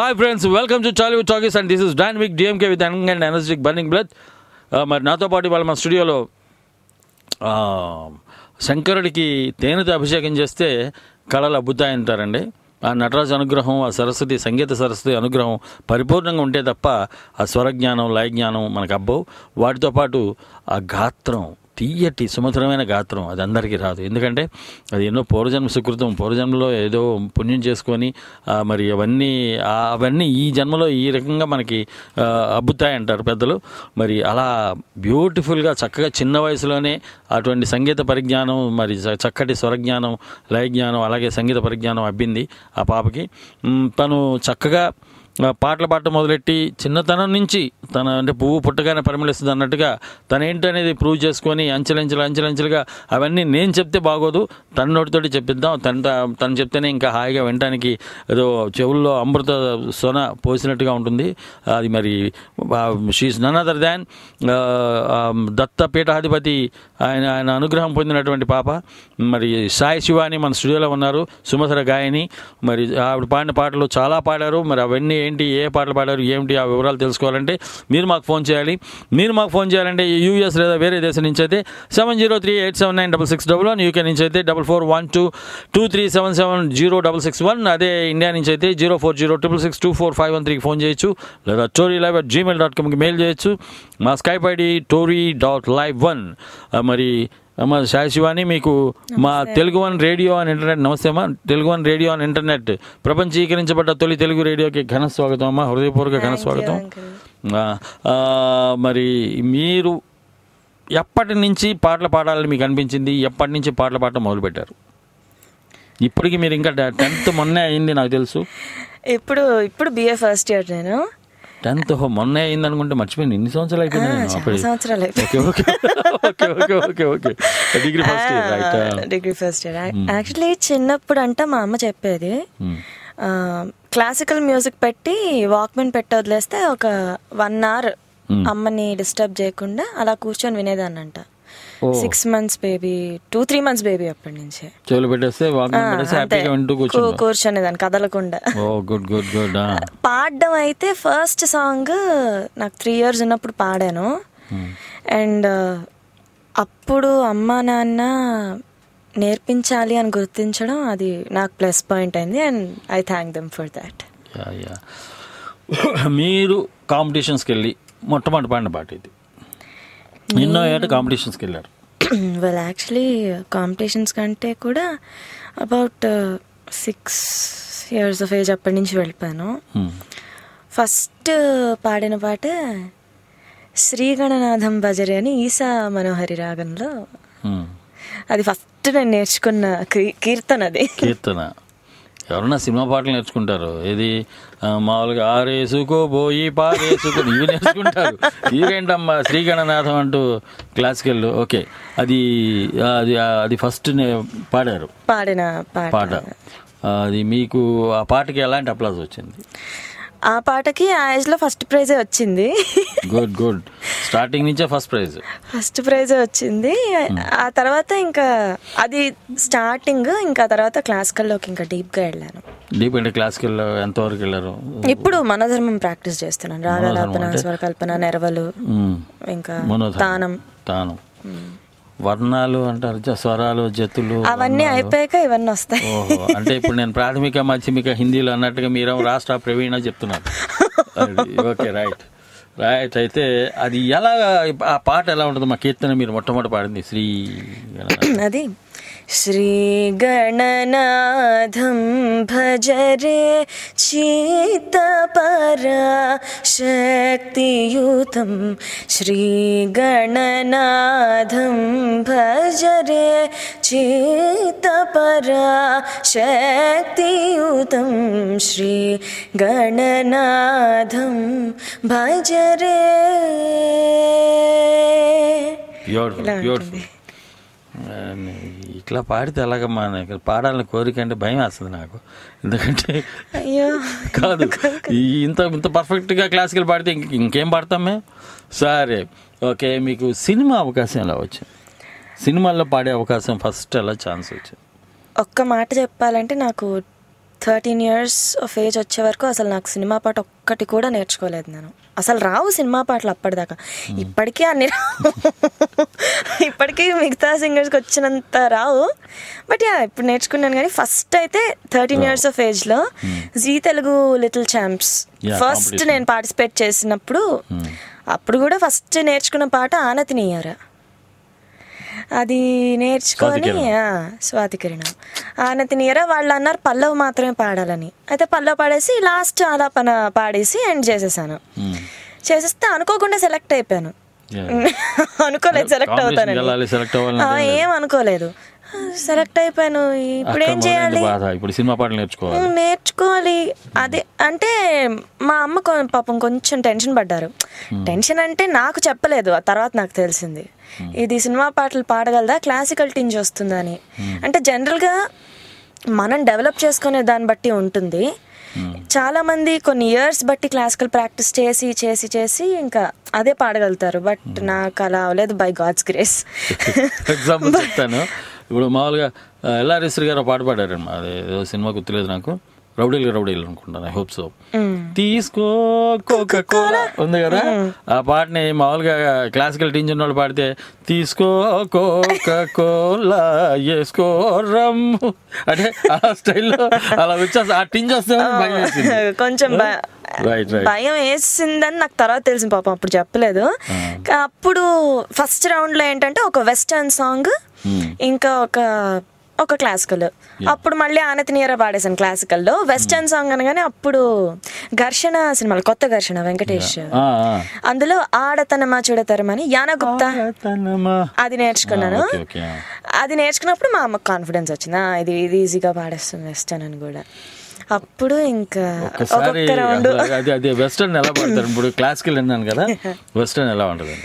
Hi friends, welcome to Tollywood Talkies and this is Dynamic DMK with young and energetic burning blood. మరి నాతో పాటు వాళ్ళ మా స్టూడియోలో శంకరుడికి తేనెతో అభిషేకం చేస్తే కళలు అబ్బుతాయంటారండి. ఆ నటరాజు అనుగ్రహం, ఆ సరస్వతి సంగీత సరస్వతి అనుగ్రహం పరిపూర్ణంగా ఉంటే తప్ప ఆ స్వరజ్ఞానం లయజ్ఞానం మనకు అబ్బవు. వాటితో పాటు ఆ గాత్రం, తీయటి సుమధురమైన గాత్రం అది అందరికీ రాదు. ఎందుకంటే అది ఎన్నో పూర్వజన్మ సుకృతం, పూర్వజన్మలో ఏదో పుణ్యం చేసుకొని మరి అవన్నీ ఈ జన్మలో ఈ రకంగా మనకి అబ్బుతాయంటారు పెద్దలు. మరి అలా బ్యూటిఫుల్గా చక్కగా చిన్న వయసులోనే అటువంటి సంగీత పరిజ్ఞానం, మరి చక్కటి స్వరజ్ఞానం లయజ్ఞానం అలాగే సంగీత పరిజ్ఞానం అబ్బింది ఆ పాపకి. తను చక్కగా పాటలు పాడటం మొదలెట్టి చిన్నతనం నుంచి తన అంటే పువ్వు పుట్టగానే పరిమళిస్తుంది అన్నట్టుగా తనేంటనేది ప్రూవ్ చేసుకొని అంచెలంచెలుగా అవన్నీ నేను చెప్తే బాగోదు, తన నోటితోటి చెప్పిద్దాం, తను చెప్తేనే ఇంకా హాయిగా వినటానికి ఏదో చెవుల్లో అమృత సొన పోసినట్టుగా ఉంటుంది. అది మరి షీఈస్ నన్ అదర్ దాన్ దత్త పీఠాధిపతి, ఆయన అనుగ్రహం పొందినటువంటి పాప. మరి సాయి శివాని మన స్టూడియోలో ఉన్నారు, సుమధుర గాయని. మరి ఆవిడ పాడిన పాటలు చాలా పాడారు. మరి అవన్నీ ఏంటి, ఏ పాటలు పాడారు ఏమిటి, ఆ వివరాలు తెలుసుకోవాలంటే మీరు మాకు ఫోన్ చేయాలి. మీరు మాకు ఫోన్ చేయాలంటే యూఎస్ లేదా వేరే దేశం నుంచి అయితే 7038796611, యూకే నుంచి అయితే 441223770661, అదే ఇండియా నుంచి అయితే 04066624513కి ఫోన్ చేయొచ్చు, లేదా torylive@gmail.comకి మెయిల్ చేయొచ్చు. మా స్కైప్ ఐడి tory.live1. మరి అమ్మ సాయి శివాని, మీకు మా Telugu one radio and internet నమస్తే అమ్మా. Telugu one radio and internet ప్రపంచీకరించబడ్డ తొలి తెలుగు రేడియోకి ఘన స్వాగతం అమ్మా, హృదయపూర్వక ఘన స్వాగతం. మరి మీరు ఎప్పటి నుంచి పాటలు పాడాలని మీకు అనిపించింది? ఎప్పటి నుంచి పాటలు పాడటం మొదలుపెట్టారు? ఇప్పటికి మీరు ఇంకా 10th మొన్నే అయింది నాకు తెలుసు. ఇప్పుడు బిఏ ఫస్ట్ ఇయర్. నేను 10th మొన్నే అయింది అనుకుంటే మర్చిపోయింది. ఎన్ని సంవత్సరాలు అయిపోయింది? Degree first year. యాక్చువల్లీ చిన్నప్పుడు అంట మా అమ్మ చెప్పేది, క్లాసికల్ మ్యూజిక్ పెట్టి వాక్మెన్ పెట్టి వదిలేస్తే ఒక 1 hour అమ్మని డిస్టర్బ్ చేయకుండా అలా కూర్చొని వినేదాన్నంట. 6 months బేబీ, 2-3 months బేబీ అప్పటి నుంచి చెవులు పెట్టేస్తే కూర్చొనేదాన్ని కదలకుండా. పాడడం అయితే ఫస్ట్ సాంగ్ నాకు 3 years ఉన్నప్పుడు పాడాను. అండ్ అప్పుడు అమ్మా నాన్న నేర్పించాలి అని గుర్తించడం అది నాకు ప్లస్ పాయింట్ అయింది. And I thank them for that. మీరు కాంపిటీషన్స్కి వెళ్ళి మొట్టమొదటి పాడిన పాట ఇది. ఎన్నో ఏట కాంపిటీషన్స్కి వెళ్ళారు? వెల్ యాక్చువల్లీ కాంపిటీషన్స్ కంటే కూడా అబౌట్ 6 years ఆఫ్ ఏజ్ అప్పటి నుంచి వెళ్ళిపోయాను. ఫస్ట్ పాడిన పాట శ్రీగణనాథం భజరే అని ఈసా మనోహరి రాగంలో. అది ఫస్ట్ నేను నేర్చుకున్న కీర్తన. ఎవరన్నా సినిమా పాటలు నేర్చుకుంటారు, ఏది మామూలుగా ఆరేసుకోబోయి పారేసుకో ఇవి నేర్చుకుంటారు. ఇవేంటమ్మా శ్రీగణనాథం అంటూ క్లాసికల్. ఓకే, అది ఫస్ట్ పాడారు పాడిన పాట. అది మీకు ఆ పాటకి ఎలాంటి అప్లాజ్ వచ్చింది? ఆ పాటకి ఆ ఏజ్ లో ఫస్ట్ ప్రైజే వచ్చింది. గుడ్. స్టార్టింగ్ నుంచే ఫస్ట్ ప్రైజే వచ్చింది. ఆ తర్వాత ఇంకా అది స్టార్టింగ్, ఇంకా తర్వాత క్లాసికల్లోకి ఇంకా డీప్ గా వెళ్ళాను. డీప్ అంటే క్లాసికల్ ఎంతవరకు వెళ్ళారు? ఇప్పుడు మనోధర్మం ప్రాక్టీస్ చేస్తున్నాను. రాగాలాపన, స్వరకల్పన, నెరవలు, ఇంకా తానం, వర్ణాలు అంటారు, స్వరాలు, జతులు అవన్నీ అయిపోయాక ఇవన్నీ వస్తాయి. అంటే ఇప్పుడు నేను ప్రాథమిక మాధ్యమిక హిందీలో అన్నట్టుగా మీరు రాష్ట్ర ప్రవీణ చెప్తున్నారు. Okay, right. అయితే అది ఎలా, ఆ పాట ఎలా ఉంటుంది? మా కీర్తన మీరు మొట్టమొదటి పాడింది అది శ్రీగణనాథం భజరే చిత్తపరా శక్తియుతం, శ్రీగణనాథం భజరే చిత్తపరా శక్తియుతం, శ్రీగణనాథం భజరే. బ్యూటిఫుల్. ఇట్లా పాడితే ఎలాగమ్మా? పాడాలని కోరిక అంటే భయం వేస్తుంది నాకు. ఎందుకంటే కాదు, ఇంత పర్ఫెక్ట్గా క్లాసికల్ పాడితే ఇంకేం పాడతాం మేము. సరే, ఓకే. మీకు సినిమా అవకాశం ఎలా వచ్చింది? సినిమాల్లో పాడే అవకాశం ఫస్ట్ ఎలా ఛాన్స్ వచ్చింది? ఒక్క మాట చెప్పాలంటే నాకు 13 years ఆఫ్ ఏజ్ వచ్చే వరకు అసలు నాకు సినిమా పాట ఒక్కటి కూడా నేర్చుకోలేదు నేను. అసలు రావు సినిమా పాటలు అప్పటిదాకా. ఇప్పటికీ అన్ని ఇప్పటికీ మిగతా సింగర్స్కి వచ్చినంత రావు. బట్ ఇప్పుడు నేర్చుకున్నాను. కానీ ఫస్ట్ అయితే 13 years ఆఫ్ ఏజ్లో Zee Telugu little champs first నేను పార్టిసిపేట్ చేసినప్పుడు, అప్పుడు కూడా ఫస్ట్ నేర్చుకున్న పాట ఆనతినీయరా. అది నేర్చుకొని స్వాతి కిరణం ఆనతినీయరా వాళ్ళు అన్నారు పల్లవ్ మాత్రమే పాడాలని. అయితే పల్లవ్ పాడేసి లాస్ట్ ఆలాపన పాడేసి ఎండ్ చేసేసాను. చేసేస్తే అనుకోకుండా సెలెక్ట్ అయిపోయాను. అనుకోలేదు సెలెక్ట్ అవుతానని, ఏం అనుకోలేదు. సెలెక్ట్ అయిపోయాను. ఇప్పుడు ఏం చేయాలి? ఇప్పుడు సినిమా పాటలు నేర్చుకోవాలి. అదే అంటే మా అమ్మ పాపం కొంచెం టెన్షన్ పడ్డారు. టెన్షన్ అంటే నాకు చెప్పలేదు, ఆ తర్వాత నాకు తెలిసింది ఇది సినిమా పాటలు పాడగలదా, క్లాసికల్ టింజ్ వస్తుందని. అంటే జనరల్గా మనం డెవలప్ చేసుకునే దాన్ని బట్టి ఉంటుంది. చాలా మంది కొన్ని ఇయర్స్ బట్టి క్లాసికల్ ప్రాక్టీస్ చేసి చేసి చేసి ఇంకా అదే పాడగలుగుతారు. బట్ నాకు అలా అవ్వలేదు, బై గాడ్స్ గ్రేస్. ఎగ్జాంపుల్ చెప్తాను. ఇప్పుడు మామూలుగా ఎల్ఆర్ఎస్రి గారు పాట పాడారమ్మా, అదే ఏదో సినిమా గుర్తులేదు నాకు, రౌడీలు అనుకుంటాను, ఐ హోప్ సో. తీసుకో కోకా కోలా ఉంది కదా, ఆ పాటని మామూలుగా క్లాసికల్ టింజ్ ఉన్న వాళ్ళు పాడితే తీసుకో కోకా కోలా వేసుకో రమ్ము అంటే ఆ స్టైల్లో అలా వచ్చి ఆ టింజ్ వస్తే కొంచెం భయం వేసిందని నాకు తర్వాత తెలిసింది. పాపం అప్పుడు చెప్పలేదు. అప్పుడు ఫస్ట్ రౌండ్లో ఏంటంటే ఒక వెస్టర్న్ సాంగ్ ఇంకా ఒక క్లాసికల్. అప్పుడు మళ్ళీ ఆనతినీయరా పాడేసాను క్లాసికల్లో. వెస్టర్న్ సాంగ్ అనగానే అప్పుడు ఘర్షణ సినిమాలో, కొత్త ఘర్షణ వెంకటేష్, అందులో ఆడతనమా చూడతరమని యానా గుప్తా అది నేర్చుకున్నాను. అది నేర్చుకున్నప్పుడు మా అమ్మకు కాన్ఫిడెన్స్ వచ్చింది, ఇది ఈజీగా పాడేస్తుంది వెస్టర్న్ అని కూడా. అప్పుడు ఇంకా ఒక్కొక్క రౌండ్ వెస్టర్న్ ఎలా పాడతారు? ఇప్పుడు క్లాసికల్ అన్నాను కదా, వెస్టర్న్ ఎలా ఉంటుంది?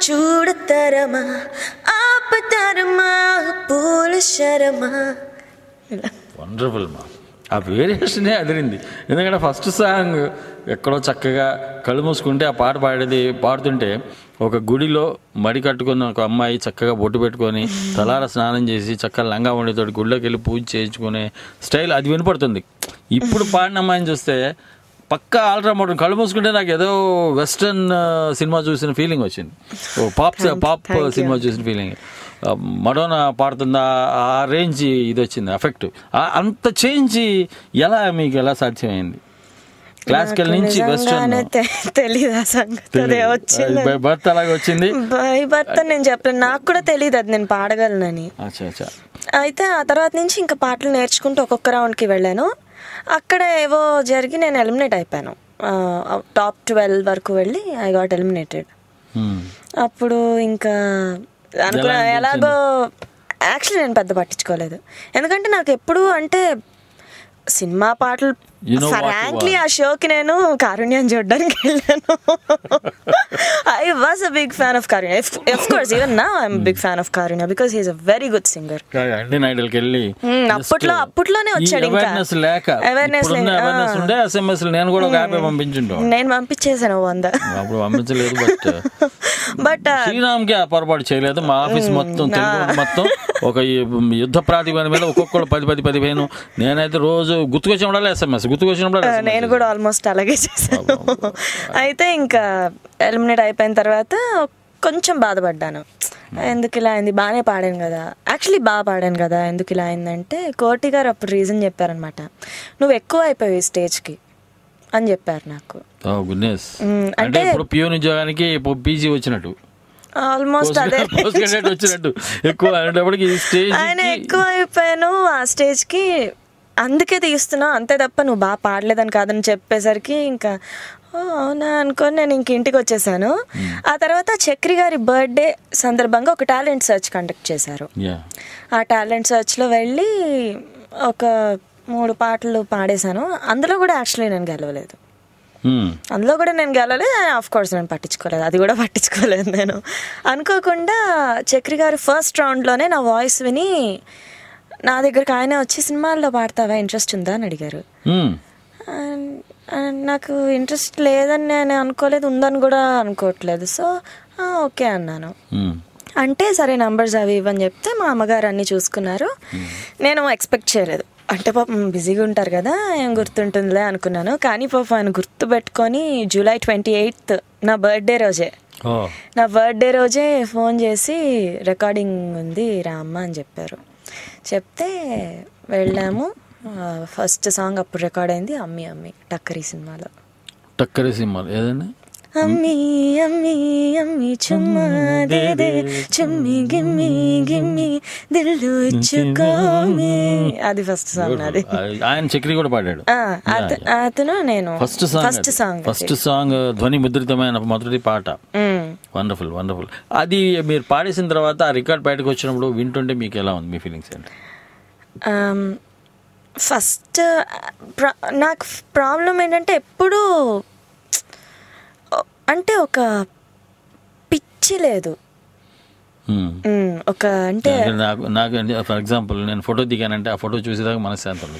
చూడతరమా ఆపతరమా పూల శరమా. వండర్ఫుల్ మా, ఆ వేరియేషనే అదిరింది. ఎందుకంటే ఫస్ట్ సాంగ్ ఎక్కడో చక్కగా కళ్ళు మూసుకుంటే ఆ పాట పాడుతుంటే ఒక గుడిలో మడి కట్టుకున్న ఒక అమ్మాయి చక్కగా బొట్టు పెట్టుకొని తలార స్నానం చేసి చక్కగా లంగా వండితోటి గుడిలోకి వెళ్ళి పూజ చేయించుకునే స్టైల్ అది వినపడుతుంది. ఇప్పుడు పాడిన అమ్మాయిని చూస్తే పక్కా ఆల్ట్రా మోడర్న్, కళ్ళు మూసుకుంటే నాకు ఏదో వెస్టర్న్ సినిమా చూసిన ఫీలింగ్ వచ్చింది, పాప్ సినిమా చూసిన ఫీలింగ్. మడోనా పాడుతుందా ఆ రేంజ్ ఇది వచ్చింది ఎఫెక్ట్. అంత చేంజ్ మీకు ఎలా సాధ్యమైంది క్లాసికల్ నుంచి వెస్టర్న్? తెలియదు, బై బర్త్ అలాగే వచ్చింది. బై బర్త్ నేను చెప్పలేను, నాకు కూడా తెలియదు అది నేను పాడగలనని. అయితే ఆ తర్వాత నుంచి ఇంకా పాటలు నేర్చుకుంటూ ఒక్కొక్క రౌండ్కి వెళ్ళాను. అక్కడ ఏవో జరిగి నేను ఎలిమినేట్ అయిపోయాను. టాప్ 12 వరకు వెళ్ళి ఐ గాట్ ఎలిమినేటెడ్. అప్పుడు ఇంకా అనుకున్నా ఎలాగో, యాక్చువల్లీ నేను పెద్ద పట్టించుకోలేదు. ఎందుకంటే నాకు ఎప్పుడు అంటే సినిమా పాటలు ఫ్రాంక్లీ ఆ షోకి నేను కారుణ్యం చూడడానికి వెళ్ళాను. I was a big fan of Karunya. Of course even now I am big fan of Karunya because he is a very good singer. అప్పట్లోనే వచ్చాడు. అవేర్నెస్ నేను పంపించేసాను 100. బట్ శ్రీరామ్కి ఆ పొరపాటు చేయలేదు. మా ఆఫీస్ మొత్తం ఒక యుద్ధ ప్రాతిపదిక మీద ఒక్కొక్కరు 10-15. నేనైతే రోజు గుర్తుకొచ్చినప్పుడు SMS, నేను కూడా ఆల్మోస్ట్ అలాగే చేశాను. అయితే ఇంకా ఎలిమినేట్ అయిపోయిన తర్వాత కొంచెం బాధపడ్డాను. ఎందుకు ఇలా అయింది, బాగానే పాడాను కదా, యాక్చువల్లీ బాగా పాడాను కదా, ఎందుకు ఇలా అయిందంటే కోటి గారు అప్పుడు రీజన్ చెప్పారనమాట. నువ్వు ఎక్కువ అయిపోయావు స్టేజ్కి అని చెప్పారు నాకు. అంటే ప్యూన్ ఉద్యోగానికి పీజీ వచ్చినట్టు ఆల్మోస్ట్ అదే వచ్చినట్టు ఎక్కువ ఆయన ఎక్కువ అయిపోయాను ఆ స్టేజ్కి, అందుకే తీస్తున్నావు అంతే తప్ప నువ్వు బాగా పాడలేదని కాదని చెప్పేసరికి ఇంకా అవునా అనుకొని నేను ఇంక ఇంటికి వచ్చేసాను. ఆ తర్వాత చక్రి గారి బర్త్డే సందర్భంగా ఒక టాలెంట్ సర్చ్ కండక్ట్ చేశారు. ఆ టాలెంట్ సర్చ్లో వెళ్ళి ఒక 3 పాటలు పాడేశాను. అందులో కూడా యాక్చువల్లీ నేను గెలవలేదు. ఆఫ్ కోర్స్ నేను పట్టించుకోలేదు, అది కూడా పట్టించుకోలేదు. నేను అనుకోకుండా చక్రి గారు ఫస్ట్ రౌండ్లోనే నా వాయిస్ విని నా దగ్గరకు ఆయన వచ్చి సినిమాల్లో పాడతావా, ఇంట్రెస్ట్ ఉందా అని అడిగారు. నాకు ఇంట్రెస్ట్ లేదని నేను అనుకోలేదు, ఉందని కూడా అనుకోవట్లేదు. సో ఓకే అన్నాను. అంటే సరే నంబర్స్ అవి ఇవని చెప్తే మా అమ్మగారు అన్నీ చూసుకున్నారు. నేను ఎక్స్పెక్ట్ చేయలేదు, అంటే పాపం బిజీగా ఉంటారు కదా, ఏం గుర్తుంటుందిలే అనుకున్నాను. కానీ పాపం ఆయన గుర్తు పెట్టుకొని July 28th నా బర్త్డే రోజే ఫోన్ చేసి రికార్డింగ్ ఉంది రామ్మ అని చెప్పారు. చెప్తే వెళ్ళాము. ఫస్ట్ సాంగ్ అప్పుడు రికార్డ్ అయింది అమ్మి అమ్మి టక్కరి సినిమాలో. ఏదైనా అమ్మి అమ్మి అమ్మి చుమ్మా దే దే చుమ్మి గిమ్మి గిమ్మి దిల్లు ఇచ్చుకోమి, అది ఫస్ట్ సాంగ్. అది ఆయన చక్రి కూడా పాడాడు. అతను నేను ఫస్ట్ సాంగ్ ధ్వని ముద్రితమైన మొదటి పాట. Wonderful wonderful. అది మీరు పాడేసిన తర్వాత ఆ రికార్డ్ బయటకు వచ్చినప్పుడు వింటుంటే మీకు ఎలా ఉంది, మీ ఫీలింగ్స్ ఏంటి? ఫస్ట్ నాకు ప్రాబ్లం ఏంటంటే ఎప్పుడూ అంటే ఒక పిచ్చి లేదు, ఒక అంటే నాకు ఫర్ ఎగ్జాంపుల్ నేను ఫోటో దిగానంటే ఆ ఫోటో చూసేదాకా మనశ్శాంతం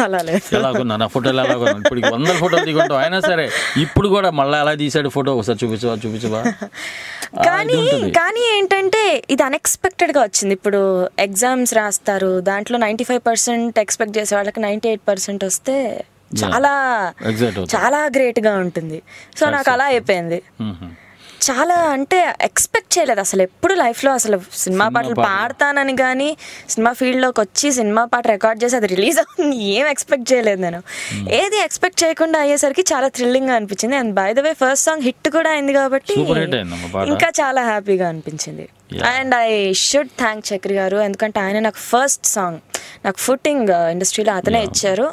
అలా లేదు. ఎలాగున్నా నా ఫోటోలు ఎలాగున్నా ఇప్పుడు 100 ఫోటోలు దిగుంటాం, అయినా సరే ఇప్పుడు కూడా మళ్ళీ అలా తీసాడు ఫోటో ఒకసారి చూపించవా. కానీ ఏంటంటే ఇది అన్ఎక్స్పెక్టెడ్ గా వచ్చింది. ఇప్పుడు ఎగ్జామ్స్ రాస్తారు, దాంట్లో 95% ఎక్స్పెక్ట్ చేసే వాళ్ళకి 98% వస్తే చాలా గ్రేట్ గా ఉంటుంది. సో నాకు అలా అయిపోయింది. చాలా అంటే ఎక్స్పెక్ట్ చేయలేదు అసలు ఎప్పుడు లైఫ్లో. అసలు సినిమా పాటలు పాడతానని కానీ సినిమా ఫీల్డ్లోకి వచ్చి సినిమా పాట రికార్డ్ చేసి అది రిలీజ్ అవుతుంది ఏం ఎక్స్పెక్ట్ చేయలేదు నేను. ఏది ఎక్స్పెక్ట్ చేయకుండా అయ్యేసరికి చాలా థ్రిల్లింగ్గా అనిపించింది. And by the way first song hit కూడా అయింది కాబట్టి ఇంకా చాలా హ్యాపీగా అనిపించింది. And I should thank Chakri గారు, ఎందుకంటే ఆయన నాకు ఫస్ట్ సాంగ్, నాకు ఫుటింగ్ ఇండస్ట్రీలో అతనే ఇచ్చారు.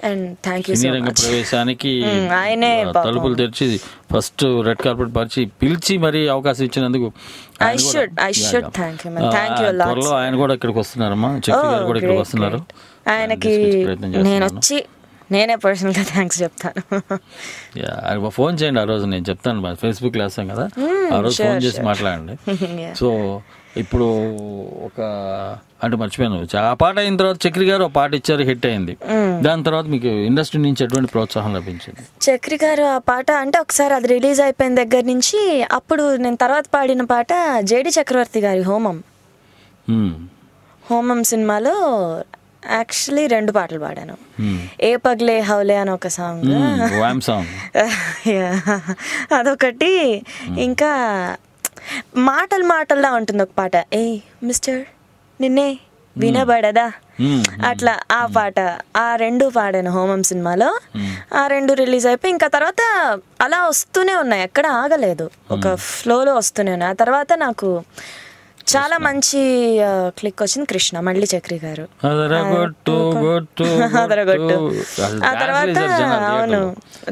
And thank you so much. ప్రవేశానికి ఆయనే తలుపులు తెరిచి ఫస్ట్ రెడ్ కార్పెట్ పరిచి పిలిచి మరి అవకాశం ఇచ్చినందుకు I should thank you. Thank you lots. త్వరలో ఆయన కూడా ఇక్కడికి వస్తున్నారమ్మా, చక్రి గారు కూడా ఇక్కడికి వస్తున్నారు. ఆయనకి నేను వచ్చి నేనే పర్సనల్ గా థ్యాంక్స్ చెప్తాను. ఫోన్ చేయండి, ఆ రోజు నేను చెప్తాను, ఫేస్బుక్ లో వేస్తాం కదా, ఆ రోజు ఫోన్ చేసి మాట్లాడండి. సో ఇప్పుడు ఒక అంటే మర్చిపోయాను, ఆ పాట అయిన తర్వాత చక్రి గారు ఒక పాట ఇచ్చారు, హిట్ అయింది. దాని తర్వాత మీకు ఇండస్ట్రీ నుంచి ఎటువంటి ప్రోత్సాహం లభించింది? చక్రి గారు ఆ పాట అంటే ఒకసారి అది రిలీజ్ అయిపోయిన దగ్గర నుంచి అప్పుడు నేను తర్వాత పాడిన పాట జేడి చక్రవర్తి గారి హోమం సినిమాలో యాక్చువల్లీ 2 పాటలు పాడాను. ఏ పగ్లే హౌలే అని ఒక సాంగ్, అదొకటి. ఇంకా మాటల్లా ఉంటుంది ఒక పాట, ఏ మిస్టర్ నిన్నే వినబడదా, అట్లా ఆ పాట. ఆ 2 పాడాను హోమం సినిమాలో. ఆ 2 రిలీజ్ అయిపోయి ఇంకా తర్వాత అలా వస్తూనే ఉన్నాయి, ఎక్కడ ఆగలేదు, ఒక ఫ్లోలో వస్తూనే ఉన్నాయి. ఆ తర్వాత నాకు చాలా మంచి క్లిక్ వచ్చింది కృష్ణ, మళ్ళీ చక్రి గారు అదరగొట్టు. ఆ తర్వాత అవును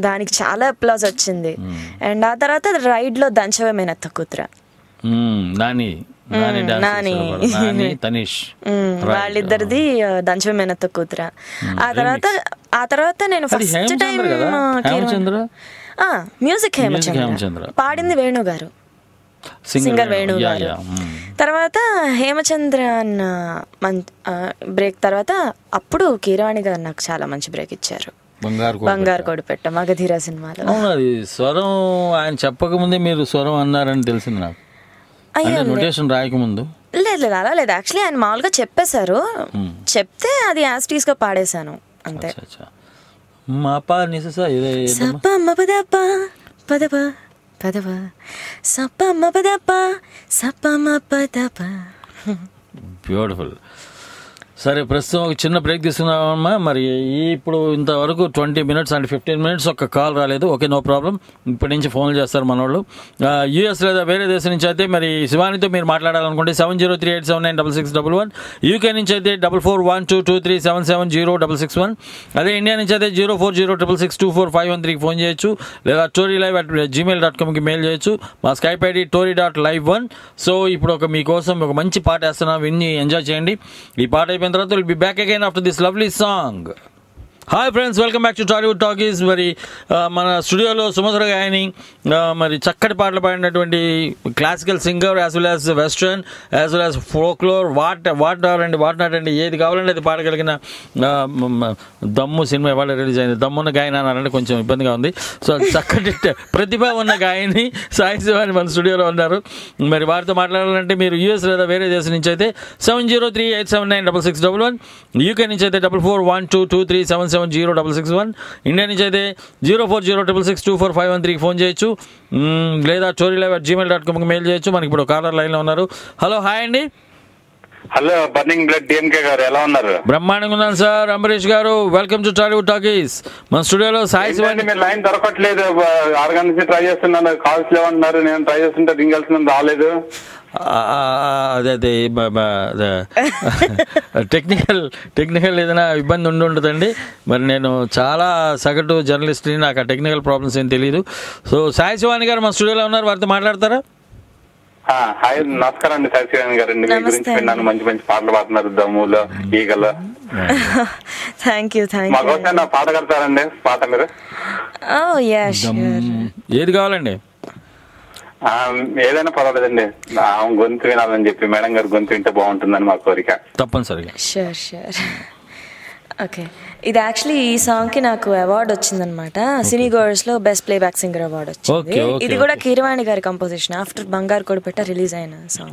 దానికి చాలా అప్లాజ్ వచ్చింది. అండ్ ఆ తర్వాత రైడ్ లో దంచవే మేనత్త కూతుర నాని తనీష్ వాళ్ళిద్దరిది దంచవే మేనత్త కూతుర. ఆ తర్వాత నేను ఫస్ట్ టైం మ్యూజిక్ హేమచంద్ర పాడింది వేణు గారు, సింగర్ వేణు గారు. తర్వాత హేమచంద్ర అన్న బ్రేక్ తర్వాత అప్పుడు కీరవాణి గారు నాకు చాలా మంచి బ్రేక్ ఇచ్చారు, బంగారు కోడిపెట్ట మగధీర సినిమాలో. అది స్వరం ఆయన చెప్పకముందే మీరు స్వరం అన్నారని తెలిసింది నాకు, నోటేషన్ రాయకముందు. లేదు అలా లేదు, యాక్చువల్లీ ఆయన మామూలుగా చెప్పేశారు, చెప్తే అది యాస్టీస్ గా పాడేశాను అంతే. పదవా సపమ పదప సపమ పదప. బ్యూటిఫుల్. సరే ప్రస్తుతం ఒక చిన్న బ్రేక్ తీసుకున్నామమ్మా. మరి ఇప్పుడు ఇంతవరకు 20 minutes and 15 minutes ఒక్క కాల్ రాలేదు. Okay, no problem. ఇప్పటి నుంచి ఫోన్లు చేస్తారు మనోళ్ళు. యూఎస్ లేదా వేరే దేశం నుంచి అయితే మరి శివానితో మీరు మాట్లాడాలనుకుంటే 7038796611, యూకే నుంచి అయితే 441223770661, అదే ఇండియా నుంచి అయితే 0406662451 ఫోన్ చేయొచ్చు, లేదా torylive@gmail.comకి మెయిల్ చేయొచ్చు. మా స్కైప్ ఐడి tory.live1. సో ఇప్పుడు మీకోసం ఒక మంచి పాట వేస్తున్నా, విన్ని ఎంజాయ్ చేయండి. ఈ పాట అయిపోయిన అయిపోయిన తర్వాత will be back again after this lovely song. Hi friends, welcome back to Tollywood talkies. మరి మన స్టూడియోలో సుమధుర గాయని మరి చక్కటి పాటలు పాడినటువంటి classical singer as well as western as well as folklore what not అండి ఏది కావాలంటే అది పాడగలిగిన దమ్ము సినిమా ఇవాళ రిలీజ్ అయింది. దమ్మున్న గాయన అనాలంటే కొంచెం ఇబ్బందిగా ఉంది. సో చక్కటి ప్రతిభ ఉన్న గాయని సాయి శివాని మన స్టూడియోలో ఉన్నారు. మరి వారితో మాట్లాడాలంటే మీరు యూఎస్ లేదా వేరే దేశం నుంచి అయితే 7038796611, యూకే నుంచి అయితే 441223770661, ఇండియా నుంచి అయితే 0406624513 ఫోన్ చేయొచ్చు, లేదా storylive@gmail.com మెయిల్ చేయొచ్చు. మనకి ఇప్పుడు కాలర్ లైన్లో ఉన్నారు. హలో, హాయ్ అండి. హలో, బర్నింగ్ బ్లడ్ డిఎంకే గారు, ఎలా ఉన్నారు? బ్రహ్మాండంగా ఉన్నాను సార్. అంబరీష్ గారు, వెల్కమ్ టు టాలీవుడ్ టాకీస్. మన స్టూడియోలో సాయి శివాని. మీరు లైన్ దొరకట్లేదు, 6 గంటల నుంచి ట్రై చేస్తున్నాను, కాల్స్ లేవంటున్నారు. నేను ట్రై చేస్తుంటే రింగ్ వెళ్తున్నాను, రాలేదు. అదే టెక్నికల్ ఏదైనా ఇబ్బంది ఉంటుందండి. మరి నేను చాలా సగటు జర్నలిస్ట్ని, నాకు ఆ టెక్నికల్ ప్రాబ్లమ్స్ ఏం తెలియదు. సో సాయి శివాని గారు మన స్టూడియోలో ఉన్నారు, వారితో మాట్లాడతారా? హాయ్, నమస్కారం అండి సాయి శివాని గారు. మీ గురించి విన్నాను, మంచి మంచి పాటలు పాడుతున్నారు, దమ్ములో ఈగలో. Thank you. మా కోసం నా పాట కడతారండి, పాట మీరు? ఏది కావాలండి? ఏదైనా పర్వాలేదండి, గొంతు వినాలని చెప్పి మేడం గారు గొంతు వింటే బాగుంటుందని మా కోరిక. తప్పనిసరిగా. షూర్. ఓకే, ఇది యాక్చువల్లీ ఈ సాంగ్ కి నాకు అవార్డు వచ్చిందనమాట. సినీ గోల్డ్స్ లో బెస్ట్ ప్లేబ్యాక్ సింగర్ అవార్డు వచ్చింది. ఇది కూడా కీరవాణి గారి కంపోజిషన్, ఆఫ్టర్ బంగారు కొడుపెట్ట రిలీజ్ అయిన సాంగ్.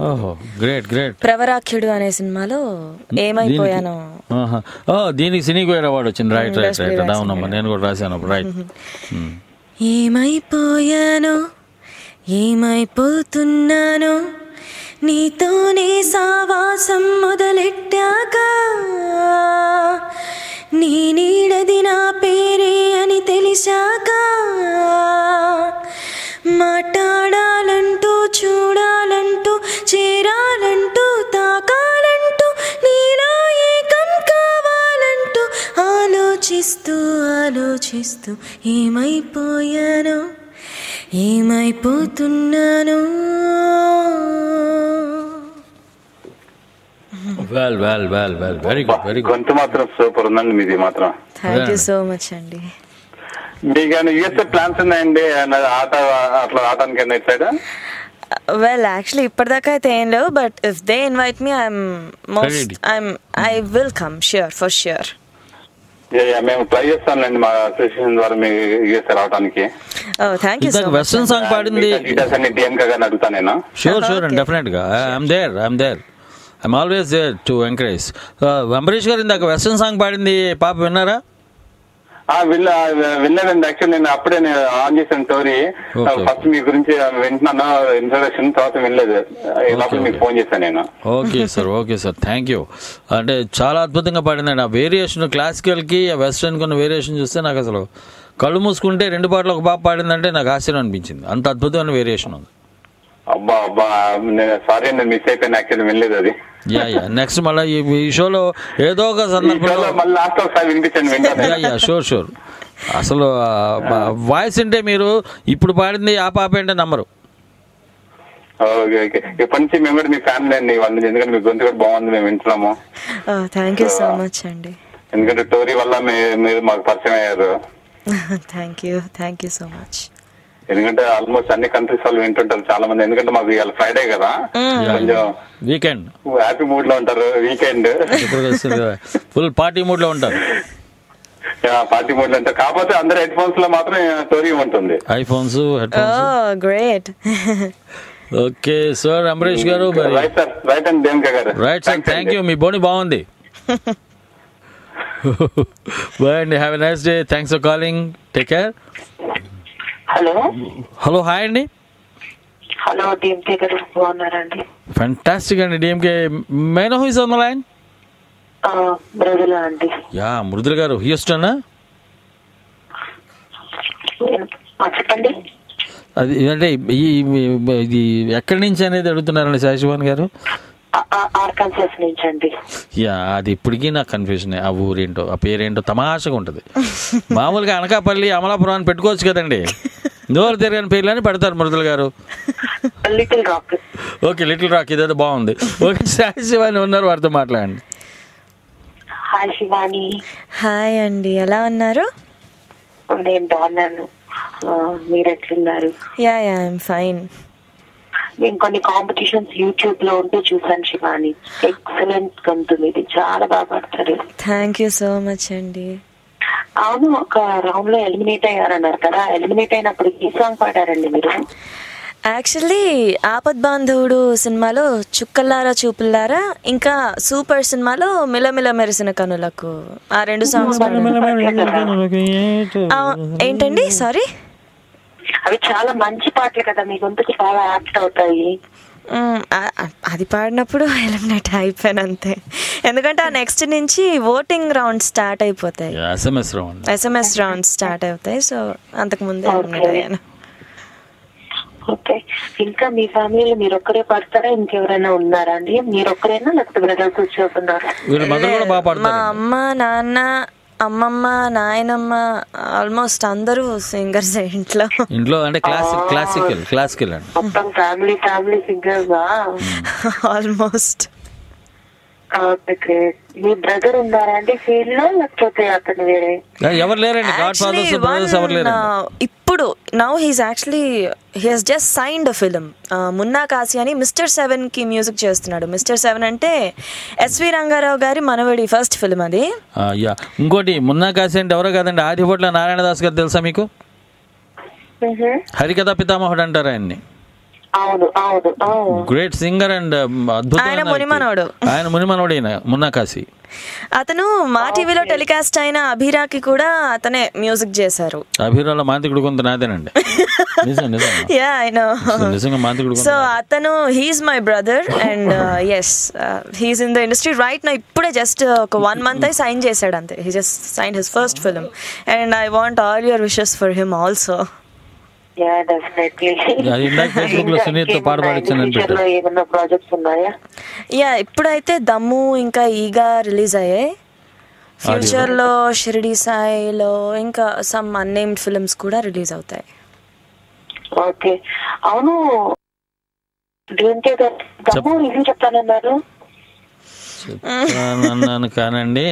గ్రేట్. ప్రవరాఖ్యుడు అనే సినిమాలో ఏమైపోయానో దీనికి సినీ గోల్డ్ అవార్డు వచ్చింది. రైట్. అవునమ్మా, నేను కూడా రాశాను. రైట్. ఏమైపోయానో, ఏమైపోతున్నానో, నీతోనే సావాసం మొదలెట్టాక, నీ నీడది నా పేరే అని తెలిసాక, మాట్లాడాలంటూ, చూడాలంటూ, చేరాలంటూ, తాకాలంటూ, నీలో ఏకం కావాలంటూ, ఆలోచిస్తూ ఏమైపోయానో, ఏమైపోతున్నాను. Very good. గొంతు మాత్రం సూపర్ ఉందండి మీది మాత్రం. థ్యాంక్ యూ సో మచ్ అండి. మీకు యూఎస్ఏ ప్లాన్స్ ఉన్నాయండి ఆట అట్లా ఆటానికి ఇటు సైడ్? వెల్ యాక్చువల్లీ ఇప్పటిదాకా అయితే ఏం లేవు, but if they invite me I will come for sure. మేము ట్రై చేస్తానండి మా అసోసియేషన్ ద్వారా మీ యూఎస్ఏ రావడానికి. Thank you so much. Western song పాడింది డిఎంకే గారిని అడుగుతా నేను. షూర్ డెఫినెట్ గా. I'm there. I'm always there to encourage. Ambareesh garu ఇందాక వెస్టర్న్ సాంగ్ పాడింది పాప విన్నారా? వినలేదండి. యాక్చువల్ నేను అప్పుడే ఆన్ చేసిన స్టోరీ, ఫస్ట్ మీ గురించి వింటున్నాను ఇంట్రొడక్షన్, తర్వాత వినలేదు, లోపల మీకు ఫోన్ చేశాను నేను. Okay sir thank you. అంటే చాలా అద్భుతంగా పాడిందండి. ఆ వేరియేషన్ క్లాసికల్కి వెస్టర్న్కి ఉన్న వేరియేషన్ చూస్తే నాకు అసలు కళ్ళు మూసుకుంటే 2 పాటలు ఒక బాబు పాడిందంటే నాకు ఆశ్చర్యం అనిపించింది. అంత అద్భుతమైన వేరియేషన్ ఉంది. అబ్బా సారీ, నేను మిస్ అయిపోయాను, యాక్చువల్లీ వినలేదు అది. నెక్స్ట్ మళ్ళీ ఈ షోలో ఏదో ఒక సందర్భంలో లాస్ట్ ఒకసారి వినిపించండి. షూర్. అసలు వాయిస్ అంటే మీరు ఇప్పుడు పాడింది ఆ పాప అంటే నమ్మరు. ఓకే. ఇప్పటి నుంచి మేము కూడా మీ ఫ్యామిలీ అండి వాళ్ళ నుంచి, ఎందుకంటే మీ గొంతు కూడా బాగుంది, మేము వింటున్నాము. థ్యాంక్ యూ సో మచ్ అండి. ఎందుకంటే స్టోరీ వల్ల మీరు మాకు పరిచయం అయ్యారు. Thank you so much. ఎందుకంటే ఆల్మోస్ట్ అన్ని కంట్రీస్ వాళ్ళు వింటుంటారు చాలా మంది, ఎందుకంటే మాకు ఇవాళ ఫ్రైడే కదా, కొంచెం వీకెండ్ హ్యాపీ మూడ్ లో ఉంటారు. వీకెండ్ ఫుల్ పార్టీ మూడ్ లో ఉంటారు. పార్టీ మూడ్ లో ఉంటారు. కాకపోతే అందరు హెడ్ ఫోన్స్ లో మాత్రం స్టోరీ ఉంటుంది. IPhones, great. Okay sir. Ambareesh గారు రైట్ అండి దేవిక గారు. Right sir, thank you. మీ బోని బాగుంది. బాయ్ అండి, have a nice day. Thanks for calling, take care. Hello, hi అండి. హలో, డిఎంకే గారు బాగున్నారండి? ఫ్యాంటాస్టిక్ అండి. DMK may know who is on the line? Mridula అండి. మృదుల గారు, హ్యూస్టన్. చెప్పండి. అది అంటే ఇది ఎక్కడి నుంచి అనేది అడుగుతున్నారండి సాయి శివాన్ గారు? ఆర్కాన్సాస్ నుంచి అండి. అది ఇప్పటికీ నాకు కన్ఫ్యూజన్. ఆ ఊరేంటో, ఆ పేరేంటో తమాషగా ఉంటుంది. మామూలుగా అనకాపల్లి, అమలాపురం అని పెట్టుకోవచ్చు కదండి. నోరు తిరగని పేర్లని పెడతారు మృదుల గారు. Little rock. Okay, little rock, ఇదేదో బాగుంది. ఓకే, సాయి శివాని ఉన్నారు, వారితో మాట్లాడండి. హాయ్ శివాని. హాయ్ అండి, ఎలా ఉన్నారు? నేను బాగున్నాను. మీరు ఎట్లున్నారు? Yeah I'm fine. నేను కొన్ని కాంపిటీషన్స్ యూట్యూబ్ లో ఉంటే చూసాను శివాని. ఎక్సలెంట్ గొంతు మీది, చాలా బాగా పాడతారు. థ్యాంక్ యూ సో మచ్ అండి. అవును, ఒక రౌండ్ లో ఎలిమినేట్ అయ్యారన్నారు కదా, ఎలిమినేట్ అయినప్పుడు ఏ సాంగ్ పాడారండి మీరు? యాక్చువల్లీ ఆపద్ బాంధవుడు సినిమాలో చుక్కల్లారా చూపుల్లారా, ఇంకా సూపర్ సినిమాలో మిలమిల మెరిసిన కనులకు, ఆ 2 సాంగ్స్. ఏంటండి, సారీ? అవి చాలా మంచి పాటలు కదా, మీ గొంతుకి చాలా యాప్ట్ అవుతాయి. అది పాడినప్పుడు ఎలిమినేట్ అయిపోయాను అంతే. ఎందుకంటే ఆ నెక్స్ట్ నుంచి ఓటింగ్ రౌండ్ స్టార్ట్ అయిపోతాయి, SMS రౌండ్ స్టార్ట్ అవుతాయి. సో అంతకు ముందే ఎలిమినేట్ అయ్యాను. ఓకే, ఇంకా మీ ఫ్యామిలీలో మీరు ఒక్కరే పాడతారా, ఇంకెవరైనా ఉన్నారా అండి? మీరు ఒక్కరేనా లేకపోతే బ్రదర్స్ వచ్చేస్తున్నారా? మా అమ్మ, నాన్న, అమ్మమ్మ, నాయనమ్మ, ఆల్మోస్ట్ అందరూ సింగర్స్ ఇంట్లో. అంటే క్లాసికల్ అండి. మొత్తం ఫ్యామిలీ సింగర్స్ ఆల్మోస్ట్. మీ బ్రదర్ ఉన్నారా అండి ఫీల్డ్ లో, లేకపోతే అతను వేరే ఎవరు లేరండి? ఇప్పుడు now he's actually he has just signed a film, Munna Kashi అని. మిస్టర్ 7 కి మ్యూజిక్ చేస్తున్నాడు. మిస్టర్ 7 అంటే ఎస్వి రంగారావు గారి మనవడి ఫస్ట్ ఫిల్మ్ అది. ఇంకోటి మున్నా కాశీ అంటే ఎవరో కాదండి, ఆదిపట్ల నారాయణదాస్ గారు తెలుసా మీకు? హరికథ పితామహుడు అంటారు ఆయన్ని. గ్రేట్ సింగర్ అండ్ అద్భుతమైన ఆయన మునిమనోడు మున్నా కాశీ. అతను మా టీవీలో టెలికాస్ట్ అయిన అభిరాకి కూడా అతనే మ్యూజిక్ చేశారు. అభిరాలో మాంత్రికుడు కొంత నాదేనండి. Yeah I know. సో అతను he's my brother and yes he's in the industry right now. ఇప్పుడే జస్ట్ ఒక 1 month అయి సైన్ చేశాడు అంతే. He just sign his first film and I want all your wishes for him also. ఇప్పుడైతే దమ్ము ఇంకా ఈగా release అయ్యాయి. ఫ్యూచర్ లో షిరిడి సాయిలో ఇంకా సమ్ అన్నేమ్డ్ ఫిల్మ్స్ కూడా రిలీజ్ అవుతాయి. ఓకే, అవును. చెప్తానన్నాను కానండి,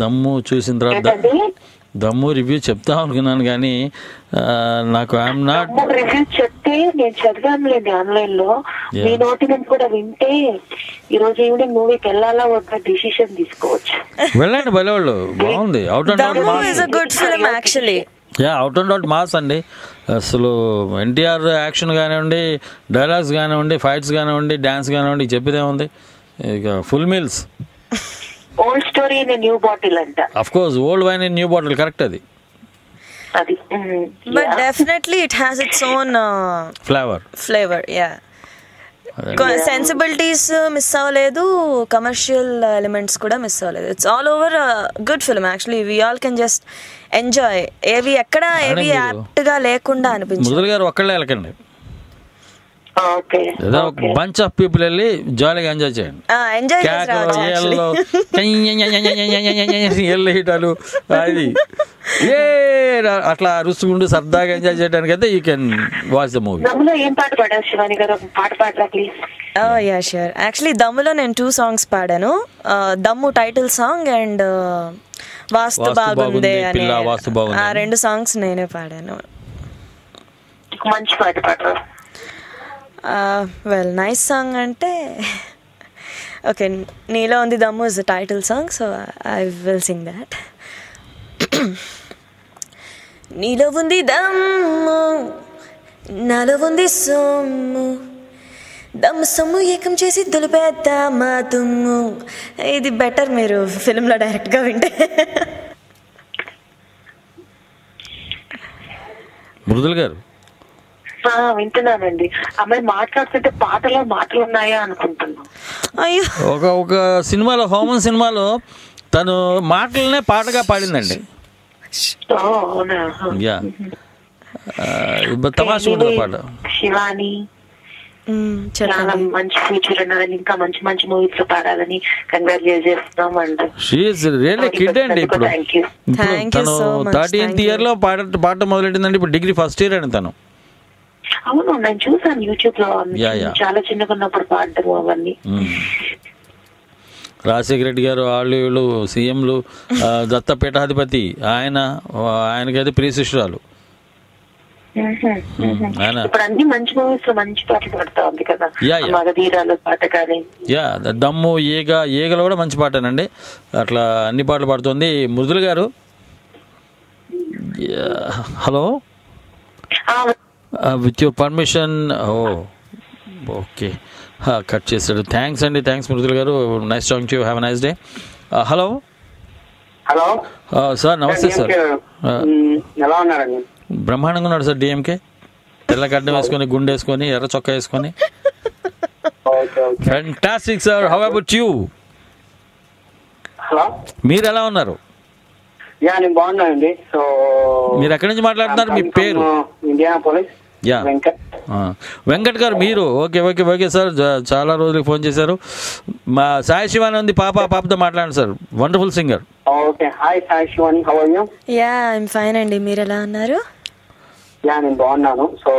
దమ్ము చూసిన తర్వాత దమ్ము రివ్యూ చెప్తాం అనుకున్నాను కానీ నాకు ఐఎమ్ నాట్ రివ్యూ చెప్తే నేను చదివానులేండి ఆన్లైన్ లో. మీ నోటి నుంచి కూడా వింటే ఈ రోజు ఈవినింగ్ మూవీకి వెళ్ళాలా వద్దా డిసిషన్ తీసుకోవచ్చు. వెళ్ళండి, బయలు బాగుంది. అవుట్ అండ్ అవుట్ మాస్ అండి. అసలు ఎన్టీఆర్ యాక్షన్ కానివ్వండి, డైలాగ్స్ కానివ్వండి, ఫైట్స్ కానివ్వండి, డాన్స్ కానివ్వండి, చెప్పేదేముంది, ఇక full meals. Old story in new bottle అంట. Of course old wine in new bottle, correct అది. But definitely it has its own flavour. Yeah, sensibilities miss అవ్వలేదు, కమర్షియల్ ఎలిమెంట్స్ కూడా మిస్ అవ్వలేదు. It's all over good film actually. We all can just enjoy. ఏవి apt గా లేకుండా అనిపించింది. మురళి గారు ఒక్కళ్ళే వెళ్ళకండి, ఏదో ఒక బంచ్ ఆఫ్ పీపుల్ వెళ్ళి జాలీగా ఎంజాయ్ చేయండి. ఎల్లహిటాలు అది అట్లా అరుచుకుంటూ సరదాగా ఎంజాయ్ చేయడానికి అయితే you can watch the movie. Yeah sure. Actually దమ్ములో నేను 2 songs పాడాను. దమ్ము టైటిల్ సాంగ్ అండ్ వాస్తు బాగుందే అని, ఆ 2 songs నేనే పాడాను. మంచి పాట పాడారు. వెల్ నైస్ సాంగ్ అంటే ఓకే, నీలో ఉంది దమ్ము is the title song, so I will sing that. నీలో ఉంది దమ్ము, నాలో ఉంది సొమ్ము, దమ్ము సొమ్ము ఏకం చేసి దులిపేద్దామా దుమ్ము. ఇది బెటర్ మీరు ఫిల్మ్లో డైరెక్ట్గా వింటే. మృదుల్ గారు వింటున్నానండి. అమ్మాయి మాట్లాడుతుంటే పాటలో మాటలు ఉన్నాయా అనుకుంటున్నాను. అయ్యో, ఒక సినిమాలో, హోమన్ సినిమాలో తను మాటలనే పాటగా పాడిందండి. తమాషా ఉంటుంది పాట. శివాని చాలా మంచి ఫ్యూచర్ ఉన్నదని, ఇంకా మంచి మంచి మూవీస్ లో పాడాలని కంగ్రాచులేట్ చేస్తున్నాం అండి. షీ ఇస్ రియల్లీ కిడ్ అండి. ఇప్పుడు తను 13th year లో పాట మొదలెట్టిందండి. ఇప్పుడు డిగ్రీ ఫస్ట్ ఇయర్ అండి తను. అవును, నేను చూసాను యూట్యూబ్ లో. చాలా చిన్నగా ఉన్నప్పుడు పాడటం అవన్నీ. రాజశేఖర రెడ్డి గారు వాళ్ళు వీళ్ళు సీఎంలు, దత్త పీఠాధిపతి ఆయనకైతే ప్రియ శిష్యురాలు. ఇప్పుడు అన్ని మంచి మూవీస్ లో మంచి పాటలు పడతా ఉంది కదా, మగధీరాలు పాట కానీ. దమ్ము, ఈగలో కూడా మంచి పాటేనండి. అట్లా అన్ని పాటలు పాడుతుంది. మృదుల గారు, hello, with your permission. Okay, cut చేశాడు. థ్యాంక్స్ అండి, థ్యాంక్స్ మృదుల గారు. Nice talking to you. Have a nice day. Hello hello sir, నమస్తే సార్. ఎలా ఉన్నారండి? బ్రహ్మాండంగా ఉన్నాడు సార్. డిఎంకే తెల్ల గడ్డ వేసుకొని, గుండె వేసుకొని, ఎర్ర చొక్కా వేసుకొని. Fantastic sir. How about you? Hello, మీరు ఎలా ఉన్నారు? నేను బాగున్నానండి. సో మీరు ఎక్కడి నుంచి మాట్లాడుతున్నారు? మీ పేరు? ఇండియానాపోలిస్. వెంకట్ గారు మీరు? ఓకే ఓకే ఓకే సార్, చాలా రోజులకి ఫోన్ చేశారు. మా సాయి శివాని ఉంది, పాపతో మాట్లాడండి sir. Wonderful singer. Okay, hi Sai Shivani, how are you? I'm fine అండి, మీరు ఎలా ఉన్నారు? నేను బాగున్నాను. So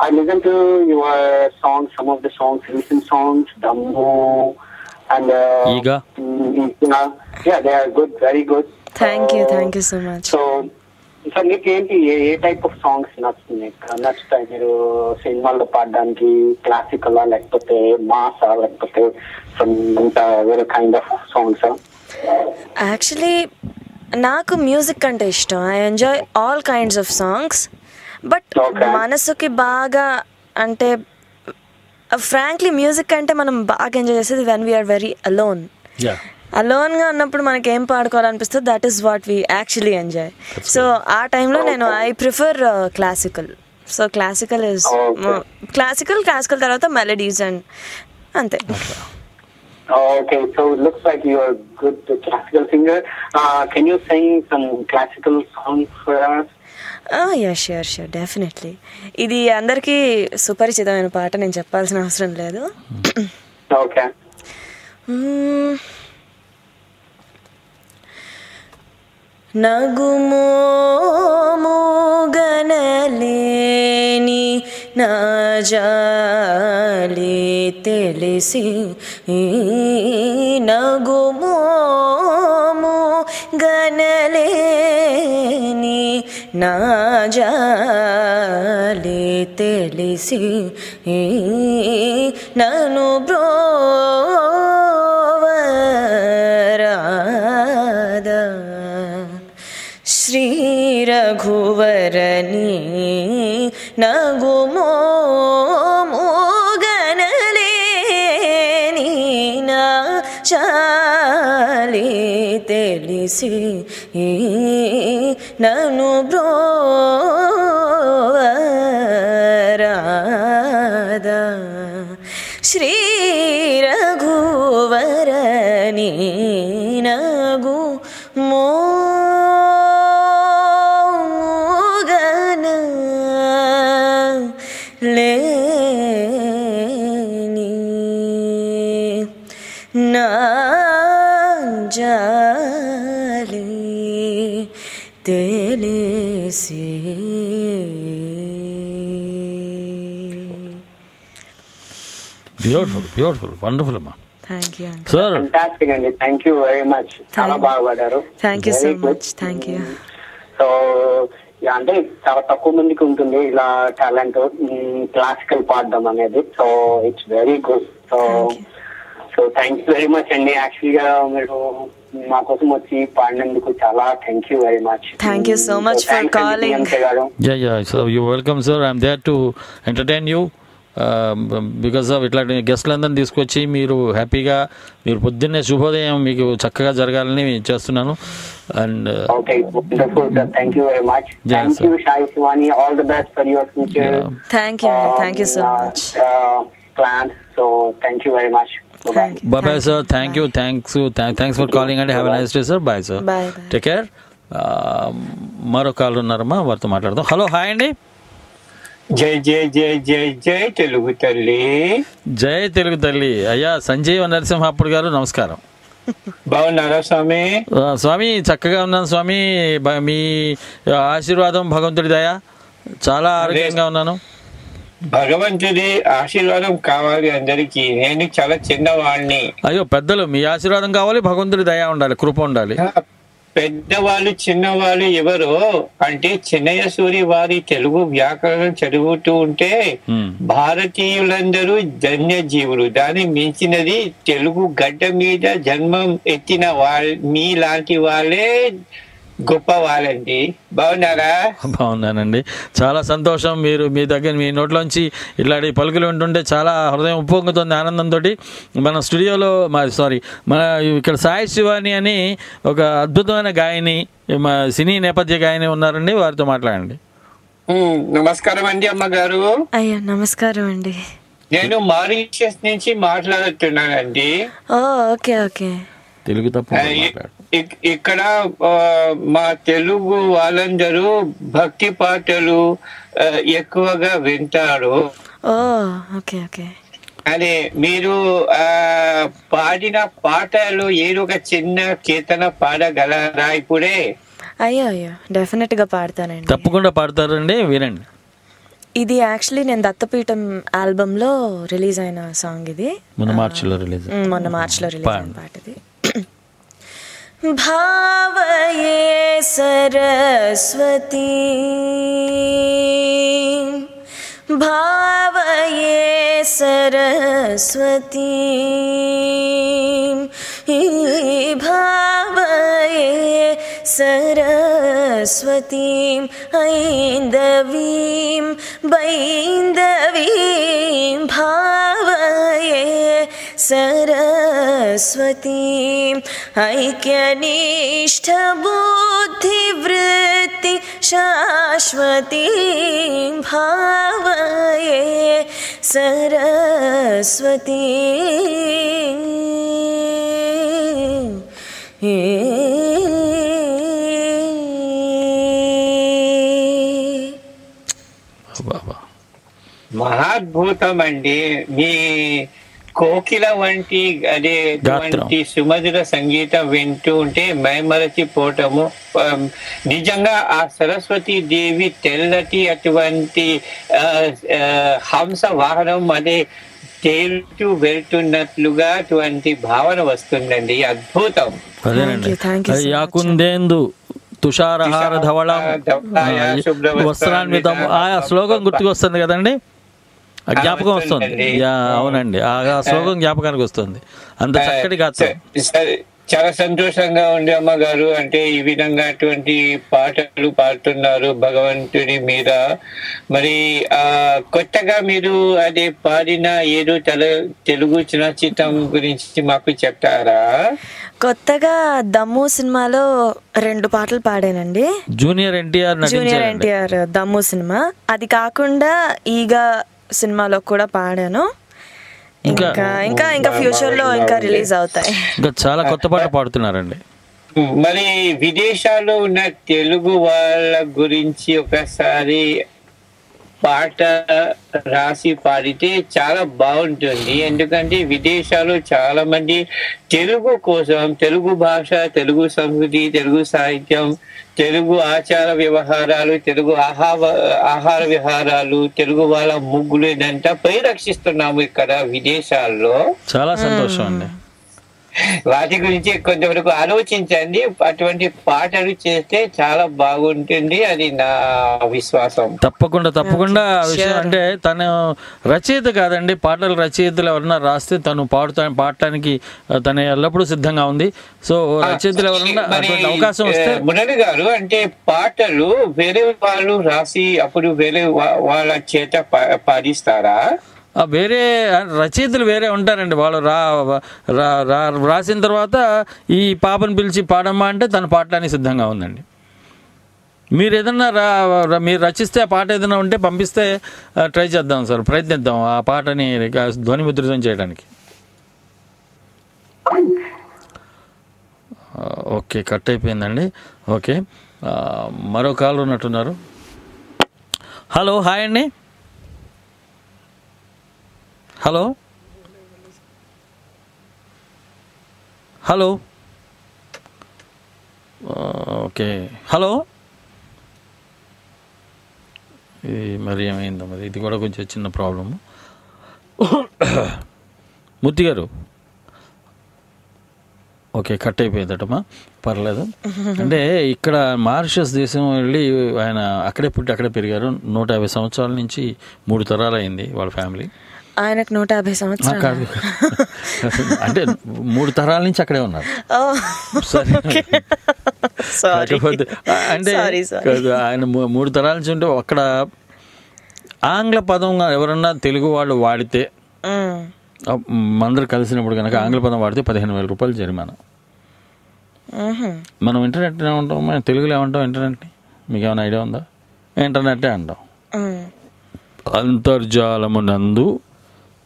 I listen to your songs, some of the songs, recent songs, Dammu and Iga. They are good, very good. Thank you so much. So మీకు ఏంటి, ఏ type of songs నచ్చుతాయి? మీరు సినిమాల్లో పాడడానికి క్లాసికల్, లేకపోతే మాసా, లేకపోతే వేరే కైండ్ ఆఫ్ సాంగ్స్? యాక్చువల్లీ నాకు మ్యూజిక్ అంటే ఇష్టం. I enjoy all kinds of songs. But మనసుకి బాగా అంటే ఫ్రాంక్లీ మ్యూజిక్ అంటే మనం బాగా ఎంజాయ్ చేసేది వెన్ వీఆర్ వెరీ అలోన్గా ఉన్నప్పుడు మనకి ఏం పాడుకోవాలనిపిస్తుంది, that is what we actually enjoy. So ఆ టైంలో నేను I prefer classical. So classical తర్వాత మెలడీస్ అండ్ అంతే. Okay, so it looks like you are a good classical singer. Can you sing some classical songs for us? Yeah, sure, definitely. ఇది అందరికీ సుపరిచితమైన పాట, నేను చెప్పాల్సిన అవసరం లేదు. Okay. నగుమోము గనలేని నా జాలి తెలిసి, నగుమోము గనలేని నా జాలి తెలిసి, నన్ను బ్రోవరాదా శ్రీ రఘువరని, నగుమోము గనలేని నా చాలి తెలిసి, నన్ను బ్రోవరాదా శ్రీ రఘువరని, నగుమో లేని నా జాలి తెలిసి. బ్యూటిఫుల్ వండర్ఫుల్ అమ్మా. Thank you sir. Fantastic అండి, థ్యాంక్ యూ వెరీ మచ్. చాలా బాగా పాడారు. Thank you so much. Thank you. So అంటే చాలా తక్కువ మందికి ఉంటుంది ఇలా టాలెంట్ క్లాసికల్ పాడడం అనేది. So it's very good. So thank you very much అండి. యాక్చువల్గా మీరు మా కోసం వచ్చి పాడినందుకు చాలా thank you very much. Thank you so much for calling. So you welcome sir. I'm there to entertain you. Because of ఇట్లాంటి గెస్ట్లందరినీ తీసుకొచ్చి మీరు హ్యాపీగా, మీరు పొద్దున్నే శుభోదయం మీకు చక్కగా జరగాలని చేస్తున్నాను. And thank you very much. Thank you Sai Shivani. All the best for your future. Thank you so much. Plan. So thank you very much. Bye sir. Thank you. Thanks for calling and have a nice day sir. Bye sir. Bye. Take care. మరో call ఉన్నారమ్మా, వారితో మాట్లాడదాం. Hello, hi అండి. జై జై జై జై జై తెలుగు తల్లి. జై తెలుగు తల్లి. అయ్యా సంజీవ నరసింహప్పుడు గారు నమస్కారం. బాగున్నారా స్వామి? స్వామి చక్కగా ఉన్నాను స్వామి. మీ ఆశీర్వాదం, భగవంతుడి దయ, చాలా ఆరోగ్యంగా ఉన్నాను. భగవంతుడి ఆశీర్వాదం కావాలి అందరికి. నేను చాలా చిన్నవాడిని. అయ్యో పెద్దలు మీ ఆశీర్వాదం కావాలి, భగవంతుడి దయ ఉండాలి, కృప ఉండాలి. పెద్దవాళ్ళు చిన్నవాళ్ళు ఎవరో అంటే చిన్నయ్య సూరి వారి తెలుగు వ్యాకరణం చదువుతూ ఉంటే భారతీయులందరూ ధన్యజీవులు, దాన్ని మించినది తెలుగు గడ్డ మీద జన్మం ఎత్తిన మీలాంటి వాళ్ళే గొప్ప వాళ్ళండి. బాగున్నారా? బాగున్నానండి, చాలా సంతోషం. మీరు మీ దగ్గర మీ నోట్లోంచి ఇలాంటి పలుకులు వింటుంటే చాలా హృదయం ఉప్పొంగుతుంది ఆనందంతో. మన స్టూడియోలో మన ఇక్కడ సాయి శివాని అని ఒక అద్భుతమైన గాయని, మా సినీ నేపథ్య గాయని ఉన్నారండి, వారితో మాట్లాడండి. నమస్కారం అండి అమ్మగారు. అయ్యా నమస్కారం అండి. నేను మారిషస్ నుంచి మాట్లాడుతున్నానండి. Okay okay. తెలుగు తప్ప ఇక్కడ మా తెలుగు వాళ్ళందరూ భక్తి పాటలు ఎక్కువగా వింటారు. Okay okay. అదే మీరు పాడిన పాటలు ఏదో ఒక చిన్న కీర్తన పాడగలరా ఇప్పుడే? అయ్యో డెఫినెట్ గా పాడతానండి. తప్పకుండా పాడతారండి, వినండి. ఇది యాక్చువల్లీ నేను దత్తపీఠం ఆల్బమ్ లో రిలీజ్ అయిన సాంగ్. ఇది మొన్న మార్చిలో రిలీజ్ అయిన పాట ఇది. భావయే సరస్వతీ భావయే సరస్వతీ భావయే సరస్వతీం ఐందవీం బైందవీం భావయే సరస్వతీం ఐక్యనిష్ట బుద్ధివృత్తి శాశ్వతీం భావయే సరస్వతీం. మహాద్భుతం అండి. మీ కోకిల వంటి సుమధుర సంగీతం వింటూ ఉంటే మైమరచిపోవటము. నిజంగా ఆ సరస్వతి దేవి తెల్లటి అటువంటి హంస వాహనం అదే తేలుతూ వెళ్తున్నట్లుగా అటువంటి భావన వస్తుందండి. అద్భుతం. యాకుందేందు తుషారహార ధవళం వస్త్రాన్వితం, ఆ శ్లోకం గుర్తుకొస్తుంది కదండి, జ్ఞాపకం వస్తుంది. అవునండి, ఆ శ్లోకం జ్ఞాపకానికి వస్తుంది. అంత చక్కటి గాత్రం. చాలా సంతోషంగా ఉంది అమ్మగారు. అంటే ఈ విధంగా అటువంటి పాటలు పాడుతున్నారు భగవంతుని మీద. మరి కొత్తగా మీరు అదే పాడిన ఏదో తెలుగు చలనచిత్రం గురించి మాకు చెప్తారా? కొత్తగా దమ్ము సినిమాలో 2 పాటలు పాడానండి. జూనియర్ ఎన్టీఆర్ దమ్ము సినిమా. అది కాకుండా ఈగ సినిమాలో కూడా పాడాను. ఇంకా ఫ్యూచర్ లో ఇంకా రిలీజ్ అవుతాయి. ఇంకా చాలా కొత్త పాటలు పాడుతున్నారండి. మరి విదేశాల్లో ఉన్న తెలుగు వాళ్ళ గురించి ఒకసారి పాట రాసి పాడితే చాలా బాగుంటుంది. ఎందుకంటే విదేశాల్లో చాలా మంది తెలుగు కోసం, తెలుగు భాష, తెలుగు సంస్కృతి, తెలుగు సాహిత్యం, తెలుగు ఆచార వ్యవహారాలు, తెలుగు ఆహార విహారాలు, తెలుగు వాళ్ళ ముగ్గులు ఇదంతా పరిరక్షిస్తున్నాము ఇక్కడ విదేశాల్లో. చాలా సంతోషం అండి. వాటి గురించి కొంతవరకు ఆలోచించండి. అటువంటి పాటలు చేస్తే చాలా బాగుంటుంది, అది నా విశ్వాసం. తప్పకుండా విషయం అంటే తను రచయిత కాదండి, పాటల రచయితలు ఎవరన్నా రాస్తే తను పాడటానికి తను ఎల్లప్పుడూ సిద్ధంగా ఉంది. సో రచయితలు ఎవరన్నా అవకాశం వస్తే. మురళి గారు, అంటే పాటలు వేరే వాళ్ళు రాసి అప్పుడు వేరే వాళ్ళ చేత పాడిస్తారా? వేరే రచయితలు వేరే ఉంటారండి. వాళ్ళు రాసిన తర్వాత ఈ పాపను పిలిచి పాడమ్మా అంటే తను పాడటానికి సిద్ధంగా ఉందండి. మీరు ఏదన్నా మీరు రచిస్తే ఆ పాట ఏదైనా ఉంటే పంపిస్తే ట్రై చేద్దాం సార్, ప్రయత్నిద్దాం ఆ పాటని ధ్వనిముద్రితం చేయడానికి. ఓకే, కట్ అయిపోయిందండి. ఓకే, మరో కాల్ ఉన్నట్టున్నారు. హలో, హాయ్ అండి. Hello okay, hello. ఇది మరి ఏమైందో మరి, ఇది కూడా కొంచెం చిన్న ప్రాబ్లము. మూర్తి గారు ఓకే, కట్ అయిపోయిందటమ్మా, పర్లేదు. అంటే ఇక్కడ మారిషస్ దేశం వెళ్ళి ఆయన అక్కడే పుట్టి అక్కడే పెరిగారు. 150 సంవత్సరాల నుంచి 3 తరాలు అయింది వాళ్ళ ఫ్యామిలీ. ఆయనకు 150 సంవత్సరాలు కాదు, అంటే 3 తరాల నుంచి అక్కడే ఉన్నారు. అంటే ఆయన 3 తరాల నుంచి ఉంటే అక్కడ ఆంగ్ల పదం ఎవరన్నా తెలుగు వాళ్ళు వాడితే, అందరు కలిసినప్పుడు కనుక ఆంగ్ల పదం వాడితే 15,000 రూపాయలు జరిమానా. మనం ఇంటర్నెట్ ఏమంటాం, మనం తెలుగులో ఏమంటాం ఇంటర్నెట్ని? మీకు ఏమైనా ఐడియా ఉందా? ఇంటర్నెట్టే అంటాం. అంతర్జాలము నందు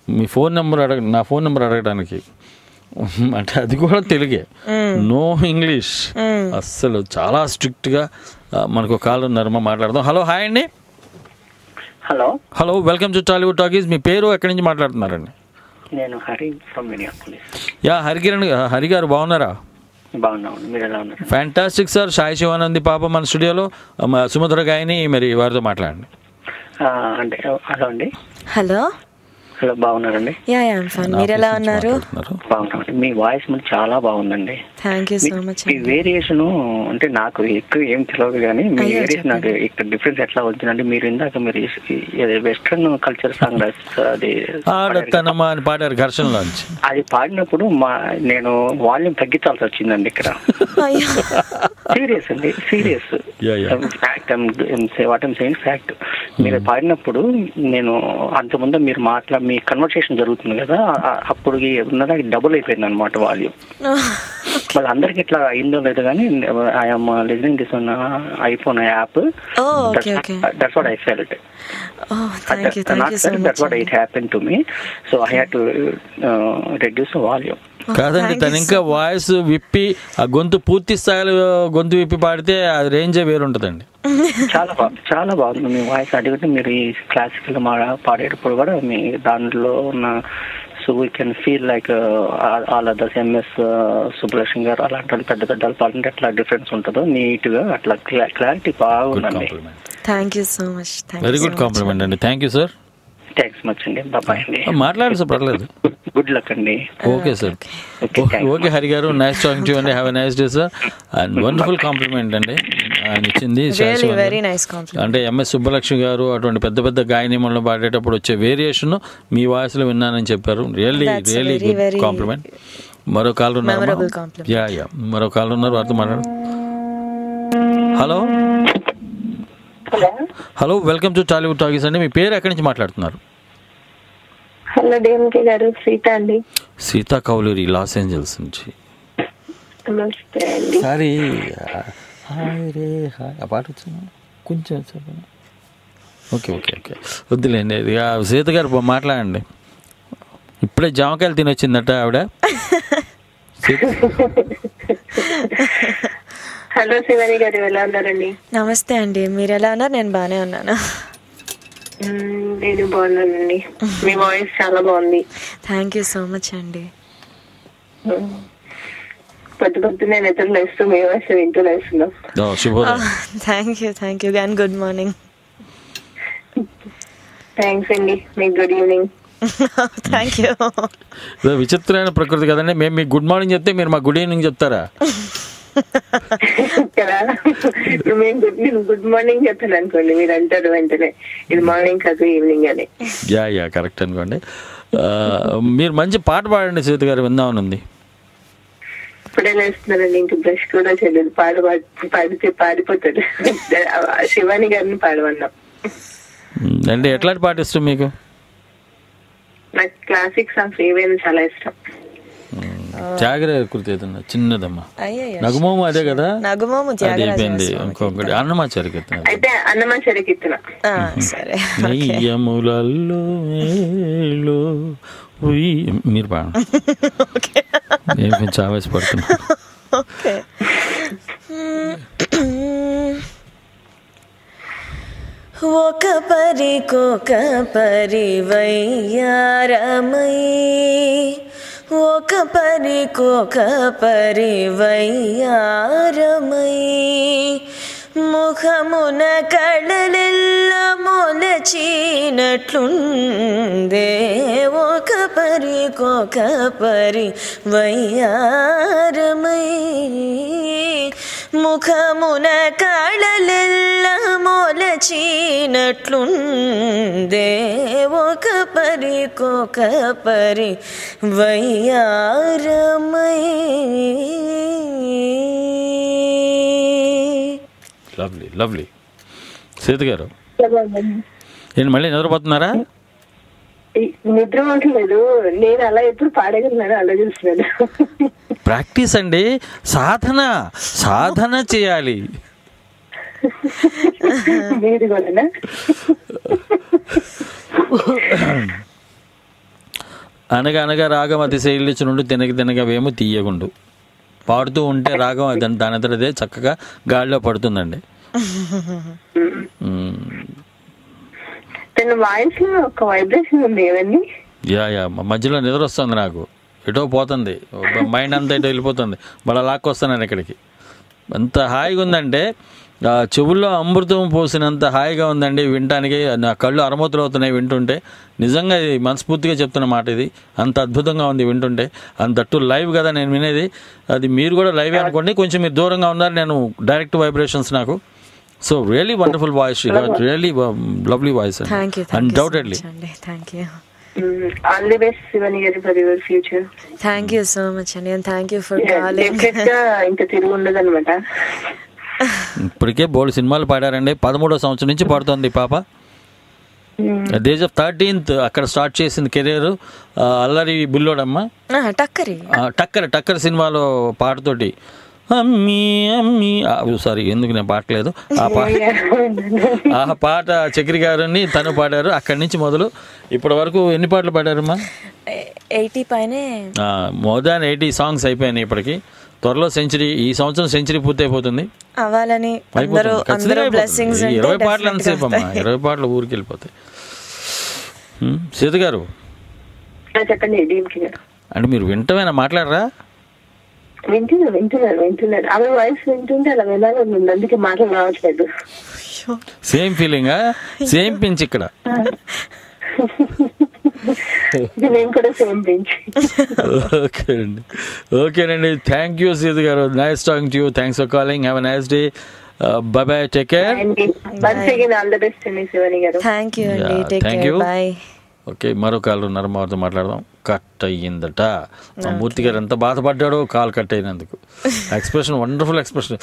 మీ ఫోన్ నెంబర్ నా ఫోన్ నెంబర్ అడగడానికి అంటే అది కూడా తెలుగే, నో ఇంగ్లీష్. అస్సలు చాలా స్ట్రిక్ట్గా. మనకు కాల్ ఉన్నారు, మాట్లాడదాం. హలో, హాయ్ అండి. Hello, welcome to Tollywood talkies. మీ పేరు, ఎక్కడి నుంచి మాట్లాడుతున్నారండి? నేను Hari from Minneapolis. Yeah, Hari garu బాగున్నారా? బాగున్నాను, మీరు ఎలా ఉన్నారు? Fantastic sir. సాయి శివానంది పాప మన స్టూడియోలో, సుమధుర గాయని, మరి వారితో మాట్లాడండి. అంటే హలో అండి. హలో, బాగున్నారండి? మీరు ఎలా ఉన్నారు? బాగున్నామండి. మీ వాయిస్ చాలా బాగుందండి. Thank you so much. Me variation అంటే నాకు ఎక్కువ ఏం తెలియదు, కానీ మీ వేరియేషన్ నాకు ఇక్కడ డిఫరెన్స్ ఎట్లా వచ్చిందంటే, మీరు ఇందాక మీరు వెస్ట్రన్ కల్చర్ సాంగ్ అది పాడారు ఘర్షణలో, అది పాడినప్పుడు నేను వాల్యూమ్ తగ్గించాల్సి వచ్చిందండి ఇక్కడ. సీరియస్ అండి, serious what I'm saying fact. మీరు పాడినప్పుడు నేను అంతకుముందు మీరు మీ కన్వర్సేషన్ జరుగుతుంది కదా, అప్పుడు ఉన్నదానికి డబుల్ అయిపోయింది అనమాట వాల్యూమ్. మళ్ళీ అందరికి ఇట్లా అయిందో లేదు, కానీ I'm listening this on iPhone app. That's what I felt. That's what it happened to me. So I had to reduce the volume. కాదండి, తను ఇంకా వాయిస్ విప్పి ఆ గొంతు పూర్తి స్థాయిలో గొంతు విప్పి పాడితే ఆ రేంజే వేరుంటుందండి. చాలా బాగుంది మీ వాయిస్. అడిగితే మీరు ఈ క్లాసికల్ పాడేటప్పుడు కూడా మీ దాంట్లో ఉన్న so we can feel like all others MS Subbalakshmi garu అలాంటి పెద్ద పెద్దలు పాడంటే అట్లా డిఫరెన్స్ ఉంటుందో నీట్ గా అట్లా క్లారిటీ బాగుందండి. Thank you so much. Very good compliment అండి. Thank you sir. Thanks much అండి. బాయ్ అండి. మాట్లాడండి సార్, పర్లేదు. గుడ్ లక్ అండి. Okay sir. Okay Hari garu, nice talking to you అండి. Have a nice day sir. And wonderful compliment అండి ఆయన ఇచ్చింది. అంటే ఎంఎస్ సుబ్బలక్ష్మి గారు అటువంటి పెద్ద పెద్ద గాయనిమల్లో పాడేటప్పుడు వచ్చే వేరియేషన్ మీ వాయిస్ లో విన్నానని చెప్పారు. Really really good complement. మరో కాల్ ఉన్నారు. మరో కాల్ ఉన్నారు, వారితో మాట్లాడు. Hello, hello, welcome to Tollywood talkies అండి. మీ పేరు, ఎక్కడి నుంచి మాట్లాడుతున్నారు? హలో డిఎంకే గారు, సీత అండి. సీతా కౌలూరి, లాస్ ఏంజల్స్ నుంచి. నమస్తే అండి. సారీ, హాయ్ రే హాయ్ ఆ పాట వచ్చిందా కొంచెం చెప్పండి. ఓకే ఓకే ఓకే వద్దులేండి. సీత గారు మాట్లాడండి. ఇప్పుడే జామకాయలు తినొచ్చిందట ఆవిడ. హలో శివాని గారు, ఎలా ఉన్నారండి? నమస్తే అండి, మీరు ఎలా ఉన్నారు? నేను బాగానే ఉన్నాను. నేను బాగున్నానండి. మీ వాయిస్ చాలా బాగుంది. థ్యాంక్ యూ సో మచ్ అండి. పొద్దునే నిద్ర లేస్తూ మీ వాయిస్ వింటూ లేస్తున్నాం. Thank you and good morning. Thanks అండి. మీకు గుడ్ ఈవినింగ్. Thank you. విచిత్రమైన ప్రకృతి కదండి. మేము మీకు గుడ్ మార్నింగ్ చెప్తే మీరు మా గుడ్ ఈవినింగ్ చెప్తారా? కదా, ఇప్పుడు మేము గుడ్ మార్నింగ్ చెప్తాను అనుకోండి, మీరు అంటారు వెంటనే ఇది మార్నింగ్ కాదు ఈవినింగ్ అని. యా కరెక్ట్ అనుకోండి. మీరు మంచి పాట పాడండి సీత గారు, విందామని ఉంది. ఇప్పుడే వేస్తున్నారండి, ఇంక బ్రష్ కూడా చేయలేదు. పాడితే పాడిపోతాడు. శివాని గారిని పాడమన్నాం. అంటే ఎట్లాంటి పాట ఇష్టం మీకు? నాకు క్లాసిక్ సాంగ్స్ ఏవైనా చాలా ఇష్టం. త్యాగరాజ కృతి ఏదన్నా చిన్నదమ్మా, నగుమోము అదే కదా, అది అయిపోయింది. ఇంకొకటి అన్నమాచారి కీర్తన. అయితే అన్నమాచారి కీర్తన. నెయ్యములలో మీరు పాడండి. నేను కొంచెం ఆవేశపడుతున్నా. ఒక పరికొక పరివయ్యారమై, ఒక పరికొక పరివయ్యారమై, ముఖమున కళలెల్ల మొలచినట్లుందే ఒక పరికొక పరి వయ్యారమై ముఖమున కళలెల్ల మొలచినట్లుందే ఒక పరికొక పరి వయ్యారమై. Lovely lovely. సీత గారు నేను మళ్ళీ నిద్రపోతున్నారా? నిద్ర ఉండలేదు, నేను అలా ఎప్పుడు పాడగలను ఆలోచిస్తున్నాను. ప్రాక్టీస్ అండి, సాధన సాధన చేయాలి. మీరు కూడా అనగా అనగా రాగం అతిశైలించి నుండి తినగ తినగా వేము తీయగుండు. పాడుతూ ఉంటే రాగం దానంతటదే చక్కగా గాలిలో పడుతుందండి. తన వాయిస్ లో ఒక వైబ్రేషన్ ఉంది కదండి. యా మధ్యలో నిద్ర వస్తుంది నాకు, ఎటో పోతుంది మైండ్ అంతా ఎటో వెళ్ళిపోతుంది, మళ్ళీ లాక్కొస్తున్నాను ఇక్కడికి. అంత హాయిగా ఉందంటే చెవుల్లో అమృతం పోసినంత హాయిగా ఉందండి వినటానికి. నా కళ్ళు అరమూతలు అవుతున్నాయి వింటుంటే. నిజంగా ఇది మనస్ఫూర్తిగా చెప్తున్న మాట, ఇది అంత అద్భుతంగా ఉంది వింటుంటే. అంతట్టు లైవ్ కదా నేను వినేది, అది మీరు కూడా లైవ్ అనుకోండి. కొంచెం మీరు దూరంగా ఉన్నారు, నేను డైరెక్ట్ వైబ్రేషన్స్ నాకు. So really wonderful voice, really lovely voice, undoubtedly. All the best Shivani garu for your future. Thank you so much అండి, and thank you for calling. ఇంకా తిరుగు ఉండదు అనమాట. ఇప్పటికే బోల్డ్ సినిమాలు పాడారండి. 13వ సంవత్సరం నుంచి పాడుతోంది పాప. ద ఏజ్ ఆఫ్ 13th అక్కడ స్టార్ట్ చేసింది కెరీర్. అల్లరి బుల్లోడమ్మ టక్కర్ సినిమాలో పాటతోటి అమ్మీ అమ్మీ సారీ ఎందుకు నేను పాడలేదు ఆ పాట చక్రి గారిని తను పాడారు. అక్కడి నుంచి మొదలు ఇప్పటి వరకు ఎన్ని పాటలు పాడారమ్మా? 80 పైనే, మోర్ దాన్ 80 సాంగ్స్ అయిపోయినాయి ఇప్పటికి. త్వరలో సెంచరీ, ఈ సంవత్సరం సెంచరీ పూర్తి అయిపోతుంది. 20 పాటలు ఎంతసేపు అమ్మా? 20 పాటలు ఊరికి వెళ్ళిపోతాయి. సీత గారు చెప్పండి. అంటే మీరు వింటమేనా, మాట్లాడరా? వింటున్నారు ఆమె వాయిస్ వింటుంటే అలా వినాలని ఉంది, అందుకే మాటలు రావట్లేదు. సేమ్ ఫీలింగా, సేమ్ పించ్ ఇక్కడ. ఓకేనండి, థ్యాంక్ యూ సీత గారు. Nice talking to you. Thanks for calling. Have a nice day. By bye, take care. Thank you. Okay, మరో కాల్ ఉన్నారు, మాతో మాట్లాడదాం. కట్ అయ్యిందట. మా మూర్తి గారు ఎంత బాధపడ్డాడో కాల్ కట్ అయినందుకు. Expression, wonderful expression.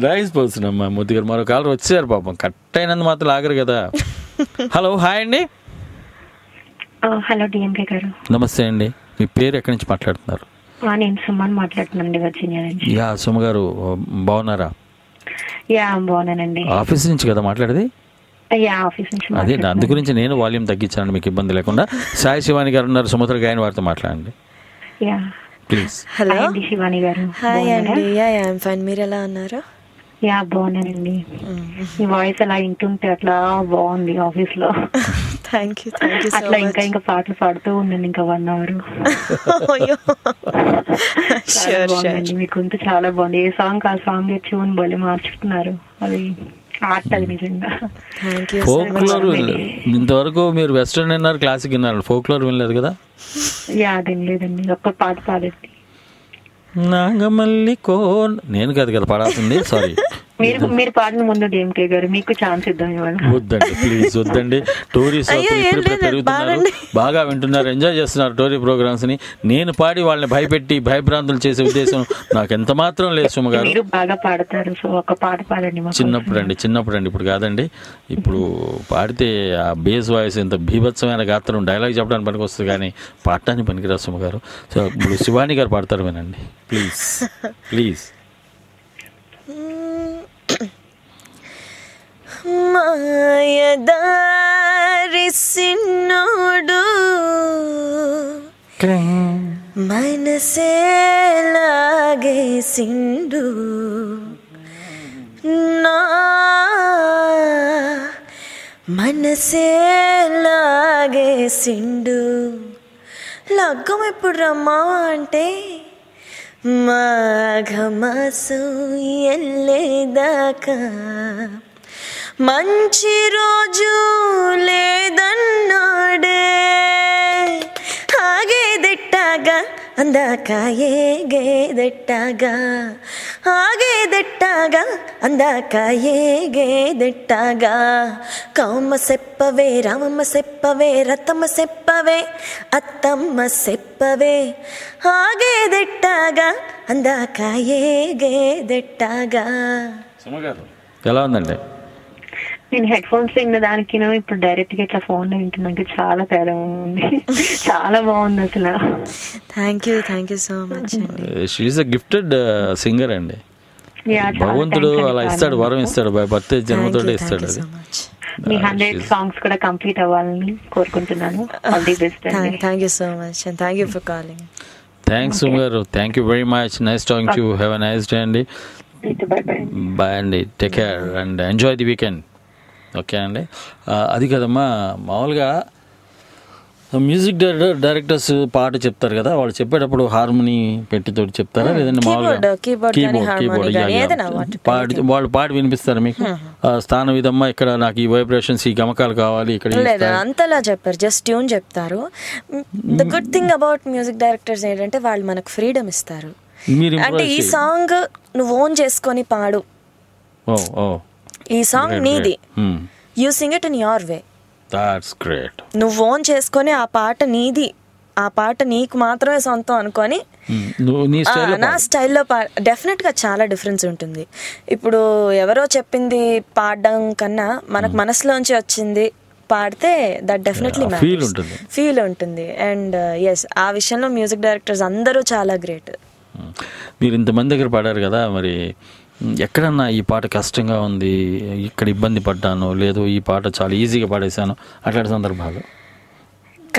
Nice person అమ్మా మూర్తి గారు. మరో కాలర్ వచ్చారు పాపం, కట్ అయినందు మాత్రం ఆగరు కదా. హలో, హాయ్ అండి. హలో డిఎంకే గారు. నమస్తే అండి, మీ పేరు ఎక్కడి నుంచి మాట్లాడుతున్నారు? నేను సుమన్ మాట్లాడుతున్నానండి, వర్జీనియా నుంచి. యా సుమ గారు, బాగున్నారా? యా బాగున్నానండి. ఆఫీస్ నుంచి కదా మాట్లాడేది? యా ఆఫీస్ నుంచి. అదే, అందు గురించి నేను వాల్యూమ్ తగ్గించాను మీకు ఇబ్బంది లేకుండా. సాయి శివాని గారు ఉన్నారు, సుమత్ర గాయని వారితో మాట్లాడండి ప్లీజ్. హలో శివాని గారు. హాయ్ అండి. ఐఎమ్ ఫైన్, మీరు ఎలా ఉన్నారు? యా బాగున్నానండి. మీ వాయిస్ అలా వింటుంటే అట్లా బాగుంది ఆఫీస్ లో. థ్యాంక్ యూ అట్లా ఇంకా పాటలు పాడుతూ ఉండండి ఇంకా 1 hour. మీ గొంతు చాలా బాగుంది. ఏ సాంగ్ ఆ సాంగ్ ట్యూన్ బలి మార్చుతున్నారు, అది ఆర్ట్ అది నిజంగా. ఫోక్లోర్ ఇంతవరకు మీరు వెస్టర్న్ విన్నారు, క్లాసిక్ విన్నారు, ఫోక్లోర్ వినలేదు కదా? యా వినలేదండి, ఒక్క పాట పాడండి. నాగమల్లి కోన్ నేను కాదు కదా పాడాల్సింది, సారీ. మీరు పాడిన ముందు డిఎంకే గారు మీకు ఛాన్స్ ఇద్దాం ఇవాళ. వద్దండి ప్లీజ్ వద్దండి. టోరీస్ పెరుగుతున్నారు, బాగా వింటున్నారు, ఎంజాయ్ చేస్తున్నారు టోరీ ప్రోగ్రామ్స్ ని. నేను పాడి వాళ్ళని భయపెట్టి భయభ్రాంతులు చేసే ఉద్దేశం నాకు ఎంత మాత్రం లేదు సుమ గారు. మీరు బాగా పాడతారు, సో ఒక పాట పాడండి. చిన్నప్పుడు అండి, ఇప్పుడు కాదండి. ఇప్పుడు పాడితే ఆ బేస్ వాయిస్ ఎంత బీభత్సమైన గాత్రం, డైలాగ్ చెప్పడానికి పనికి వస్తుంది కానీ పాడటానికి పనికిరాదు సుమ గారు. సో ఇప్పుడు శివాని గారు పాడతారు, వినండి ప్లీజ్ ప్లీజ్. మాయదారి సిన్నోడు మనసే లాగేసిండు, నా మనసే లాగేసిండు. లగ్గం ఎప్పుడు రమ్మా అంటే మాఘమాసం ఎల్లేదాకా మంచి రోజు లేదన్నాడే ఆగేదెట్టాగా అందాక ఏగేదెట్టాగా ఆగేదెట్టాగా అందాక ఏగేదెట్టాగా కౌమ సెప్పవే రామమ్మ సెప్పవే రతమ్మ సెప్పవే అత్తమ్మ సెప్పవే ఆగేదెట్టాగా అందాక ఏగేదెట్టాగా. ఎలా ఉందండి? నేను హెడ్ ఫోన్స్ విన్న దానికి ఇప్పుడు డైరెక్ట్ గా ఇట్లా ఫోన్ లో వింటున్నాక చాలా తేడా ఉంది. చాలా బాగుంది అసలు. థ్యాంక్ యూ సో మచ్ అండి. షీఈస్ ఎ గిఫ్టెడ్ సింగర్ అండి. భగవంతుడు అలా ఇస్తాడు, వరం ఇస్తాడు, బర్త్ జన్మతో ఇస్తాడు. అది మీ 100 సాంగ్స్ కూడా కంప్లీట్ అవ్వాలని కోరుకుంటున్నాను. All the best. Thank you so much and thank you for calling. Thanks garu, thank you very much. Nice talking to you. Have a nice day అండి. బాయ్ అండి. Take care and enjoy the weekend. Okay అండి. అది కదమ్మా, మామూలుగా music directors పాట చెప్తారు కదా, వాళ్ళు చెప్పేటప్పుడు హార్మోని పెట్టితో చెప్తారా లేదంటే మామూలుగా కీబోర్డ్ వాళ్ళు పాట వినిపిస్తారా మీకు? స్థానం ఇదమ్మా, ఇక్కడ నాకు ఈ వైబ్రేషన్స్ ఈ గమకాలు కావాలి, ఇక్కడ అంతలా చెప్పారు, జస్ట్ ట్యూన్ చెప్తారు. The good thing about music directors ఏంటంటే వాళ్ళు మనకు ఫ్రీడమ్ ఇస్తారు. అంటే ఈ సాంగ్ నువ్వు ఓన్ చేసుకొని పాడు, ఈ సాంగ్ నీది, you sing it in your way. That's great. నువ్వు ఓన్ చేసుకొని ఆ పాట నీది, ఆ పాట నీకు మాత్రమే సొంతం అనుకొని నా స్టైల్లో డెఫినెట్గా చాలా డిఫరెన్స్ ఉంటుంది. ఇప్పుడు ఎవరో చెప్పింది పాడడం కన్నా మనకు మనసులోంచి వచ్చింది పాడితే దట్ డెఫినెట్లీ ఫీల్ ఉంటుంది. అండ్ ఎస్, ఆ విషయంలో మ్యూజిక్ డైరెక్టర్స్ అందరూ చాలా గ్రేట్. మీరు ఇంతమంది దగ్గర పాడారు కదా, మరి ఎక్కడన్నా ఈ పాట కష్టంగా ఉంది, ఇక్కడ ఇబ్బంది పడ్డాను, లేదు ఈ పాట చాలా ఈజీగా పాడేశాను అట్లాంటి సందర్భాలు?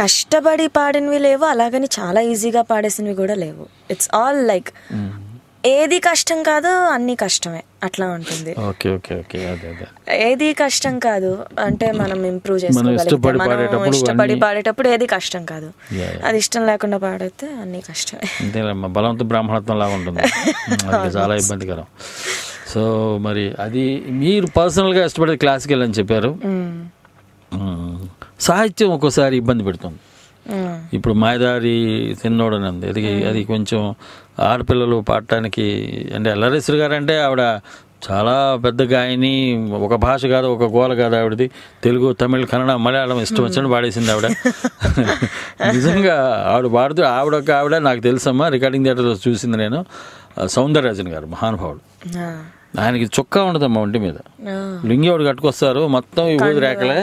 కష్టపడి పాడినవి లేవు, అలాగని చాలా ఈజీగా పాడేసినవి కూడా లేవు. ఇట్స్ ఆల్ లైక్ ఏది కష్టం కాదు, అన్ని కష్టమే, అట్లా ఉంటుంది. ఏది కష్టం కాదు అంటే మనం ఇంప్రూవ్ చేసుకోగలిగితే, మనం ఇష్టపడి పాడేటప్పుడు ఏది కష్టం కాదు. అది ఇష్టం లేకుండా పాడితే అన్ని కష్టమే. బలవంత బ్రాహ్మణత్వం లాగా ఉంటుంది, చాలా ఇబ్బందికరం. సో మరి అది మీరు పర్సనల్గా ఇష్టపడేది క్లాసికల్ అని చెప్పారు. సాహిత్యం ఒక్కోసారి ఇబ్బంది పెడుతుంది. ఇప్పుడు మాయదారి తిన్నోడని ఉంది, అది కొంచెం ఆడపిల్లలు పాడటానికి, అంటే ఎల్ఆర్ఎస్ గారు అంటే ఆవిడ చాలా పెద్ద గాయని, ఒక భాష కాదు ఒక గోల కాదు ఆవిడది, తెలుగు తమిళ్ కన్నడ మలయాళం ఇష్టం వచ్చినట్టు పాడేసింది ఆవిడ. నిజంగా ఆవిడ పాడుతూ ఆవిడ నాకు తెలుసమ్మా, రికార్డింగ్ థియేటర్లో చూసింది నేను. సౌందరరాజన్ గారు మహానుభావుడు, ఆయనకి చొక్కా ఉండదమ్మా ఒంటి మీద, లుంగి ఒకటి కట్టుకొస్తారు, మొత్తం ఈ ఊది రేకలే,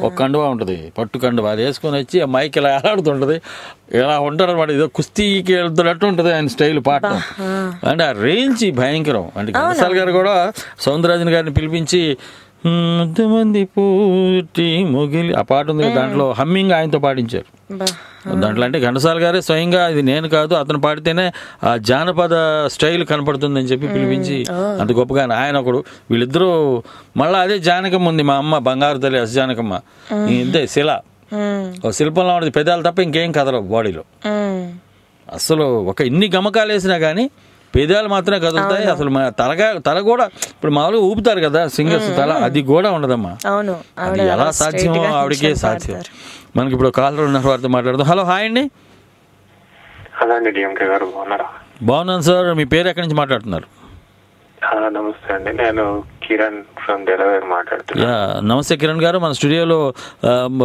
ఒక కండువా ఉంటుంది, పట్టు కండువా, అది వేసుకొని వచ్చి ఆ మైక్ ఇలా ఆడుతుంటది, ఇలా ఉంటారు అనమాట. ఏదో కుస్తీకి వెళ్తున్నట్టు ఉంటుంది ఆయన స్టైల్ పాడటం. అంటే ఆ రేంజ్ భయంకరం. అంటే ఘంటసాల గారు కూడా సౌందరరాజన్ గారిని పిలిపించి మంది పూటి మొగిలి ఆ పాట ఉంది, దాంట్లో హమ్మింగ్ ఆయనతో పాడించారు. దాంట్లో అంటే ఘంటసాల గారే స్వయంగా ఇది నేను కాదు, అతను పాడితేనే ఆ జానపద స్టైల్ కనపడుతుందని చెప్పి పిలిపించి అంత గొప్పగా ఆయన ఒకడు. వీళ్ళిద్దరూ మళ్ళీ అదే జానకమ్మ ఉంది, మా అమ్మ బంగారు తల్లి ఎస్ జానకమ్మ, ఇంతే శిల, శిల్పంలో ఉన్నది, పెదాలు తప్ప ఇంకేం కదలవు బాడీలో. అసలు ఒక ఇన్ని గమకాలు వేసినా కానీ పేదాలు మాత్రమే కదులుతాయి. అసలు తల కూడా ఇప్పుడు మామూలుగా ఊపుతారు కదా సింగర్స్, తల అది కూడా ఉండదమ్మా. అది ఎలా సాధ్యమో ఆవిడకే సాధ్యం. మనకి ఇప్పుడు కాలర్ ఉన్నారు, వారితో మాట్లాడదాం. హలో, హాయ్ అండి. హలో అండి, డిఎంకే గారు బాగున్నారా? బాగున్నాను సార్. మీ పేరు ఎక్కడి నుంచి మాట్లాడుతున్నారు? నమస్తే అండి, నేను కిరణ్ ఫ్రమ్ డెలవేర్ మాట్లాడుతున్నా. నమస్తే కిరణ్ గారు. మన స్టూడియోలో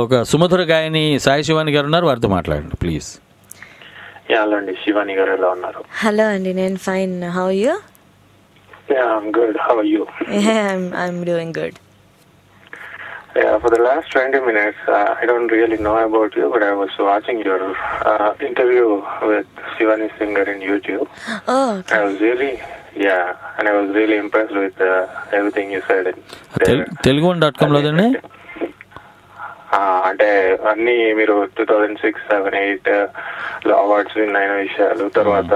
ఒక సుమధుర గాయని సాయి శివాని గారు ఉన్నారు, వారితో మాట్లాడండి ప్లీజ్. హలో అండి, శివాని గారు ఎలా ఉన్నారు? హలో అండి, నేను fine. How are you? I'm good. How are you? I'm doing good. For the last 20 minutes, I don't really know about you, but I was watching your interview with Shivani Singer in YouTube. Oh, okay. And I was really impressed with everything you said. Telugu.com లోదండి. అంటే అన్ని మీరు 2006, 7, 8 లో awards win అయిన విషయాలు, తర్వాత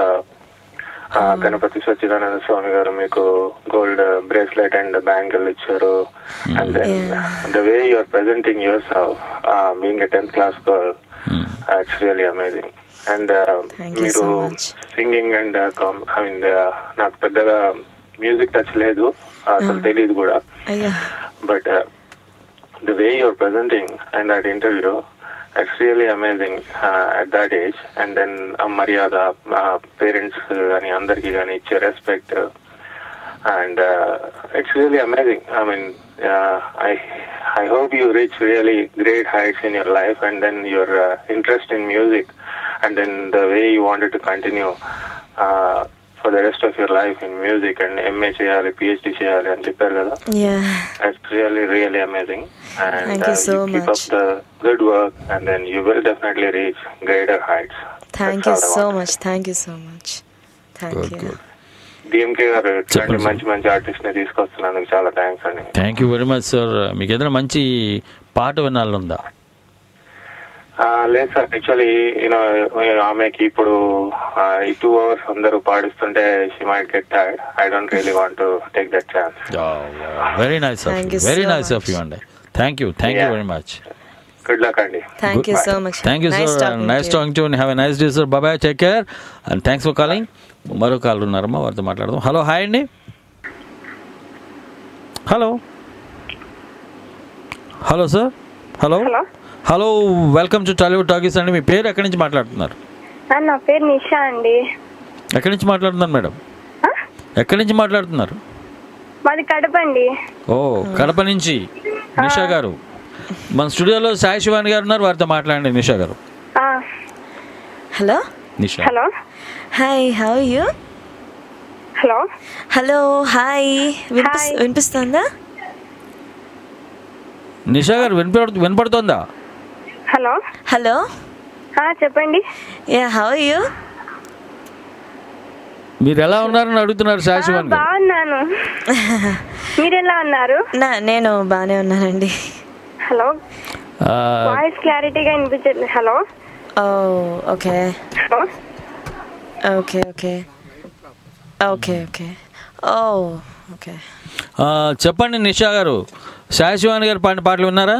గణపతి సచ్చిదానంద స్వామి గారు మీకు gold bracelet and bangle ఇచ్చారు. And then the way you are presenting yourself being a 10th class girl, it's really amazing. And మీరు సింగింగ్ అండ్ ఐ మీన్ నాకు పెద్దగా మ్యూజిక్ టచ్ లేదు, అసలు తెలియదు కూడా. But the way you're presenting and that interview, it's really amazing at that age. And then మర్యాద parents కానీ అందరికి కానీ ఇచ్చే respect, and it's really amazing. I mean, I hope you reach really great heights in your life, and then your interest in music, and then the way you wanted to continue for the rest of your life in music, and MA cheyali, PhD cheyali అని చెప్పారు కదా. Yeah, it's really amazing. And thank you so keep much. up the good work, and then you will definitely reach greater heights. Thank you so much. Thank you so much. Thank you. DMK గారు ఇట్లాంటి మంచి artist ని తీసుకొస్తున్నందుకు చాలా thanks అండి. Thank you very much sir. మీకు ఏదైనా మంచి పాట వినాలందా? లేదు సార్, యాక్చువల్లీ యూనో ఆమెకి ఇప్పుడు ఈ 2 hours అందరూ పాడిస్తుంటే she might get tired. I don't really want to take that chance. Very nice of you, very nice of you అండి. Thank you very much. Good luck అండి. Thank you so much. Thank you sir. Nice talking to you and have a nice day sir. Bye bye, take care and thanks for calling. మరో call ఉన్నారమ్మా, వారితో మాట్లాడదాం. Hello, hi అండి. Hello hello sir. Hello welcome to Tollywood talkies అండి. మీ పేరు ఎక్కడి నుంచి మాట్లాడుతున్నారు? నా పేరు నిషా అండి. ఎక్కడి నుంచి మాట్లాడుతున్నారు మేడం? ఎక్కడి నుంచి మాట్లాడుతున్నారు? మాది కడప అండి. ఓ, కడప నుంచి నిషా గారు. మన స్టూడియోలో సాయి శివాని గారు ఉన్నారు, వారితో మాట్లాడండి. Nisha garu. Hello Nisha. Hello, hi, how are you? Hello hi, వినిపిస్తుందా? నిషా గారు వినపడుతుందా? హలో చెప్పండి. Yeah, how are you? మీరు ఎలా ఉన్నారని అడుగుతున్నారు సాయి శివాని గారు. బాగున్నాను, మీరు ఎలా ఉన్నారు? నేను బాగానే ఉన్నానండి. హలో, వాయిస్ క్లారిటీగా వినిపించట్లేదు. Hello. Okay okay okay okay okay okay చెప్పండి నిషా గారు, సాయి శివాని గారు పాడిన పాటలు విన్నారా?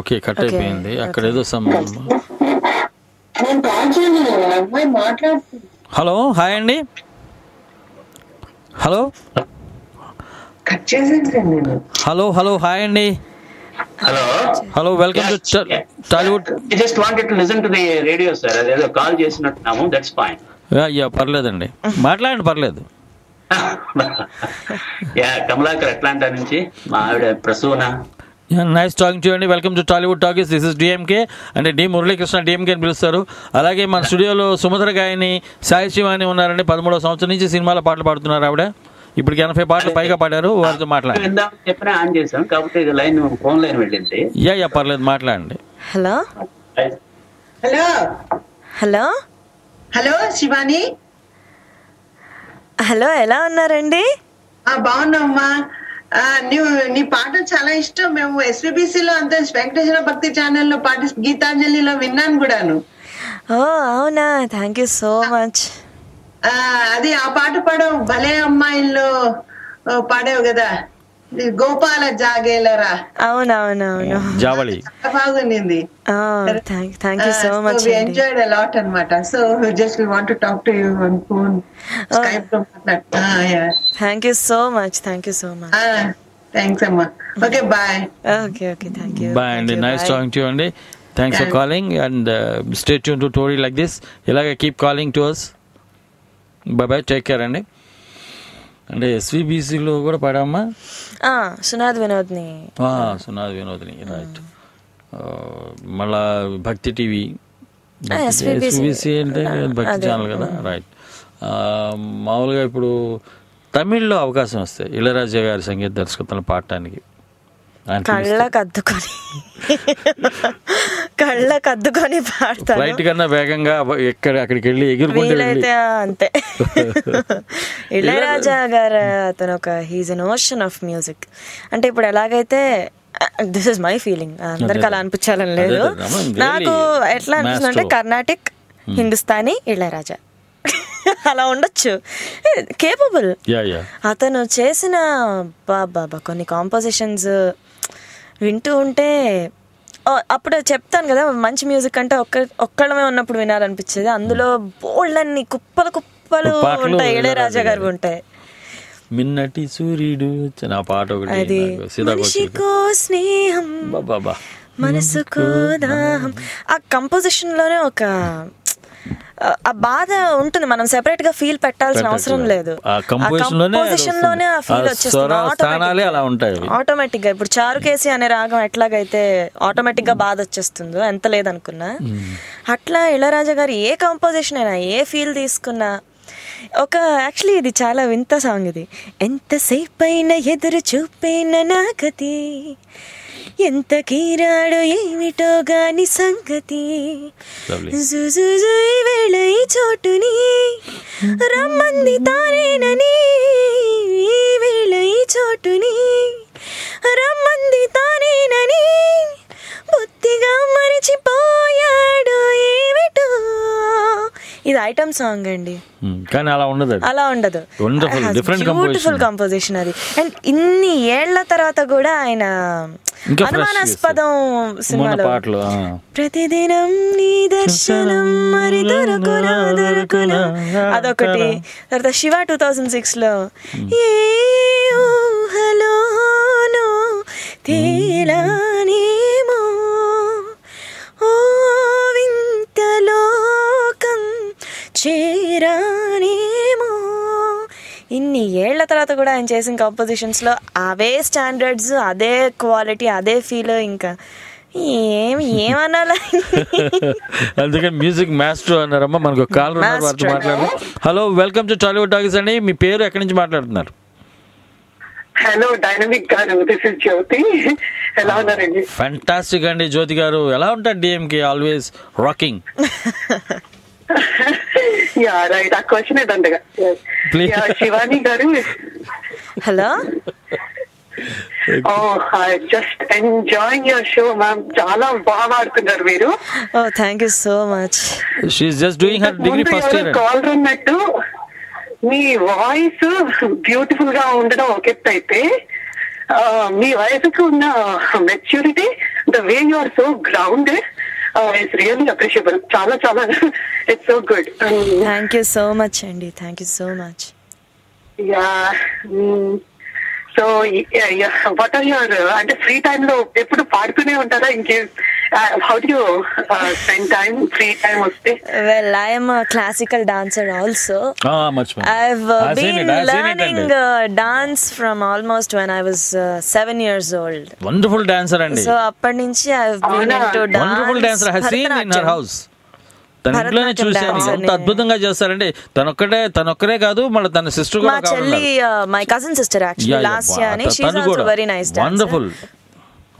ఓకే, కట్ అయిపోయింది అక్కడ ఏదో హలో, హాయ్ అండి. హలో హలో హాయ్ అండి. Hello welcome to Tollywood. Just wanted to listen to the radio sir. అదేదో కాల్ చేసినట్టున్నాము, దట్స్ ఫైన్. యా పర్లేదండి, మాట్లాడండి, పర్లేదు. యా, కమలాకర్ అట్లాంటా నుంచి మా ఆవిడ Prasuna. Nice talking to you అండి. Welcome to Tollywood talkies. This is DMK అంటే డి మురళీకృష్ణ, డిఎంకే అని పిలుస్తారు. అలాగే మన స్టూడియోలో సుమధుర గాయని, సాయి శివాని ఉన్నారండి. 13వ సంవత్సరం నుంచి సినిమాలో పాటలు పాడుతున్నారు ఆవిడ. ఇప్పటికి 80 పాటలు పైగా పాడారు. వారితో మాట్లాడండి. చెప్పినా ఆన్ చేసాం, కాకపోతే ఇది లైన్ ఫోన్ లైన్ వెళ్ళింది. యా పర్లేదు, మాట్లాడండి. Hello hello hello hello Shivani. Hello, ఎలా ఉన్నారండి? బాగున్నామ్మా. నీ పాట చాలా ఇష్టం. మేము ఎస్విబిసిలో అంత వెంకటేశ్వర భక్తి ఛానల్లో గీతాంజలిలో విన్నాను కూడాను. ఓ అవునా, థ్యాంక్ యూ సో మచ్. అది ఆ పాట పాడవు, భలే అమ్మాయిల్లో పాడావు కదా, గోపాల జాగేలరా. అవునవునవును, జావళి బాగుంది. Thank you so much. We enjoyed a lot అన్నమాట. So we want to talk to you on phone, Skype లో మాట్లాడు. Thank you so much. Thanks అమ్మా. Okay, bye. Okay, thank you. Bye అండి. Nice talking to you అండి. Thanks for calling and stay tuned to Tori like this. ఇలాగే keep calling to us. Bye, take care అండి. అంటే ఎస్విబిసిలో కూడా పాడామా? సునాద్ వినోద్ని, right. మళ్ళా భక్తి TV, SVBC అంటే భక్తి ఛానల్ కదా, రైట్. మామూలుగా ఇప్పుడు తమిళ్లో అవకాశం వస్తాయి ఇళయరాజా గారి సంగీత దర్శకత్వంలో పాడటానికి. కళ్ళకద్దుకొని పాడతాను. ఫ్లైట్ కన్నా వేగంగా అక్కడికి వెళ్ళి ఎగురుకుంటే అంతే. ఇళయరాజా గారు అతను he's an ocean of music. అంటే ఇప్పుడు ఎలాగైతే దిస్ ఇస్ మై ఫీలింగ్, అందరికి అలా అనిపించాలని లేదు, నాకు ఎట్లా అనిపిస్తుంది అంటే కర్ణాటిక్, హిందుస్థానీ, ఇళయరాజా అలా ఉండొచ్చు. కేపబుల్. అతను చేసిన బాబా కొన్ని కాంపోజిషన్స్ వింటూ ఉంటే అప్పుడు చెప్తాను కదా, మంచి మ్యూజిక్ అంటే ఒక్కళ్ళమే ఉన్నప్పుడు వినాలనిపించేది. అందులో బోల్డ్ అన్ని కుప్పలు ఉంటాయి, ఇళయరాజా గారు ఉంటాయి. మిన్నటి సూర్యుడు నా పాట ఒకటి, అది మనిషికో స్నేహం మనసుకో దాహం. ఆ కంపోజిషన్ లోనే ఒక ఆ బాధ ఉంటుంది, మనం సెపరేట్ గా ఫీల్ పెట్టాల్సిన అవసరం లేదు. కంపోజిషన్ లోనే ఆ ఫీల్ వచ్చేస్తుంది ఆటోమేటిక్ గా. ఇప్పుడు చారుకేసి అనే రాగం ఎట్లాగైతే ఆటోమేటిక్ గా బాధ వచ్చేస్తుందో, ఎంత లేదనుకున్నా, అట్లా ఇళయరాజా గారు ఏ కంపోజిషన్ అయినా ఏ ఫీల్ తీసుకున్నా ఒక యాక్చువల్లీ ఇది చాలా వింత సాంగ్ ఇది. ఎంతసేపైనా ఎదురు చూపైన నాకతి, ఎంత కీరాడో ఏమిటో గాని సంగతి, ఈ వేళ ఈ చోటుని రమ్మంది తానేనని, ఈ వేళ ఈ చోటుని రమ్మంది తానేనని, బుద్ధిగా మరిచిపోయాడు ఏమిటో. ఇది ఐటమ్ సాంగ్ అండి, కానీ అలా ఉండదు. బ్యూటిఫుల్ కంపోజిషన్ అది. అండ్ ఇన్ని ఏళ్ల తర్వాత కూడా ఆయన అనుమానాస్పదం సినిమాలో ప్రతిదినం నీ దర్శనం మరి దొరకునా అదొకటి. తర్వాత శివ 2006 లో ఏ ఊహలోనో తేలానేమో ఓ వింతలోకం చేరానేమో. ఇన్ని ఏళ్ల తర్వాత కూడా ఆయన చేసిన కంపోజిషన్స్ లో అవే స్టాండర్డ్స్, అదే క్వాలిటీ, అదే ఫీల్. ఇంకా ఏమనాలా. అందుకని మ్యూజిక్ మాస్టర్ అన్నారమ్మా. మనకు కాల్ మాట్లాడారు. Hello, welcome to Tollywood talkies అండి. మీ పేరు ఎక్కడి నుంచి మాట్లాడుతున్నారు? Hello dynamic garu, this is Jyoti. ఎలా ఉన్నారండి? ఫ్యాంటాస్టిక్ అండి జ్యోతి గారు. ఎలా ఉంటారు డిఎంకి? Always rocking. యా రైట్, ఆ క్వశ్చన్ ఏదండగా. Shivani garu, hello. Just enjoying your show ma'am. చాలా బాగా ఆడుతున్నారు మీరు. Thank you so much. She is just doing her degree first year. Call ఉన్నట్టు మీ వాయిస్ బ్యూటిఫుల్ గా ఉండడం ఒక ఎత్తు అయితే, మీ వయసుకు ఉన్న maturity, the way you are so grounded, it's really appreciable. చాలా చాలా it's so good. Thank you so much అండి, thank you so much. Yeah, so what are your, అంటే ఫ్రీ టైమ్ లో ఎప్పుడు పాడుతూనే ఉంటారా? ఇంకే how do you spend time, free time వస్తే? Well, I am a classical dancer also. I've been learning dance from almost when I was 7 years old. Wonderful dancer andi. So appadi nunchi I've been into dance. Wonderful dancer. I have seen in her house. తన ఇంట్లోనే చూసాను, అంత అద్భుతంగా చేస్తారండి. తనొక్కరే కాదు, మళ్ళీ తన sister కూడా. మా చెల్లి, my cousin sister actually, Lasya అని, she is also very nice dancer. Wonderful.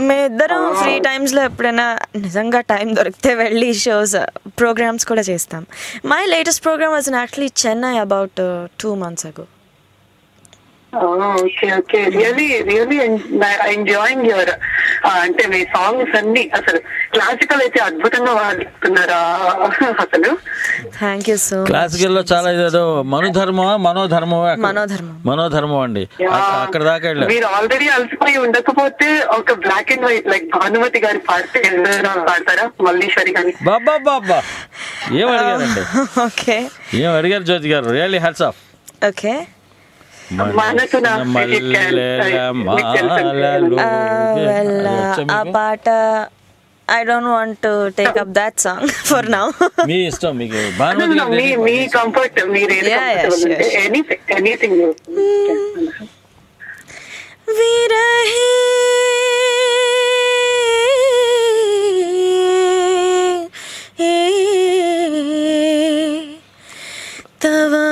మేమిద్దరం ఫ్రీ టైమ్స్ లో ఎప్పుడైనా నిజంగా టైం దొరికితే వెళ్ళి షోస్, ప్రోగ్రామ్స్ కూడా చేస్తాం. My latest program was actually Chennai about 2 months ago. Okay, really enjoying your, అంటే మీ సాంగ్స్ అన్ని అసలు క్లాసికల్ అయితే అద్భుతంగా వాడుతున్నారా అసలు. Thank you so much. Classical లో చాలా ఏదో మనోధర్మం అండి. అక్కడ దాకా వెళ్ళారు. మీరు ఆల్రెడీ అలసిపోయి ఉండకపోతే ఒక black and white like Bhanumathi గారి పాడితే పాడతారా? మల్లీశ్వరి గారి. బాబా ఏం అడిగారండి? ఓకే, ఏం అడిగారు జ్యోతి గారు? Really hats off. ఓకే, ఆ పాట I don't want to take up that song for now. మీ ఇష్టం, మీకు మీ కంఫర్ట్, మీరు ఎనీథింగ్. విరహే తవా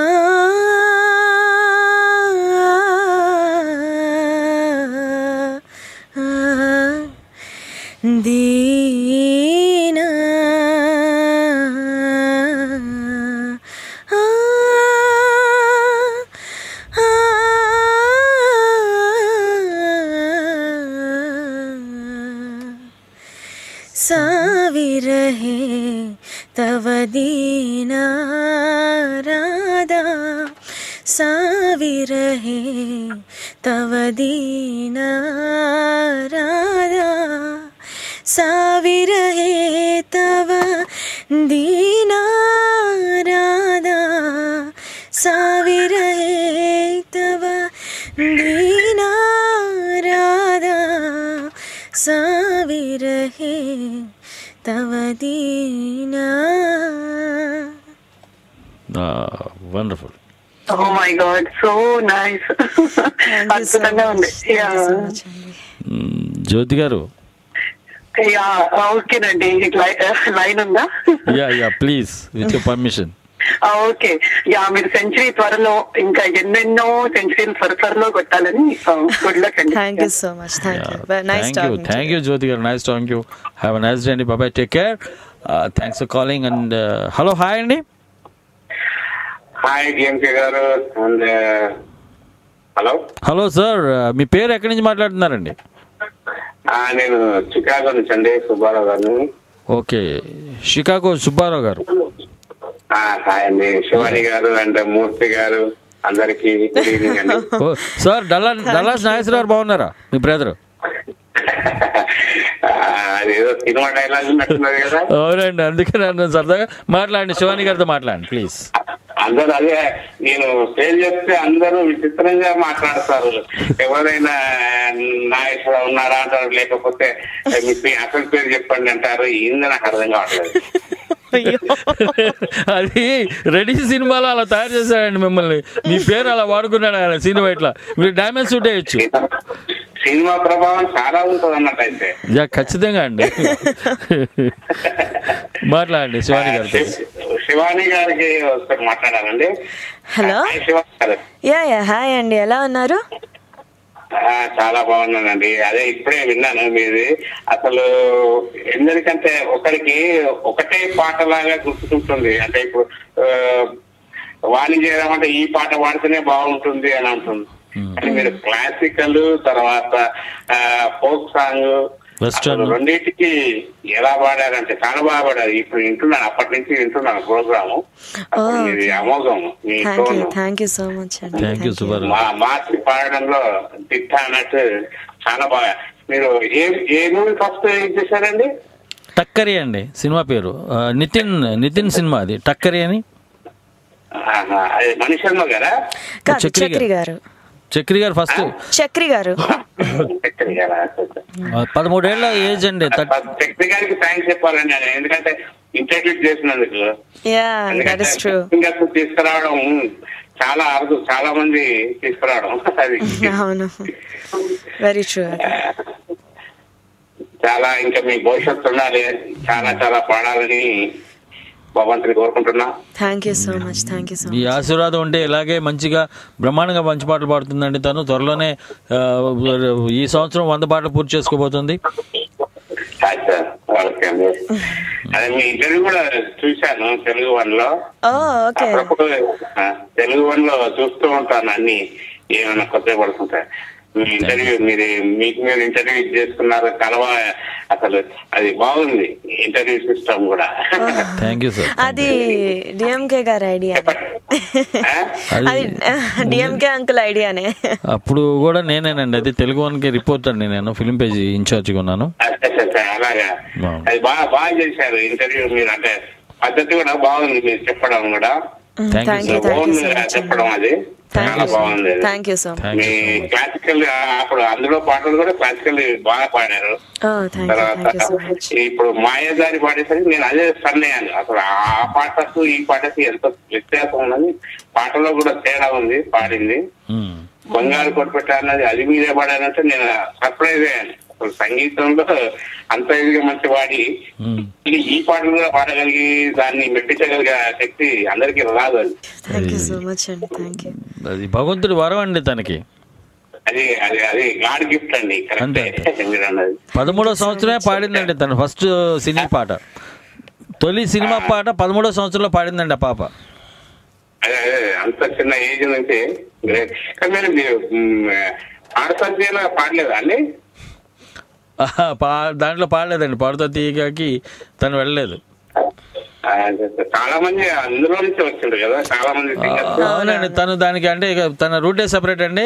దీనా సావిరహే తవ దీనా రాధా, సావిరహే తవ దీనా రాధా, साविरहे तव दीना राधा साविरहे तव दीना राधा साविरहे तव दीना. Wonderful. Oh my God, so nice. అద్భుతంగా ఉంది. జ్యోతి గారు ఓకేనండి, లైన్ ఉందా? Yeah please with your permission. Okay, మీరు సెంచరీ త్వరలో ఇంకా ఎన్నెన్నో సెంచరీలు త్వరలో కొట్టాలని గుడ్ లక్ అండి. Thank you so much. Thank you Jyoti garu. Nice talking you. Have a nice day అండి. Bye, take care. Thanks for calling. And hello, hi అండి. Hi DMK garu. And hello. Hello sir, మీ పేరు ఎక్కడి నుంచి మాట్లాడుతున్నారండి? నేను చికాగో నుంచి అండి, సుబ్బారావు గారు. ఓకే, షికాగో సుబ్బారావు గారు. హాయ్ అండి శివాని గారు అండ్ మూర్తి గారు, అందరికి గుడ్ ఈవినింగ్ అండి. సార్, డల్లాస్ నాగేశ్వరరావు బాగున్నారా? మీ బ్రదర్. అదేదో సినిమా డైలాగ్ ఉన్నట్టున్నది కదా. అవునండి, అందుకే నన్ను సరదాగా మాట్లాడండి, శివాని గారితో మాట్లాడండి ప్లీజ్. అందరూ అదే, నేను పేరు చెప్తే అందరూ విచిత్రంగా మాట్లాడతారు. ఎవరైనా నాగేశ్వరరావు ఉన్నారా అంటారు, లేకపోతే మీ అసలు పేరు చెప్పండి అంటారు. ఏంది నాకు అర్థం కావట్లేదు. అది రెడీ సినిమాలో అలా తయారు చేశాడండి మిమ్మల్ని. మీ పేరు అలా వాడుకున్నాడు ఆయన సినిమా. ఇట్లా మీరు డ్యామేజ్ షూట్ వేయచ్చు. సినిమా ప్రభావం చాలా ఉంటుంది అన్నట్టు అయితే. ఖచ్చితంగా అండి. మాట్లాడండి శివాని గారితో. శివాని గారికి ఒకసారి మాట్లాడాలండి. హలో. యా హాయ్ అండి, ఎలా ఉన్నారు? చాలా బాగున్నానండి. అదే ఇప్పుడే విన్నాను మీది. అసలు ఎందుకంటే ఒకరికి ఒకటే పాటలాగా గుర్తుకుంటుంది. అంటే ఇప్పుడు వాణి చేయడం అంటే ఈ పాట పాడితేనే బాగుంటుంది అని అంటుంది. కానీ మీరు క్లాసికల్ తర్వాత ఫోక్ సాంగ్ రెండింటికి ఎలా పాడారంటే చాలా బాగా పాడారు. ఇప్పుడు వింటున్నాను, అప్పటి నుంచి వింటున్నాను ప్రోగ్రాము. ఇది అమోఘం. Me thank you so much అండి. మార్చి పాడడంలో తిట్ట అన్నట్టు చాలా బాగా. మీరు ఏ మూవీ ఫస్ట్ చేశారండి? టక్కరి అండి సినిమా పేరు. నితిన్ సినిమా అది, టక్కరి అని. మనీష్ శర్మ గారా? చక్రి గారు. చక్రి గారు ఫస్ట్. చక్రి గారు 13 ఏళ్ల ఏజ్ అండి. చక్రి గారికి థ్యాంక్స్ చెప్పాలండి, ఎందుకంటే ఇంటర్వ్యూ చేసినందుకు. తీసుకురావడం చాలా అరుదు, చాలా మంది తీసుకురావడం. అది వెరీ ట్రూ. చాలా ఇంకా మీ భవిష్యత్తు ఉండాలి, చాలా చాలా పాడాలని భగవంతుని కోరుకుంటున్నా. Thank you so much. ఈ ఆశీర్వాదం ఉంటే ఇలాగే మంచిగా బ్రహ్మాండంగా మంచి పాటలు పాడుతుందండి తను. త్వరలోనే ఈ సంవత్సరం 100 పాటలు పూర్తి చేసుకోబోతుంది. అదే మీ ఇంటర్వ్యూ కూడా చూశాను తెలుగు వన్ లో. తెలుగు వన్ లో చూస్తూ ఉంటాను అన్ని, ఏమైనా కొత్త పడుతుంటాయి. ఇంటర్వ్యూ మీరు ఇంటర్వ్యూ చేసుకున్నారు కలవ. అసలు అది బాగుంది ఇంటర్వ్యూ సిస్టమ్ కూడా. అది డిఎంకే గారి ఐడియా, అది డిఎంకే అంకుల్ ఐడియానే. అప్పుడు కూడా నేనేనండి, అది తెలుగు వన్కి రిపోర్టర్ నేను, ఫిలిం పేజ్ ఇన్ఛార్జిగా ఉన్నాను. అలాగా అది బాగా చేశారు ఇంటర్వ్యూ. మీరు అంటే పద్ధతి కూడా బాగుంది, మీరు చెప్పడం కూడా చెప్పడం అది చాలా బాగుంది. మీ క్లాసికల్ అప్పుడు అందులో పాటలు కూడా క్లాసికల్ బాగా పాడారు. తర్వాత ఇప్పుడు మాయాదారి పాడేసరికి నేను అదే స్టన్ అయ్యాను. అసలు ఆ పాటకు ఈ పాటకి ఎంత వ్యత్యాసం ఉన్నది, పాటలో కూడా తేడా ఉంది. పాడింది బంగారు కొట్టుపెట్ట అన్నది అది మీదే పాడానంటే నేను సర్ప్రైజ్ అయ్యాను. అసలు సంగీతంలో అంత ఇదిగా మంచి పాడి ఈ పాటలు కూడా పాడగలిగి దాన్ని మెప్పించగలిగే శక్తి అందరికీ రాదు. అది భగవంతుడి వరం అండి తనకి. అది అది అది గాడ్ గిఫ్ట్ అండి. 13వ సంవత్సరమే పాడిందండి తను ఫస్ట్ సినీ పాట. తొలి సినిమా పాట 13వ సంవత్సరంలో పాడిందండి ఆ పాప. అదే అంత చిన్న ఏజ్ నుంచి గ్రేట్. కానీ మీరు ఆడసంధ్యలో పాడలేదా అండి? దాంట్లో పాడలేదండి, పాడుతా తీయకి తను వెళ్ళలేదు. చాలా మంది అందులో నుంచి వచ్చిండ్రు కదా, చాలా మంది singers. అవునండి, తను దానికి అంటే ఇక తన రూటే సెపరేట్ అండి.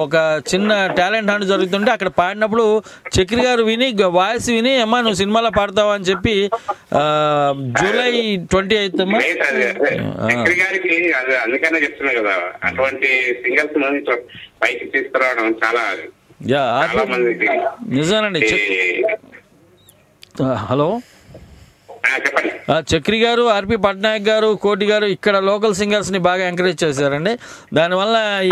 ఒక చిన్న టాలెంట్ హంట్ జరుగుతుంటే అక్కడ పాడినప్పుడు చక్రి గారు విని వాయిస్ విని అమ్మా నువ్వు సినిమాలో పాడతావా అని చెప్పి జూలై 28 అమ్మా చక్రి గారికి అందుకనే చెప్తున్నా కదా, అటువంటి సింగర్స్ నుంచి పైకి తీసుకురావడం చాలా మందికి నిజానండి. హలో చెప్పండి. చక్రి గారు, ఆర్పి పట్నాయక్ గారు, కోటి గారు ఇక్కడ లోకల్ సింగర్స్ ని బాగా ఎంకరేజ్ చేశారండి. దానివల్ల ఈ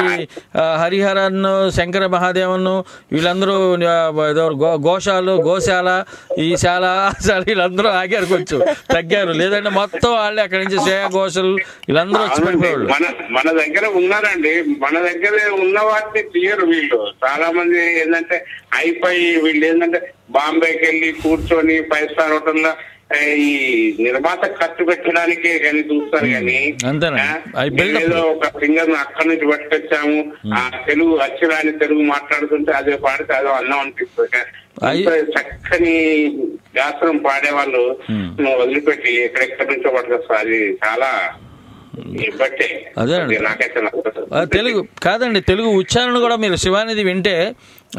హరిహరన్, శంకర మహాదేవన్ వీళ్ళందరూ గోశాల ఈ శాల వీళ్ళందరూ ఆగారు, కొంచెం తగ్గారు. లేదంటే మొత్తం వాళ్ళే అక్కడి నుంచి శ్రేయా ఘోషల్ వీళ్ళందరూ వచ్చి పడిపోయారు. మన దగ్గర ఉన్నారండి, మన దగ్గర ఉన్న వాటిని తీయరు వీళ్ళు. చాలా మంది ఏంటంటే అయిపోయి వీళ్ళు ఏంటంటే బాంబేకి వెళ్ళి కూర్చొని 5 స్టార్ హోటల్లో ఈ నిర్మాత ఖర్చు పెట్టడానికి కానీ చూస్తారు కానీ ఏదో ఒక సింగర్ అక్కడి నుంచి పట్టుకొచ్చాము, ఆ తెలుగు అచ్చురాని తెలుగు మాట్లాడుతుంటే అదే పాడితే అదో అన్నం అనిపిస్తుంది. చక్కని గాత్రం పాడేవాళ్ళు వదిలిపెట్టి ఎక్కడెక్కడి నుంచో పట్టుకొస్తారు. అది చాలా తెలుగు కాదండి, తెలుగు ఉచ్చారణ కూడా మీరు శివానిది వింటే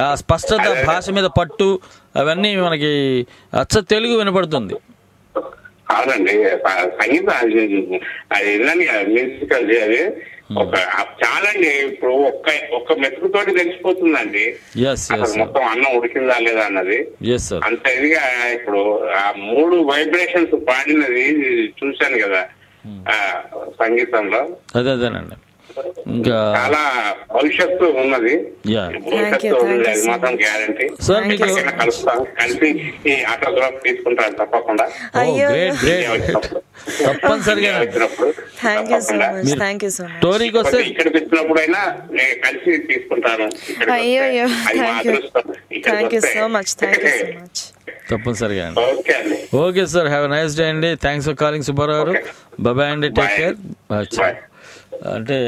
ఆ స్పష్టత, భాష మీద పట్టు అవన్నీ మనకి అచ్చ తెలుగు వినపడుతుంది. అవునండి, సంగీతం అది మ్యూజికల్ అది చాలా అండి. ఇప్పుడు ఒక్క మెతుకుతోటి తెలిసిపోతుందండి మొత్తం అన్నం ఉడికిందా లేదా అన్నది. అంత ఇదిగా ఇప్పుడు ఆ 3 వైబ్రేషన్స్ పాడినది చూశాను కదా సంగీతంలో. అదేనండి, ఇంకా చాలా భవిష్యత్తు ఉన్నది, భవిష్యత్తు ఉంది, అది మాత్రం గ్యారంటీ. కలుస్తాం, కలిసి ఈ ఆటోగ్రాఫ్ తీసుకుంటారు తప్పకుండా. తప్పనిసరిగా ఇక్కడికి వచ్చినప్పుడైనా కలిసి తీసుకుంటాను. తప్పనిసరిగా అండి. Okay sir, have a nice day అండి. థ్యాంక్స్ ఫర్ కాలింగ్ సుబ్బారావు గారు. బాయ్ అండి, టేక్ కేర్. అంటే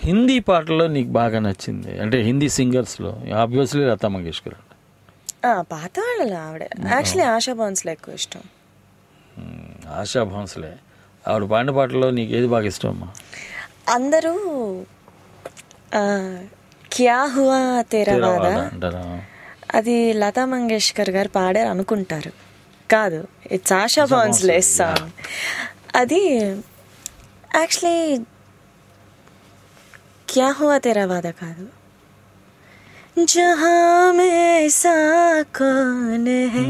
హిందీ పాటల్లో నీకు బాగా నచ్చింది అంటే హిందీ సింగర్స్లో ఆబ్వియస్లీ లతా మంగేష్కర్. పాత వాళ్ళలో ఆవిడ యాక్చువల్లీ ఆశా భోన్స్లే ఎక్కువ ఇష్టం. ఆశా భోన్స్లే ఆవిడ పాడిన పాటల్లో నీకు ఏది బాగా ఇష్టం అమ్మా? అందరూ క్యా హువా తేరా వాదా అది లతా మంగేష్కర్ గారు పాడారు అనుకుంటారు, కాదు, ఇట్స్ ఆశా భోన్స్లే సాంగ్. అది యాక్చువల్లీ क्या हुआ तेरा वादा కాదు. जहाँ में ऐसा कौन है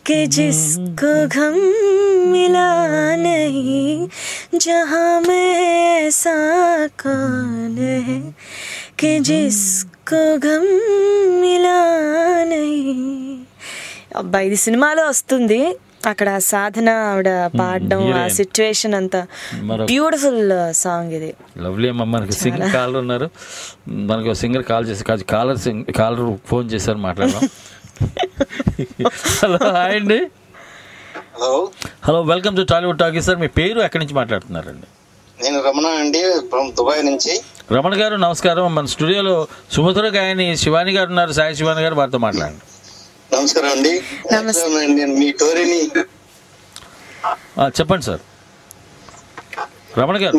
कि जिसको गम मिला नहीं, जहाँ में ऐसा कौन है कि जिसको गम मिला नहीं. అబ్బా ఇది సినిమాలో వస్తుంది, అక్కడ సాధన ఆవిడ పాడడం ఆ సిచ్యువేషన్ అంతా బ్యూటిఫుల్ సాంగ్. ఇది లవ్లీ అమ్మ. మనకి సింగర్ కాలర్ ఉన్నారు, మనకు సింగర్ కాల్ చేసి కాలర్ ఫోన్ చేశారు, మాట్లాడదాం. హలో, హాయ్ అండి. Hello, welcome to Tollywood talkies. Sir మీ పేరు ఎక్కడి నుంచి మాట్లాడుతున్నారండి? నేను రమణ అండి, దుబాయ్ నుంచి. రమణ గారు నమస్కారం. మన స్టూడియోలో సుమధుర గాయని శివాని గారు ఉన్నారు, సాయి శివాని గారు, వారితో మాట్లాడండి. నమస్కారం అండి. మీ టోరీని చెప్పండి సార్. రమణ గారు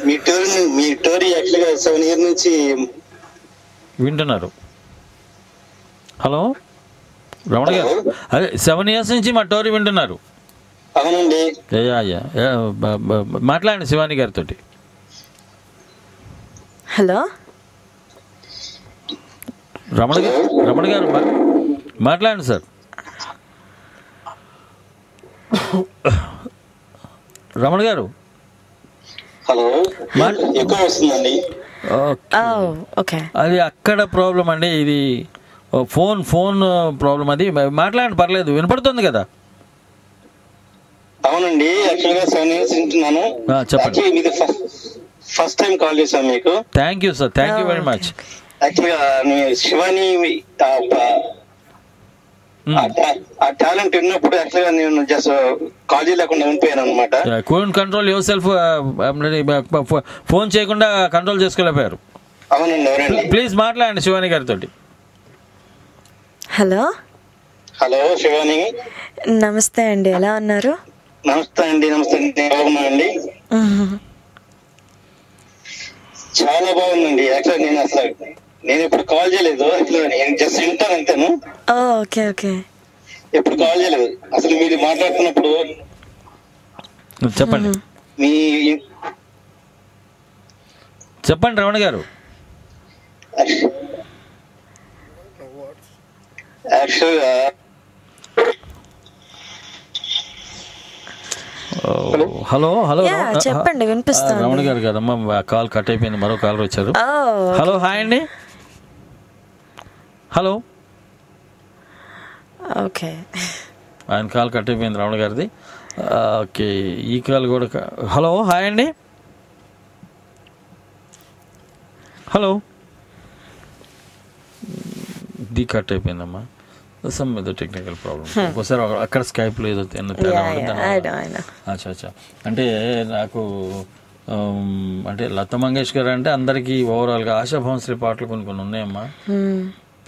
మీ టోరీ యాక్చువల్గా 7 years నుంచి వింటున్నారు. హలో రమణ గారు, అదే 7 years నుంచి మా టోరీ వింటున్నారు. అవునండి. మాట్లాడండి శివాని గారితో. హలో రమణ గారు మాట్లాడండి సార్. రమణ గారు, హలో, ఎక్కువ వస్తుందండి. అది అక్కడ ప్రాబ్లం అండి, ఇది ఫోన్ ప్రాబ్లం. అది మాట్లాడండి, పర్లేదు, వినపడుతుంది కదా. అవునండి, యాక్చువల్గా 7 years వింటున్నాను. చెప్పండి. మీకు ఫస్ట్ టైం కాల్ చేశాను మీకు. Thank you sir, thank you very much. యాక్చువల్గా శివాని ఆ టాలెంట్ ఉన్నప్పుడు యాక్చువల్గా నేను జస్ట్ కాల్ చేయలేకుండా ఉండిపోయాను అనమాట. couldn't control yourself, ఫోన్ చేయకుండా కంట్రోల్ చేసుకోలేకపోయారు. అవునండి. ప్లీజ్ మాట్లాడండి శివాని గారితో. హలో హలో శివాని, నమస్తే అండి, ఎలా ఉన్నారు? నమస్తే అండి. బాగున్నానండి. చాలా బాగుందండి. యాక్చువల్ నేను ఎప్పుడు కాల్ చేయలేదు. అసలు నేను జస్ట్ వింటాను అంతేను. Okay okay. ఎప్పుడు కాల్ చేయలేదు. అసలు మీరు మాట్లాడుతున్నప్పుడు చెప్పండి చెప్పండి రమణ గారు. యాక్చువల్గా హలో హలో చెప్పండి, వినిపిస్తుంది. రమణ గారు కదమ్మా, కాల్ కట్ అయిపోయింది. మరో కాల్ వచ్చారు. హలో, హాయ్ అండి. హలో. ఓకే, ఆయన కాల్ కట్ అయిపోయింది రమణ గారిది. ఓకే, ఈ కాల్ కూడా. హలో, హాయ్ అండి. హలో. ఇది కట్ అయిపోయిందమ్మా. సమ్ ఏదో టెక్నికల్ ప్రాబ్లమ్. ఒకసారి అక్కడ స్కైప్లో ఏదో తేడా ఉంటుంది. అచ్చా. అంటే నాకు అంటే లతా మంగేష్కర్ అంటే అందరికీ ఓవరాల్గా ఆశా భోంస్లే పాటలు కొన్ని ఉన్నాయమ్మా.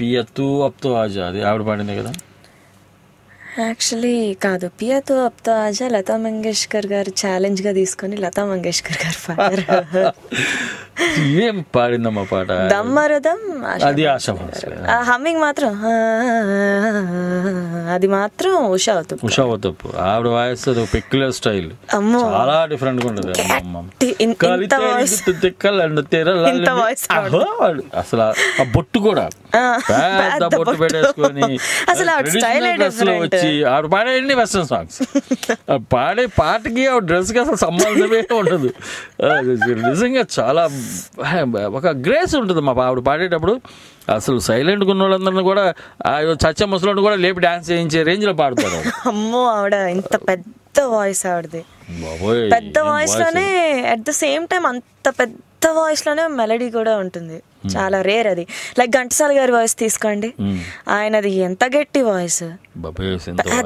పియత్తు అప్తో ఆజా, అది ఆవిడ పాడింది కదా. యాక్చువల్లీ కాదు, పియాతో అప్తో ఆజా లతా మంగేష్కర్ గారు ఛాలెంజ్ గా తీసుకొని లతా మంగేష్కర్ గారు పాడారు. ఏం పాడిందమ్మా పాట? దమ్మరదం, అది ఆశా భోంస్లే. హమ్మింగ్ మాత్రం అది మాత్రం ఉషా ఉతప్పు. ఆవిడ వాయిస్ పెక్యులర్ స్టైల్, చాలా డిఫరెంట్ గా ఉంటుంది. అసలు ఆ బొట్టు కూడా పెద్ద బొట్టు పెట్టేసుకొని వచ్చి ఆవిడ పాడేయండి వెస్టర్న్ సాంగ్స్. పాడే పాటకి ఆ డ్రెస్ కి అసలు సంబంధమే ఉండదు. నిజంగా చాలా ఒక గ్రేస్ ఉంటుంది మా ఆవిడ పాడేటప్పుడు. అసలు సైలెంట్ ఉన్న వాళ్ళందరినీ కూడా చచ్చ ముసలి కూడా లేపి డాన్స్ చేయించే రేంజ్ లో పాడుతారు. అమ్మో, ఆవిడ ఇంత పెద్ద వాయిస్, ఆవిడది పెద్ద వాయిస్ లోనే అట్ ద సేమ్ టైం అంత పెద్ద వాయిస్ లోనే మెలడీ కూడా ఉంటుంది. చాలా రేర్ అది. లైక్ ఘంటసాల గారి వాయిస్ తీసుకోండి, ఆయనది ఎంత గట్టి వాయిస్,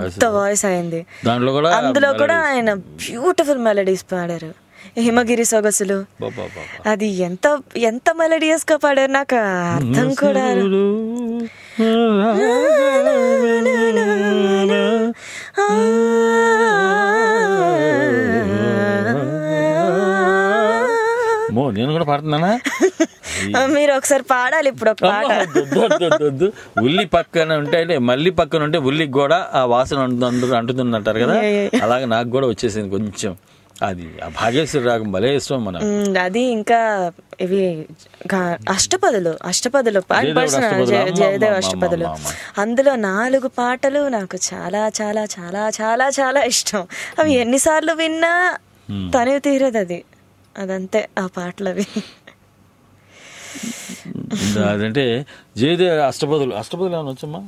పెద్ద వాయిస్ అయింది. అందులో కూడా ఆయన బ్యూటిఫుల్ మెలడీస్ పాడారు. హిమగిరి సొగసులు, అది ఎంత ఎంత మెలడియస్ గా పాడారు, నాకు అర్థం కూడా. నేను కూడా పాడుతున్నానా? మీరు ఒకసారి పాడాలి ఇప్పుడు ఒక పాట. ఉల్లి పక్కన ఉంటే అంటే మళ్ళీ పక్కన ఉంటే ఉల్లికి కూడా ఆ వాసన అంటుతుందంటారు కదా, అలాగే నాకు కూడా వచ్చేసింది కొంచెం. అది ఆ భాగ్యశ్రీ రాగం భలే ఇష్టం మన. అది ఇంకా ఇవి అష్టపదులు జయదేవ్ అష్టపదులు, అందులో 4 పాటలు నాకు చాలా చాలా చాలా చాలా చాలా ఇష్టం. అవి ఎన్నిసార్లు విన్నా తనివి తీరదు అది, అదంతే ఆ పాటలు అవి. అదంటే జయదేవ్ అష్టపదులు ఏమైనా వచ్చమ్మా?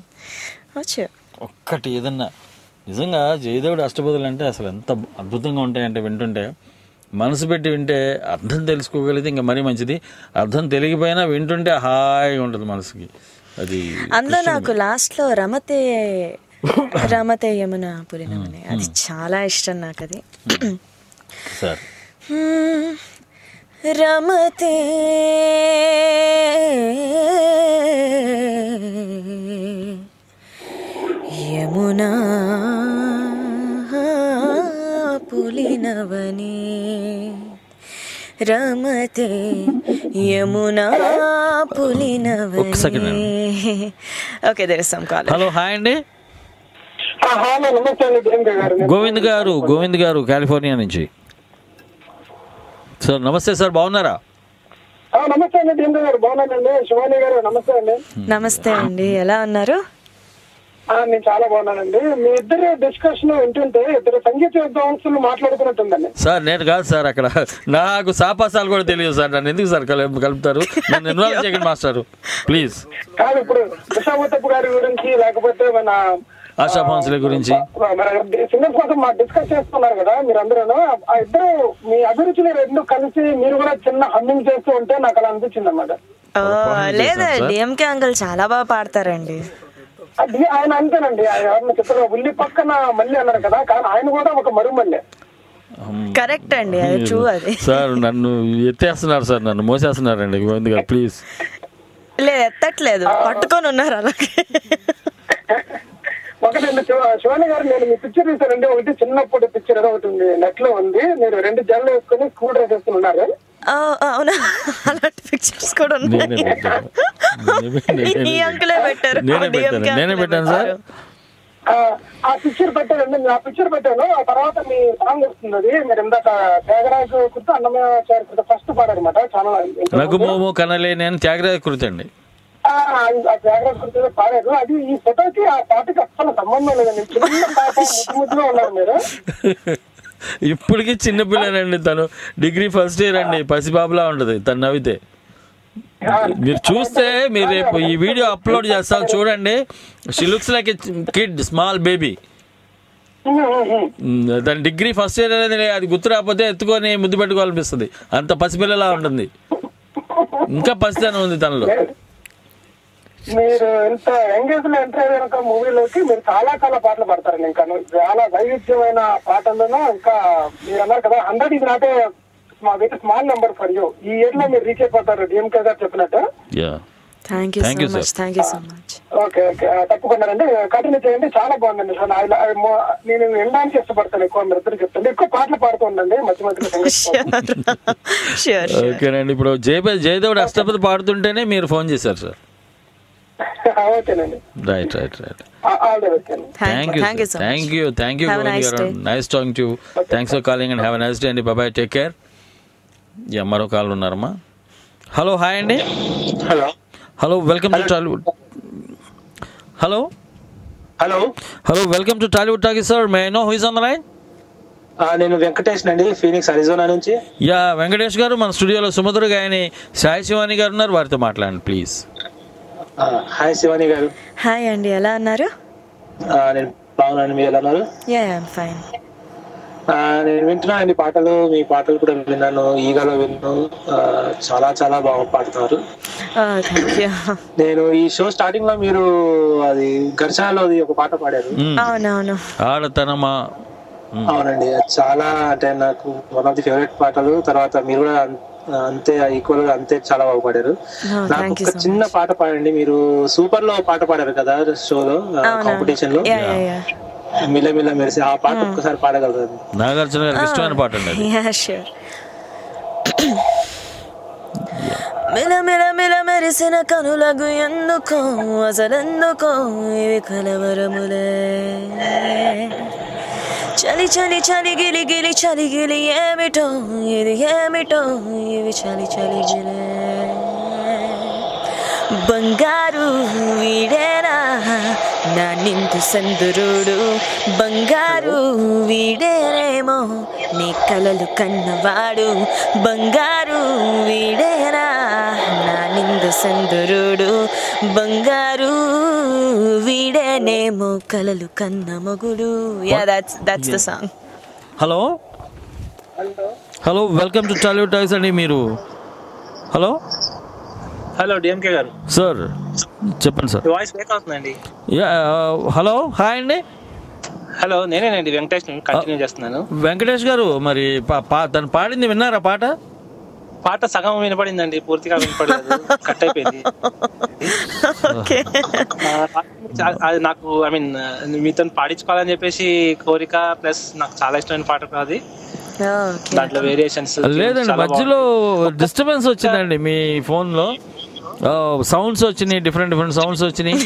వచ్చా ఒక్కటి ఏదన్నా. నిజంగా జయదేవుడు అష్టపదులు అంటే అసలు ఎంత అద్భుతంగా ఉంటాయంటే, వింటుంటే మనసు పెట్టి వింటే అర్థం తెలుసుకోగలిగితే ఇంకా మరీ మంచిది. అర్థం తెలియకపోయినా వింటుంటే హాయిగా ఉంటుంది మనసుకి. అది అందులో నాకు లాస్ట్ లో రమతే యమున పురినమని అది చాలా ఇష్టం నాకు. అది సార్ రమతే యమునా పులినవని రమతే యమునా పులినవని. Okay, there is some call. Hello, hi అండి. గోవింద్ గారు కాలిఫోర్నియా నుంచి. సార్ నమస్తే సార్, బాగున్నారా? నమస్తే అండి దేవేంద్ర గారు. బాగున్నానండి. శివాని గారు నమస్తే అండి. నమస్తే అండి, ఎలా ఉన్నారు? నేను చాలా బాగున్నానండి. మీ ఇద్దరు డిస్కషన్ వింటుంటే ఇద్దరు సంగీత విద్వాంసులు మాట్లాడుకున్నట్టుందండి. సార్ నేను కాదు సార్, అక్కడ నాకు సాపాసాలు కూడా తెలియదు సార్. నన్ను ఎందుకు సార్ కలుపుతారు? నన్ను ఇన్వాల్వ్ చేయకండి మాస్టర్ ప్లీజ్. కాదు, ఇప్పుడు ఉషావతప్పు గారి గురించి లేకపోతే మన ఆశా భోంస్లే గురించి సింగర్స్ కోసం డిస్కస్ చేస్తున్నారు కదా మీరందరూ. ఆ ఇద్దరు మీ అభిరుచులు 2 కలిసి మీరు కూడా చిన్న హమ్మింగ్ చేస్తూ ఉంటే నాకు అలా అనిపించింది అన్నమాట. లేదా డిఎంకే అంకుల్ చాలా బాగా పాడతారండి. అది ఆయన అంతేనండి. ఆయన చెప్పారు ఉల్లి పక్కన మళ్ళీ అన్నారు కదా, కానీ ఆయన కూడా ఒక మరుమల్లే. కరెక్ట్ అండి, అది ట్రూ. అది సార్ నన్ను ఎత్తేస్తున్నారు సార్, నన్ను మోసేస్తున్నారండి గోవింద్ గారు ప్లీజ్. లేదు ఎత్తట్లేదు, పట్టుకొని ఉన్నారు అలాగే. ఒకటి శివాని గారు, నేను మీ పిక్చర్ చూసానండి. ఒకటి చిన్నప్పుడు పిక్చర్ ఏదో ఒకటి నెట్ లో ఉంది. మీరు 2 జల్లు వేసుకుని స్కూల్ డ్రైవ్ చేస్తున్నారు. అవునా, అలాంటి పిక్చర్స్ కూడా ఉన్నాయి. ఈ అంకులే పెట్టారు. నేనే పెట్టాను సార్. ఆ పిక్చర్ పెట్టారండి. ఆ పిక్చర్ పెట్టాను. ఆ తర్వాత మీ సాంగ్ వస్తుంది. అది మీరు ఇందాక త్యాగరాజ కృత అన్నమయ్య కృత ఫస్ట్ పాడారనమాట. చాలా రఘుమోము కనలే నేను త్యాగరాజ కృత అండి. ఆ త్యాగరాజ కృత పాడారు. అది ఈ ఫోటోకి ఆ పాటకి అసలు సంబంధం లేదండి. చిన్న పాట ముద్దులో ఉన్నారు మీరు. ఇప్పటికీ చిన్నపిల్లనండి తను. డిగ్రీ ఫస్ట్ ఇయర్ అండి. పసిబాబులా ఉంటది తను నవ్వితే. మీరు చూస్తే మీరు రేపు ఈ వీడియో అప్లోడ్ చేస్తాను చూడండి. She looks like a kid, small baby. దాని డిగ్రీ ఫస్ట్ ఇయర్ అనేది అది గుర్తు రాకపోతే ఎత్తుకొని ముద్దు పెట్టుకోవాలనిపిస్తుంది. అంత పసిపిల్లలా ఉంటుంది. ఇంకా పసితనం ఉంది తనలో. మీరు ఇంత ఎంగేజ్ లో ఎంటర్ అయ్యాక మూవీలోకి మీరు చాలా చాలా పాటలు పాడతారండి. ఇంకా చాలా వైవిధ్యమైన పాటల్లోనూ ఇంకా మీరు అన్నారు కదా 100 ఇది నాటే స్మాల్ నెంబర్ ఫర్ యూ. ఈ ఇయర్ లో మీరు రీచ్ అయిపోతారు డిఎంకే గారు చెప్పినట్టు. ఓకే ఓకే, తప్పకుండా అండి. కంటిన్యూ చేయండి. చాలా బాగుందండి. నేను వినడానికి ఇష్టపడతాను ఎక్కువ. మీరు ఇద్దరు చెప్తాను. ఎక్కువ పాటలు పాడుతూ ఉండండి మధ్య మధ్యలో. ఓకేనండి. ఇప్పుడు జయదేవుడు అష్టపది పాడుతుంటేనే మీరు ఫోన్ చేశారు సార్. ఓకేనండి. Right. Thank you. Nice talking to you. Thanks for calling and have a nice day అండి. Bye, take care. మరో కాల్ ఉన్నారమ్మా. హలో, హాయ్ అండి. Hello, welcome to Tollywood. Hello, welcome to Tollywood talkies sir. May I know who is on the line? నేను వెంకటేష్ అండి, Phoenix Arizona నుంచి. Yeah, Venkatesh garu మన స్టూడియోలో సుమధుర గాయని సాయి శివాని గారు ఉన్నారు. వారితో మాట్లాడండి ప్లీజ్. హాయ్ శివాని గారు. హాయ్ అండి, ఎలా ఉన్నారు? నేను బాగున్నాను, మీరు ఎలా ఉన్నారు? ఫైన్. నేను వింటున్నానండి పాటలు. మీ పాటలు కూడా విన్నాను, ఈగలో విన్నాను. చాలా చాలా బాగా పాడుతున్నారు. నేను ఈ షో స్టార్టింగ్ లో మీరు అది ఘర్షణలో ఒక పాట పాడారు. అవునవును, ఆడతనమా. అవునండి, చాలా అంటే నాకు వన్ ఆఫ్ ది ఫేవరెట్ పాటలు. తర్వాత మీరు కూడా అంతే ఈక్వల్ గా అంతే చాలా బాగా పాడారు. నాకు ఒక చిన్న పాట పాడండి. మీరు సూపర్ లో పాట పాడారు కదా షోలో, కాంపిటీషన్ లో, మిలమిల మెరిసి. ఆ పాట ఒక్కసారి పాడగలరు? నాగార్జున గారికి ఇష్టమైన పాట అండి. మిలమిల మిల మెరిసిన కనులకు ఎందుకో అసలెందుకో ఇవి కలవరములే. చలి చలి చలి గిలి గిలి చలి గిలి ఏమిటో ఇది ఏమిటో ఇవి చలి చలి గిలే. బంగారు వీడేనా నా నిండు సందురుడు, బంగారు వీడేనేమో నీ కలలు కన్నవాడు, బంగారు వీడేనా నా నిండు సందురుడు, బంగారు వీడేనేమో కలలు కన్న మొగుడు. that's the song. Hello, welcome to Tollywood talkies అండి. మీరు హలో డిఎంకే గారు. సార్ చెప్పండి సార్. వాయిస్ బ్రేక్ అవుతుందండి. హలో, హాయ్ అండి. హలో, నేనేనండి వెంకటేష్, కంటిన్యూ చేస్తున్నాను. వెంకటేష్ గారు, మరి తను పాడింది విన్నారా? పాట సగం వినపడిందండి, పూర్తిగా వినపడలేదు, కట్ అయిపోయింది. అది నాకు ఐ మీన్ మీతో పాడించుకోవాలని చెప్పేసి కోరిక, ప్లస్ నాకు చాలా ఇష్టమైన పాట అది. దాంట్లో వేరియేషన్స్ లేదండి, మధ్యలో డిస్టర్బెన్స్ వచ్చిందండి మీ ఫోన్ లో. సౌండ్స్ వచ్చినాయి, డిఫరెంట్ సౌండ్స్ వచ్చినాయి.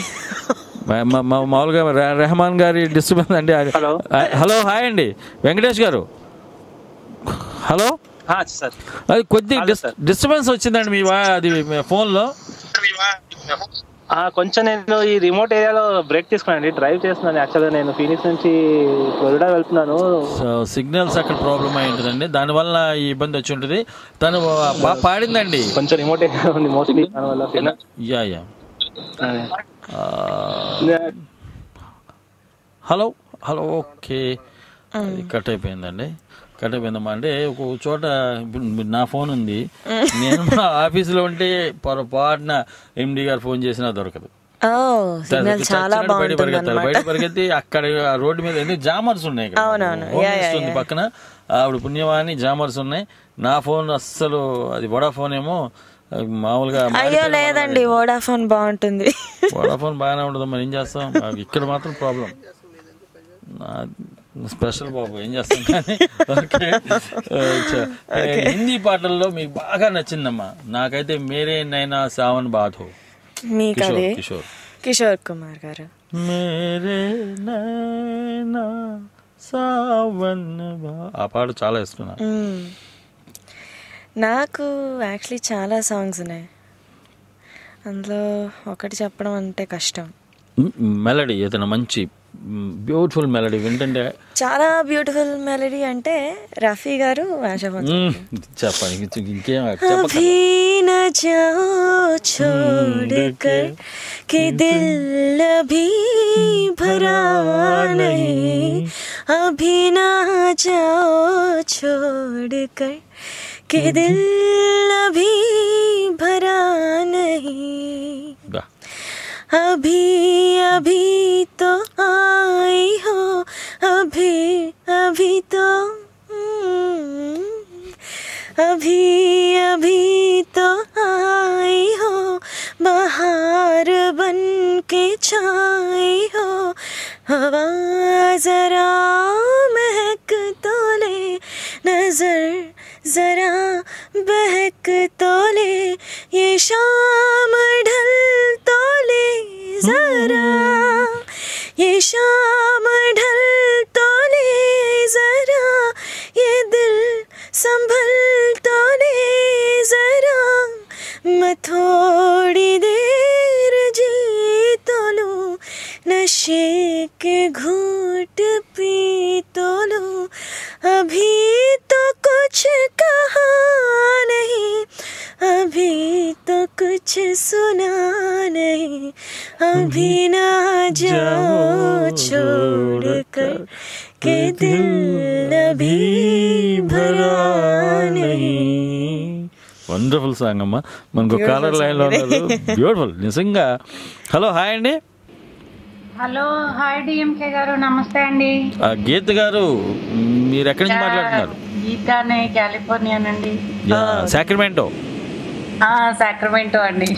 మామూలుగా రెహమాన్ గారి డిస్టర్బెన్స్ అండి. హలో, హాయ్ అండి వెంకటేష్ గారు. హలో, అది కొద్ది డిస్టర్బెన్స్ వచ్చిందండి మీ అది ఫోన్ లో. కొంచెం నేను ఈ రిమోట్ ఏరియాలో బ్రేక్ తీసుకున్నానండి, డ్రైవ్ చేస్తున్నాను. యాక్చువల్గా నేను ఫీనిక్స్ నుంచి ఫ్లోరిడా వెళ్తున్నాను. సిగ్నల్స్ అక్కడ ప్రాబ్లమ్ అయి ఉంటుందండి, దానివల్ల ఈ ఇబ్బంది వచ్చి ఉంటుంది. తను బాగా పాడిందండి. కొంచెం రిమోట్ ఏరియా ఉంది మోస్ట్లీ దానివల్ల. హలో, ఓకే, కట్ అయిపోయిందండి. కట్టపోయిందమ్మా. అంటే ఒక చోట నా ఫోన్ ఉంది, నేను మా ఆఫీసులో ఉంటే పొరపాటున ఎండి గారు ఫోన్ చేసినా దొరకదు. బయట పరిగెత్తి అక్కడ రోడ్డు మీద ఎందుకు జామర్స్ ఉన్నాయి పక్కన, ఆవిడ పుణ్యవాణి జామర్స్ ఉన్నాయి. నా ఫోన్ అస్సలు, అది వోడాఫోన్ ఏమో మామూలుగా అయ్యో లేదండి, వోడాఫోన్ బాగుంటుంది. వోడాఫోన్ బాగానే ఉంటుంది, మరి ఏం చేస్తాం, ఇక్కడ మాత్రం ప్రాబ్లం. స్పెషల్ బాబు ఏం చేస్తాం కానీ. హిందీ పాటల్లో మీకు బాగా నచ్చిందమ్మా? నాకైతే మేరే నైనా సావన్ బాధో, కిషోర్ కుమార్ గారు. మేరే నైనా సావన్, ఆ పాట చాలా ఇస్తున్నా. నాకు యాక్చువల్లీ చాలా సాంగ్స్ ఉన్నాయి, అందులో ఒకటి చెప్పడం అంటే కష్టం. మెలడీ ఏదైనా మంచి బ్యూటిఫుల్ మెలడీ వింటుంటే. చాలా బ్యూటిఫుల్ మెలడీ అంటే రఫీ గారు, చెప్పండి ఇంకేం. అభీ నా జాओ छोड़कर कि दिल अभी भरा नहीं, अभी ना जाओ छोड़कर कि दिल अभी भरा नहीं, अभी अभी तो आई हो, अभी अभी तो अभी अभी तो आई हो, बहार बन के छाई हो, हवा जरा महक तो ले, नजर जरा बहक तो ले, ये शाम ढल तो ले जरा, ये शाम ढल तो ले जरा, ये दिल संभल तो ले जरा, मैं थोड़ी देर जी तो लूं, नशे के घूंट पी तो लूं, अभी तो कुछ कहा नहीं, अभी तो कुछ सुना नहीं, अभी ना जाओ छोड़कर के दिल अभी भरा नहीं. వండర్ఫుల్ సాంగ్ అమ్మా. మనకు కాలర్ లైన్లో ఉన్నారు, బ్యూటిఫుల్ నిజంగా. హలో, హాయ్ అండి. హలో, హాయ్ డిఎంకే గారు, నమస్తే అండి. గీత గారు, మీరు ఎక్కడి నుంచి మాట్లాడుతున్నారు? గీతానే, కాలిఫోర్నియా నుండి. సాక్రమెంటో. సాక్రమెంటో అండి.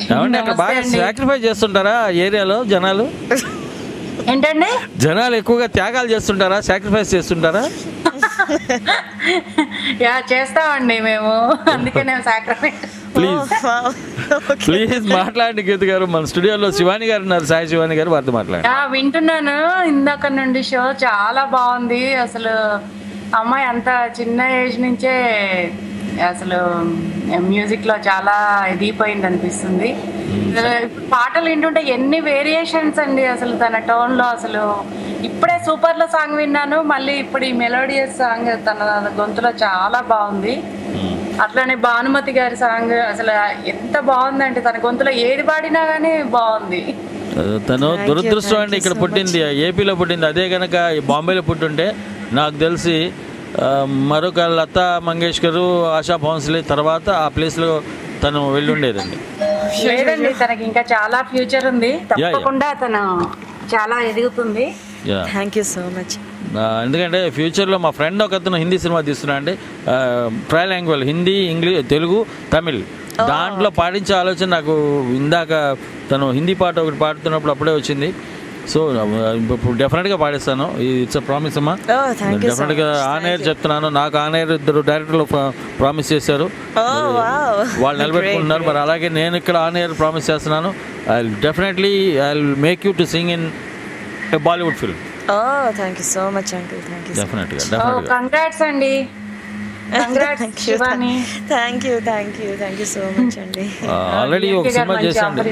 అక్కడ బాగా సాక్రిఫైస్ చేస్తుంటారా ఏరియాలో జనాలు? ఏంటండి, జనాలు ఎక్కువగా త్యాగాలు చేస్తుంటారా, సాక్రిఫైస్ చేస్తుంటారా? చేస్తామండి మేము, అందుకే నేను సాక్రిమెంట్. ప్లీజ్ మాట్లాడండి గీత గారు. మన స్టూడియోలో శివాని గారు ఉన్నారు, సాయి శివాని గారు, వారితో మాట్లాడండి. వింటున్నాను ఇందాక నుండి, షో చాలా బాగుంది. అసలు అమ్మాయి అంత చిన్న ఏజ్ నుంచే అసలు మ్యూజిక్ లో చాలా ఎదిగిపోయింది అనిపిస్తుంది. పాటలు వింటుంటే ఎన్ని వేరియేషన్స్ అండి అసలు తన టోన్ లో. అసలు ఇప్పుడే సూపర్ లో సాంగ్ విన్నాను, మళ్ళీ ఇప్పుడు ఈ మెలోడియస్ సాంగ్ తన గొంతులో చాలా బాగుంది. అట్లానే భానుమతి గారి సాంగ్ అసలు ఎంత బాగుందంటే, తన గొంతులో ఏది పాడినా గానీ బాగుంది. తను దురదృష్టం అండి, ఇక్కడ పుట్టింది, ఏపీలో పుట్టింది. అదే కనుక బాంబేలో పుట్టుంటే నాకు తెలిసి మరొక లతా మంగేష్కర్, ఆశా భోన్స్లే తర్వాత ఆ ప్లేస్ లో తను వెళ్ళుండేదండి. లేదండి, తనకి ఇంకా చాలా ఫ్యూచర్ ఉంది, తప్పకుండా తను చాలా ఎదుగుతుంది. Thank you so much. ఎందుకంటే ఫ్యూచర్లో మా ఫ్రెండ్ ఒక అతను హిందీ సినిమా తీస్తున్నా అండి, try language, Hindi, English, Telugu, Tamil, దాంట్లో పాడించే ఆలోచన నాకు ఇందాక తను హిందీ పాట ఒకటి పాడుతున్నప్పుడు అప్పుడే వచ్చింది. సో ఇప్పుడు డెఫినెట్గా పాడిస్తాను, ఇట్స్ ప్రామిస్ అమ్మా. డెఫినెట్గా ఆన్ ఎయిర్ చెప్తున్నాను, నాకు ఆన్ ఎయిర్ 2 డైరెక్టర్లు ప్రామిస్ చేశారు, వాళ్ళు నిలబెట్టుకుంటున్నారు. మరి అలాగే నేను ఇక్కడ ఆన్ ఎయిర్ ప్రామిస్ చేస్తున్నాను, I definitely I make you to sing in a Bollywood film. Thank you so much uncle. Thank you. డెఫినెట్గా కంగ్రాట్స్ అండి. థ్యాంక్ యూ సో మచ్ అండి. ఆల్రెడీ ఒక సినిమా చేశాను.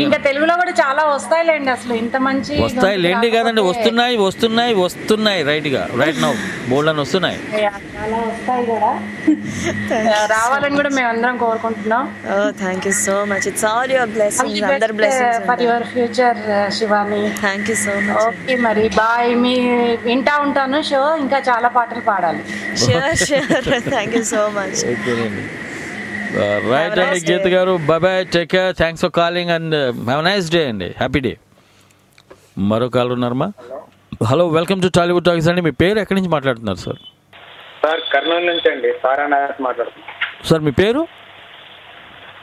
ఇంకా తెలుగులో కూడా చాలా వస్తాయిలేండి, అసలు ఇంత మంచి వస్తాయి లేండి కాదండి, వస్తున్నాయి రైట్ నౌ బోల్డ్ అని వస్తున్నాయి. చాలా వస్తాయి కూడా, రావాలని కూడా మేము అందరం కోరుకుంటున్నాం. Thank you so much. It's all your blessings, అందర్ blessings for your future Shivani. Thank you so much. Okay మరి బాయ్. మీ వింటా ఉంటాను షో, ఇంకా చాలా పాటలు పాడాలి. Thank you so much. Right అండి Geetha garu, bye bye, take care, thanks for calling and have a nice day అండి, హ్యాపీ డే. మరో కాల్ ఉన్నారమ్మా. Hello, welcome to Tollywood talkies అండి. మీ పేరు ఎక్కడి నుంచి మాట్లాడుతున్నారు సార్? సార్ కర్నూలు నుంచి అండి, సారానాథ్ మాట్లాడుతున్నాను. సార్ మీ పేరు?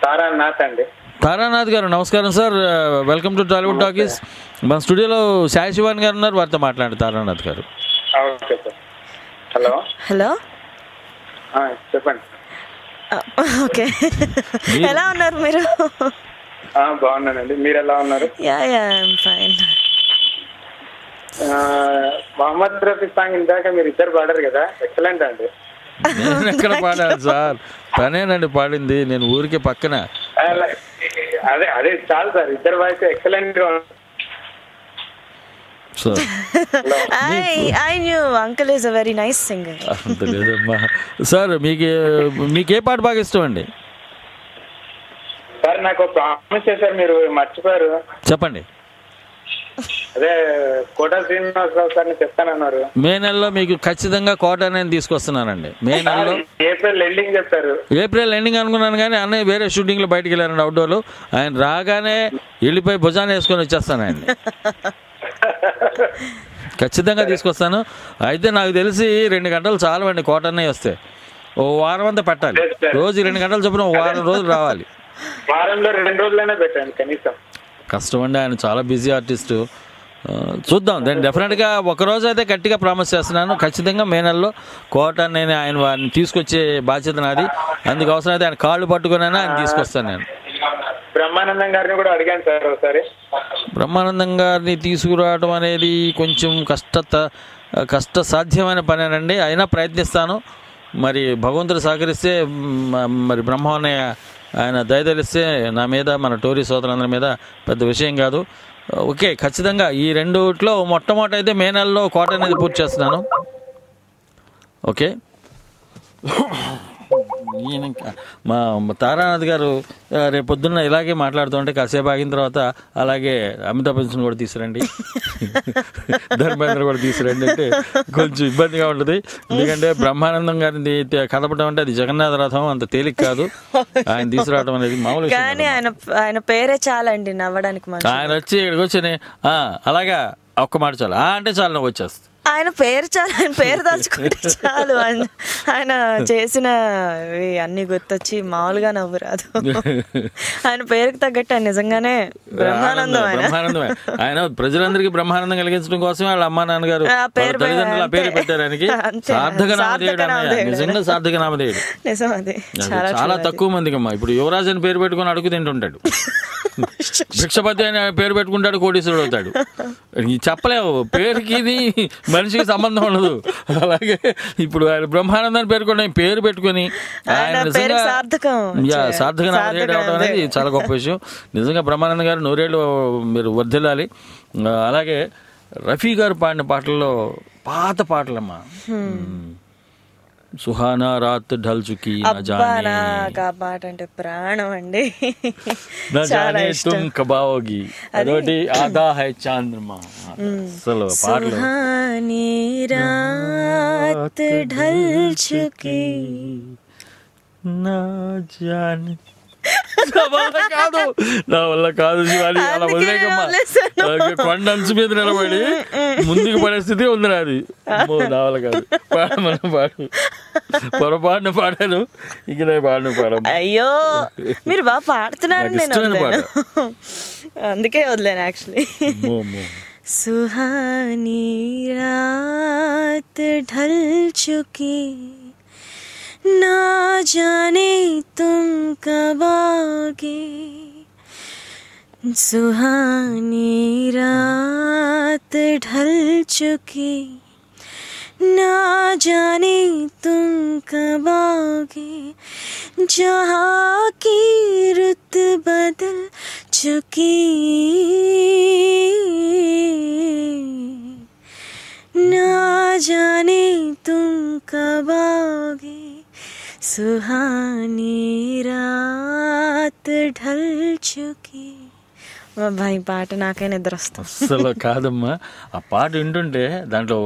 తారానాథ్ అండి. తారానాథ్ గారు నమస్కారం sir, welcome to Tollywood talkies. మన స్టూడియోలో సాయి శివాన్ గారు ఉన్నారు, వారితో మాట్లాడండి తారానాథ్ గారు. Okay sir. హలో హలో చెప్పండి. ఓకే, ఎలా ఉన్నారు మీరు? బాగున్నానండి, మీరు ఎలా ఉన్నారు? ఫైన్. మహమ్మద్ రఫీ సాంగ్ ఇందాక మీరు ఇద్దరు పాడారు కదా, ఎక్సలెంట్ అండి. నేను ఎక్కడ పాడాను సార్, తనేనండి పాడింది, నేను ఊరికే పక్కన. అదే అదే చాలు సార్, ఇద్దరు వాయిస్ ఎక్సలెంట్ గా ఉంది. I knew uncle is a very nice singer. అంత లేదమ్మా. సార్ మీకే పాట బాగా ఇష్టం అండి? సార్ నాకు ప్రామిస్ చేశారు, మీరు మర్చిపోయారు. చెప్పండి. అదే కోట శ్రీనివాసరావు సార్ చెప్తానన్నారు. మే నెలలో మీకు ఖచ్చితంగా కోట నేను తీసుకొస్తున్నానండి. మే నెలలో ఏప్రిల్ ఎండింగ్ చెప్పారు. ఏప్రిల్ ఎండింగ్ అనుకున్నాను, కానీ అన్నయ్య వేరే షూటింగ్లో బయటకు వెళ్ళారండి అవుట్డోర్లో. ఆయన రాగానే వెళ్ళిపోయి భుజాన్ని వేసుకొని వచ్చేస్తాను ఆయన్ని. ఖచ్చితంగా తీసుకొస్తాను. అయితే నాకు తెలిసి 2 గంటలు చాలవండి కోట అన్నయ్య వస్తే. ఓ వారం అంతా పెట్టాలి, రోజు 2 గంటలు చొప్పున ఓ వారం రోజులు రావాలి. వారంలో 2 రోజులైనా పెట్టండి కనీసం. కష్టం అండి, ఆయన చాలా బిజీ ఆర్టిస్టు. చూద్దాం, నేను డెఫినెట్గా ఒకరోజు అయితే గట్టిగా ప్రామిస్ చేస్తున్నాను. ఖచ్చితంగా మే నెలలో కోట నేను వారిని తీసుకొచ్చే బాధ్యత నాది. అందుకు అవసరం అయితే ఆయన కాళ్ళు పట్టుకునైనా ఆయన తీసుకొస్తాను నేను. బ్రహ్మానందం గారిని కూడా అడిగాను సార్ ఒకసారి. బ్రహ్మానందం గారిని తీసుకురావడం అనేది కొంచెం కష్ట సాధ్యమైన పనేనండి, అయినా ప్రయత్నిస్తాను. మరి భగవంతుడు సహకరిస్తే, మరి బ్రహ్మాన్నయ్య ఆయన దయతలిస్తే నా మీద, మన టోరీ సోదరులందరి మీద పెద్ద విషయం కాదు. ఓకే, ఖచ్చితంగా ఈ 2లో మొట్టమొదటి అయితే మే నెలలో కోట అనేది పూర్తి చేస్తున్నాను. ఓకే. మా తారానాథ్ గారు రేపు పొద్దున్న ఇలాగే మాట్లాడుతుంటే కాసేపు ఆగిన తర్వాత అలాగే అమితాబ్ బచ్చన్ కూడా తీసుకురండి, ధర్మేంద్ర కూడా తీసుకురండి అంటే కొంచెం ఇబ్బందిగా ఉంటుంది. ఎందుకంటే బ్రహ్మానందం గారిని కదపడం అంటే అది జగన్నాథ రథం, అంత తేలిక కాదు. ఆయన తీసుకురావడం అనేది మామూలు. కానీ ఆయన పేరే చాలండి నవ్వడానికి. ఆయన వచ్చి ఇక్కడికి వచ్చి అలాగా ఒక్క మాట చాలు అంటే చాలు నువ్వు వచ్చేస్తా. ఆయన పేరు చాలు, ఆయన పేరు తలుచుకుంటే చాలు. ఆయన చేసిన అన్ని గుర్తొచ్చి మామూలుగా నవ్వు రాదు. ఆయన పేరుకి తగ్గట్టు ఆయన నిజంగానే బ్రహ్మానందం. ఆయన ప్రజలందరికీ బ్రహ్మానందం కలిగించడం కోసం వాళ్ళ అమ్మా నాన్నగారు తల్లిదండ్రులు ఆ పేరు పెట్టారు ఆయనకి. సార్థక నామధేయుడు అన్నయ్య, నిజంగా సార్థక నామధేయుడు. నిజం, అది చాలా తక్కువ మందికి అమ్మా. ఇప్పుడు యువరాజ్ అని పేరు పెట్టుకుని అడుగు తింటుంటాడు, భిక్షపతి అని పేరు పెట్టుకుంటాడు, కోటీశ్వరుడు అవుతాడు. చెప్పలేవు, పేరుకి మనిషికి సంబంధం ఉండదు. అలాగే ఇప్పుడు ఆయన బ్రహ్మానందాన్ని పేరు పెట్టుకుని ఆయన నిజంగా సార్థక నామధేయుడు అవడం అనేది చాలా గొప్ప విషయం. నిజంగా బ్రహ్మానంద గారు 100 ఏళ్ళు మీరు వర్ధిల్లాలి. అలాగే రఫీ గారు పాడిన పాటల్లో పాత పాటలమ్మా, సుహానా రాత్ ఢల్ చుకి పాట అంటే ప్రాణం అండి. తుమ్ కబావోగి, అదొకటి ఆదా హై చాంద్రమా. అసలు పాటలు సుహానీ రాత్ ఢల్ చుకి నా జానే కాదు, నా వల్ల కాదు శివాలి, అలా వదిలేకమ్మా. కొండ అంచు మీద నిలబడి ముందుకు పడే స్థితి ఉంది నాది. నా వల్ల కాదు, పాడమని పాడు, పొరపాటున పాడాను, ఇక పాడను. అయ్యో, మీరు బాగా పాడుతున్నారు, అందుకే వదిలేను యాక్చువల్లీ. సుహానీ రాత్ ఢల్ చుకి ना जाने तुम कब आओगे, सुहानी रात ढल चुकी, ना जाने तुम कब आओगे, जहाँ की रुत बदल चुकी, ना जाने तुम कब आओगे, సుహానీ రాత్ ఢల్ చుకి. బాయ్ పాట నాకే నిద్ర వస్తుంది. అసలు కాదమ్మా, ఆ పాట వింటుంటే దాంట్లో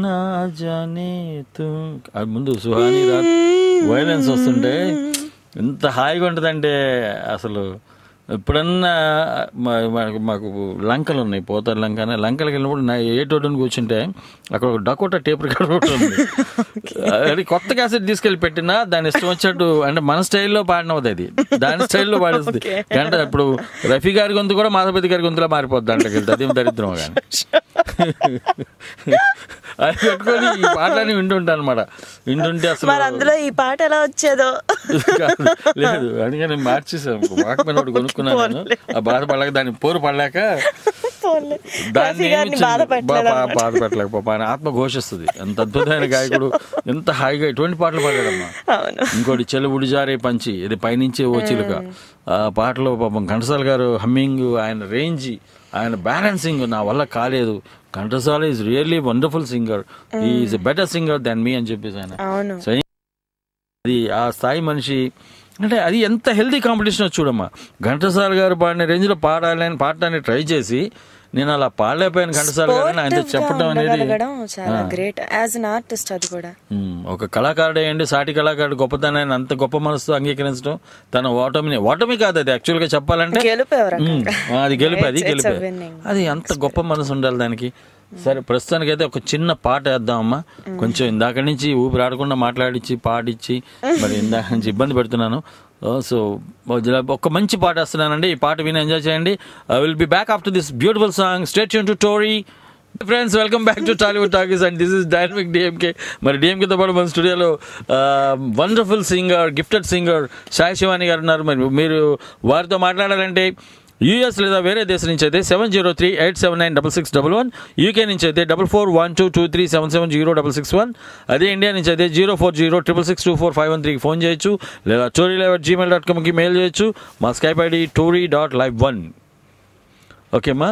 నా జానే తుమ్, అది ముందు సుహానీ రాత్ వైలెన్స్ వస్తుంటే ఎంత హాయిగా ఉంటుందంటే అసలు ఎప్పుడన్నా మాకు లంకలు ఉన్నాయి, పోతారు లంక అని. లంకలకు వెళ్ళినప్పుడు ఏ టోటని కూర్చుంటే అక్కడ ఒక డకోటా టేప్ రికార్డర్ ఒకటి ఉంది. అది కొత్త క్యాసెట్ తీసుకెళ్ళి పెట్టినా దాని ఇష్టం వచ్చినట్టు అంటే మన స్టైల్లో పాడినవుతుంది, అది దాని స్టైల్లో పాడేస్తుంది. అంటే ఇప్పుడు రఫీ గారి గొంతు కూడా మాధవపతి గారి గొంతులా మారిపోద్ది అంటే అదేం దరిద్రం కానీ. అది పెట్టుకొని ఈ పాటలని వింటుంటా అనమాట. వింటుంటే అసలు అందులో ఈ పాట ఎలా వచ్చేదో లేదు, అందుకే నేను మార్చేసాను. వాక్మెన్ ఒకటి కొనుక్కున్నాను నేను, ఆ బాధ పడలేక దాన్ని పోరు పడలేక దాన్ని బాధ పెట్టలేక పాప ఆయన ఆత్మ ఘోషిస్తుంది. ఎంత అద్భుతమైన గాయకుడు, ఎంత హాయిగా ఎటువంటి పాటలు పాడాడమ్మా. ఇంకోటి చెలుబుడి జారే పంచి, ఇది పైనుంచే ఓ చిలుక, ఆ పాటలో పాపం ఘంటసాల గారు హమ్మింగ్, ఆయన రేంజ్, ఆయన బ్యాలెన్సింగ్ నా వల్ల కాలేదు. Ghantasala is really wonderful singer, is a better singer than me అని చెప్పేసి ఆయన. అది ఆ స్థాయి మనిషి అంటే అది ఎంత హెల్తీ కాంపిటీషన్ చూడమ్మా. ఘంటసాల గారు పాడిన రేంజ్లో పాడటానికి ట్రై చేసి నేను అలా పాడలేకపోయాను ఘంటసాల గారు ఆయన చెప్పడం అనేది చాలా గ్రేట్ యాజ్ అన్ ఆర్టిస్ట్. అది కూడా ఒక కళాకారుడు అయ్యండి, సాటి కళాకారుడు గొప్పతనాన్ని అంత గొప్ప మనసుతో అంగీకరించడం, తన ఓటమి కాదు అది యాక్చువల్ గా చెప్పాలంటే అది గెలిపే, అది అంత గొప్ప మనసు ఉండాలి దానికి. సరే ప్రస్తుతానికైతే ఒక చిన్న పాట వేద్దామమ్మా. కొంచెం ఇందాక నుంచి ఊపిరి ఆడకుండా మాట్లాడించి పాడిచ్చి మరి ఇందాక నుంచి ఇబ్బంది పెడుతున్నాను. సో ఒక మంచి పాట వేస్తున్నానండి, ఈ పాట విని ఎంజాయ్ చేయండి. I will be back after this beautiful song. Stay tune to Tori. Friends, welcome back to Tollywood talkies and this is dynamic DMK. మరి డిఎంకేతో పాటు మన స్టూడియోలో wonderful singer, gifted singer Sai Shivani garu ఉన్నారు. మరి మీరు వారితో మాట్లాడాలంటే యూఎస్ లేదా వేరే దేశం నుంచి అయితే 703-879-6611, యూకే నుంచి అయితే 441223770661, అదే ఇండియా నుంచి అయితే 04066624513కి ఫోన్ చేయొచ్చు, లేదా torylive@gmail.comకి మెయిల్ చేయొచ్చు. మా స్కైప్ ఐడి tory.live1. ఓకే అమ్మా.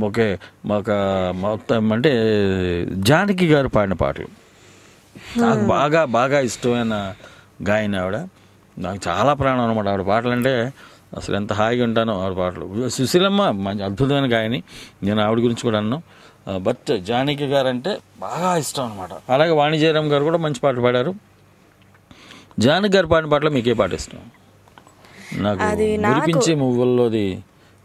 ఓకే, మాకు మొత్తం అంటే జానకి గారు పాడిన పాటలు నాకు బాగా ఇష్టమైన గాయని ఆవిడ. నాకు చాలా ప్రాణం అనమాట ఆవిడ పాటలు అంటే. అసలు ఎంత హాయిగా ఉంటానో ఆవిడ పాటలు. సుశీలమ్మ మంచి అద్భుతమైన గాయని, నేను ఆవిడ గురించి కూడా అన్నాను. బట్ జానకి గారు అంటే బాగా ఇష్టం అనమాట. అలాగే వాణి జయరామ్ గారు కూడా మంచి పాటలు పాడారు. జానకి గారు పాడిన పాటలో మీకు ఏ పాట ఇష్టం? నాకు మురిపించే మువ్వల్లోది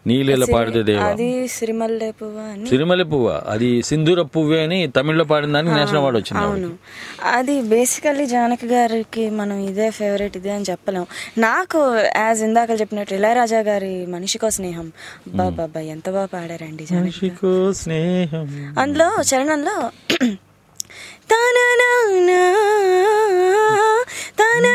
నీళ్ళ పాడితే దేవా, అది సిరిమల్లె పువ్వా. సిరిమల్లె పువ్వా, అది సింధూర పువ్వే అని తమిళ్లో పాడిన దానికి నేషనల్ అవార్డు వచ్చింది. అవును, అది బేసికల్లీ జానకి గారికి మనం ఇదే ఫేవరెట్ ఇదే అని చెప్పలేం. నాకు యాజ్ ఇందాక చెప్పినట్టు ఇళయరాజా గారి మనిషికో స్నేహం, బాబా ఎంత బాగా పాడారండి జానకి. అందులో చరణంలో తననా తననా తననా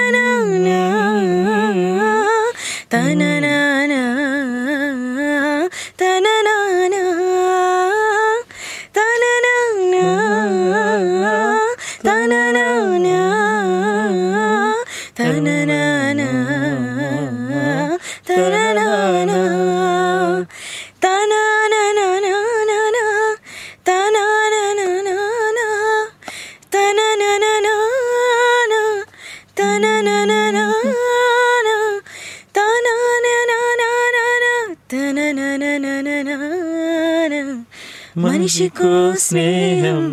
మనిషికో స్నేహం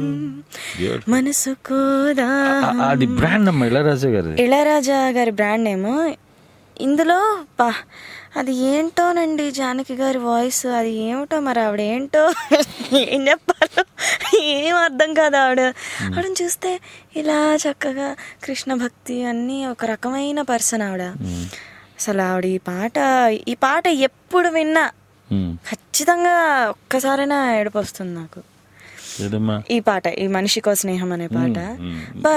మనసుకో దాహం. అది బ్రాండ్ అమ్మ ఇళయరాజా గారి బ్రాండ్ నేమ్. ఇందులో అది ఏంటోనండి జానకి గారి వాయిస్, అది ఏమిటో మరి ఆవిడ ఏంటో ఏం చెప్పాలో ఏం అర్థం కాదు. ఆవిడని చూస్తే ఇలా చక్కగా కృష్ణ భక్తి అన్నీ ఒక రకమైన పర్సన్ ఆవిడ. అసలు ఆవిడ ఈ పాట ఎప్పుడు విన్నా ఖచ్చితంగా ఒక్కసారైనా ఏడుపు వస్తుంది నాకు. ఈ పాట, ఈ మనిషికో స్నేహం అనే పాట,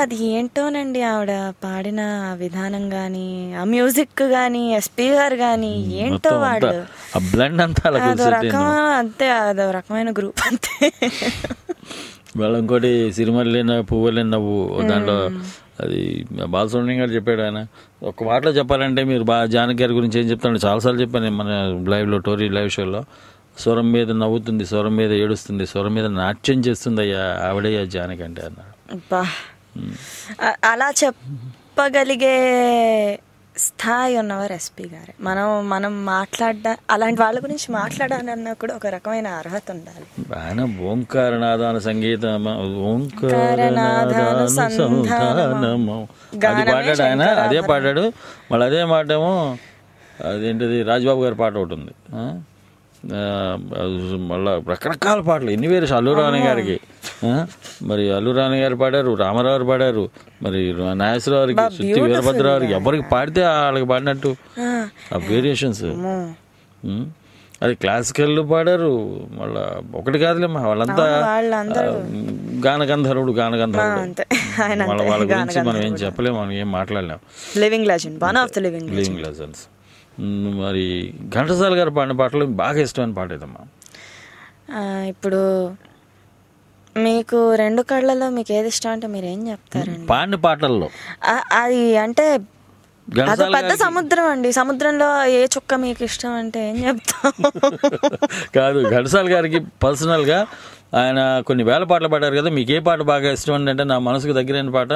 అది ఏంటోనండి ఆవిడ పాడిన విధానం గాని, ఆ మ్యూజిక్ గాని, ఎస్పీ గారు గాని ఏంటో వాళ్ళు అదో రకమైన గ్రూప్ అంతే. వాళ్ళ ఇంకోటి సిరిమల్లె పువ్వులే నవ్వు, దాంట్లో అది బాలసుబ్రహ్మణ్యం గారు చెప్పాడు. ఆయన ఒక మాటలో చెప్పాలంటే మీరు జానకి గారి గురించి ఏం చెప్తాను చాలాసార్లు చెప్పాను మన లైవ్లో, టోరీ లైవ్ షోలో. స్వరం మీద నవ్వుతుంది, స్వరం మీద ఏడుస్తుంది, స్వరం మీద నాట్యం చేస్తుంది అయ్యా ఆవిడయ్యా జానకి అంటే అన్నాడు. అలా చెప్పగలిగే స్థాయి ఉన్నవారు ఎస్పి గారే. మనం అలాంటి వాళ్ళ గురించి మాట్లాడాలన్నా కూడా ఒక రకమైన అర్హత ఉండాలి. ఆయన ఓంకారనాదాన సంగీతం, ఓంకారనాదానుసంధానము అది పాడాడు ఆయన, అదే పాడాడు. మళ్ళీ అదే మాటేమో అదేంటిది రాజ్బాబు గారి పాట ఒకటి ఉంది, మళ్ళీ రకరకాల పాటలు ఎన్ని వేరు. అల్లురాణి గారికి, మరి అల్లురాణి గారు పాడారు, రామారావు పాడారు, మరి నాగేశ్వరరావుకి, శృతి వీరభద్రరావుకి, ఎవరికి పాడితే వాళ్ళకి పాడినట్టు ఆ వేరియేషన్స్. అది క్లాసికల్ పాడారు. మళ్ళా ఒకటి కాదులేమ్మా, వాళ్ళంతా గానగంధర్వుడు. వాళ్ళ గురించి మనం ఏం చెప్పలేము, మనం ఏం మాట్లాడలేము. Living legends. మరి ఘంటసాల గారు పాడిన పాటలు బాగా ఇష్టమైన పాట ఏదమ్మా? ఇప్పుడు మీకు రెండు కళ్ళలో మీకు ఏది ఇష్టం అంటే మీరు ఏం చెప్తారండి? పాడిన పాటల్లో అది అంటే అది పెద్ద సముద్రం అండి. సముద్రంలో ఏ చుక్క మీకు ఇష్టం అంటే ఏం చెప్తాం? కాదు, ఘంటసాల గారికి పర్సనల్ గా ఆయన కొన్ని వేల పాటలు పాడారు కదా, మీకు ఏ పాట బాగా ఇష్టం అంటే నా మనసుకు దగ్గరైన పాట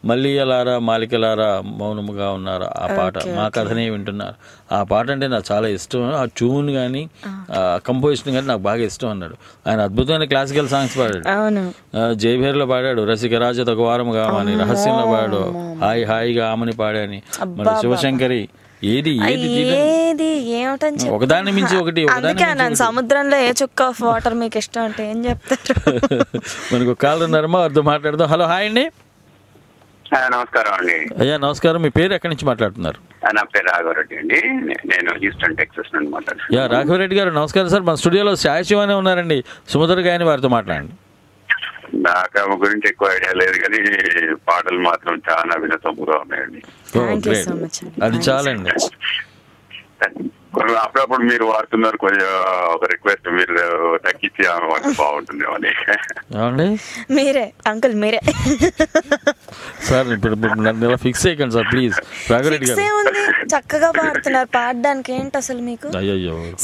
మల్లియలారా మాలికలారా మౌనముగా ఉన్నారా, ఆ పాట మా కథనే వింటున్నారు. ఆ పాట అంటే నాకు చాలా ఇష్టం. ఆ ట్యూన్ కానీ ఆ కంపోజిషన్ కానీ నాకు బాగా ఇష్టం అన్నాడు. ఆయన అద్భుతమైన క్లాసికల్ సాంగ్స్ పాడాడు. జయభేర్లో పాడాడు, రసికరాజ తగు వారము కామని, రహస్యంలో పాడాడు, హాయి హాయిగా ఆమని పాడాని, మరి శివశంకరి, ఏది ఏమిటని ఒకదాని మించి ఒకటి. సముద్రంలో ఏ చుక్క ఆఫ్ వాటర్ మీకు ఇష్టం అంటే ఏం చెప్తారు? మనకు కాల్ ఉన్నారమ్మా, వారితో మాట్లాడదాం. హలో, హాయ్ అండి. నమస్కారం అండి. అయ్యా నమస్కారం. మీ పేరు ఎక్కడి నుంచి మాట్లాడుతున్నారు? నా పేరు రాఘవరెడ్డి అండి, నేను హ్యూస్టన్ టెక్సస్ నుండి మాట్లాడుతున్నాను. రాఘవరెడ్డి గారు నమస్కారం సార్. మన స్టూడియోలో శాయశివానే ఉన్నారండి, సుమధుర గాయని, వారితో మాట్లాడండి. నాకు ఆమె గురించి ఎక్కువ ఐడియా లేదు కానీ పాటలు మాత్రం చాలా వినసొంపుగా ఉన్నాయండి. అది చాలండి. అప్పుడప్పుడు మీరు వాడుతున్నారు, కొంచెం ఒక రిక్వెస్ట్, మీరు తగ్గించి ఆమె వాడితే బాగుంటుందేమో అని. మీరే అంకుల్ మీరే సార్, ఇప్పుడు నన్ను ఇలా ఫిక్స్ చేయకండి సార్ ప్లీజ్. రాఘవరెడ్డి గారు చక్కగా పాడుతున్నారు, పాడడానికి ఏంటి అసలు మీకు?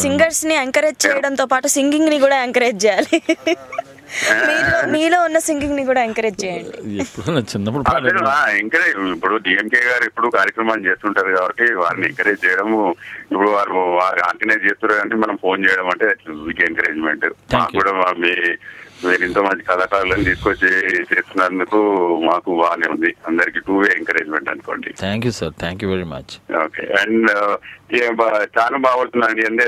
సింగర్స్ ని ఎంకరేజ్ చేయడంతో పాటు సింగింగ్ ని కూడా ఎంకరేజ్ చేయాలి. మీలో ఉన్న సింగింగ్ ని కూడా ఎంకరేజ్ చేయండి. ఎంకరేజ్ ఇప్పుడు డిఎంకే గారు ఎప్పుడు కార్యక్రమాలు చేస్తుంటారు కాబట్టి వారిని ఎంకరేజ్ చేయడము, ఇప్పుడు వారు ఆర్గనైజ్ చేస్తున్నారు అంటే మనం ఫోన్ చేయడం అంటే ఎంకరేజ్మెంట్. మాకు కూడా మీరు ఇంత మంచి కళాకారులను తీసుకొచ్చి చేస్తున్నందుకు మాకు బాగానే ఉంది. అందరికి 2-way ఎంకరేజ్మెంట్ అనుకోండి. Thank you sir, thank you very much. Okay, and చాలా బాగుంటుందండి. అంటే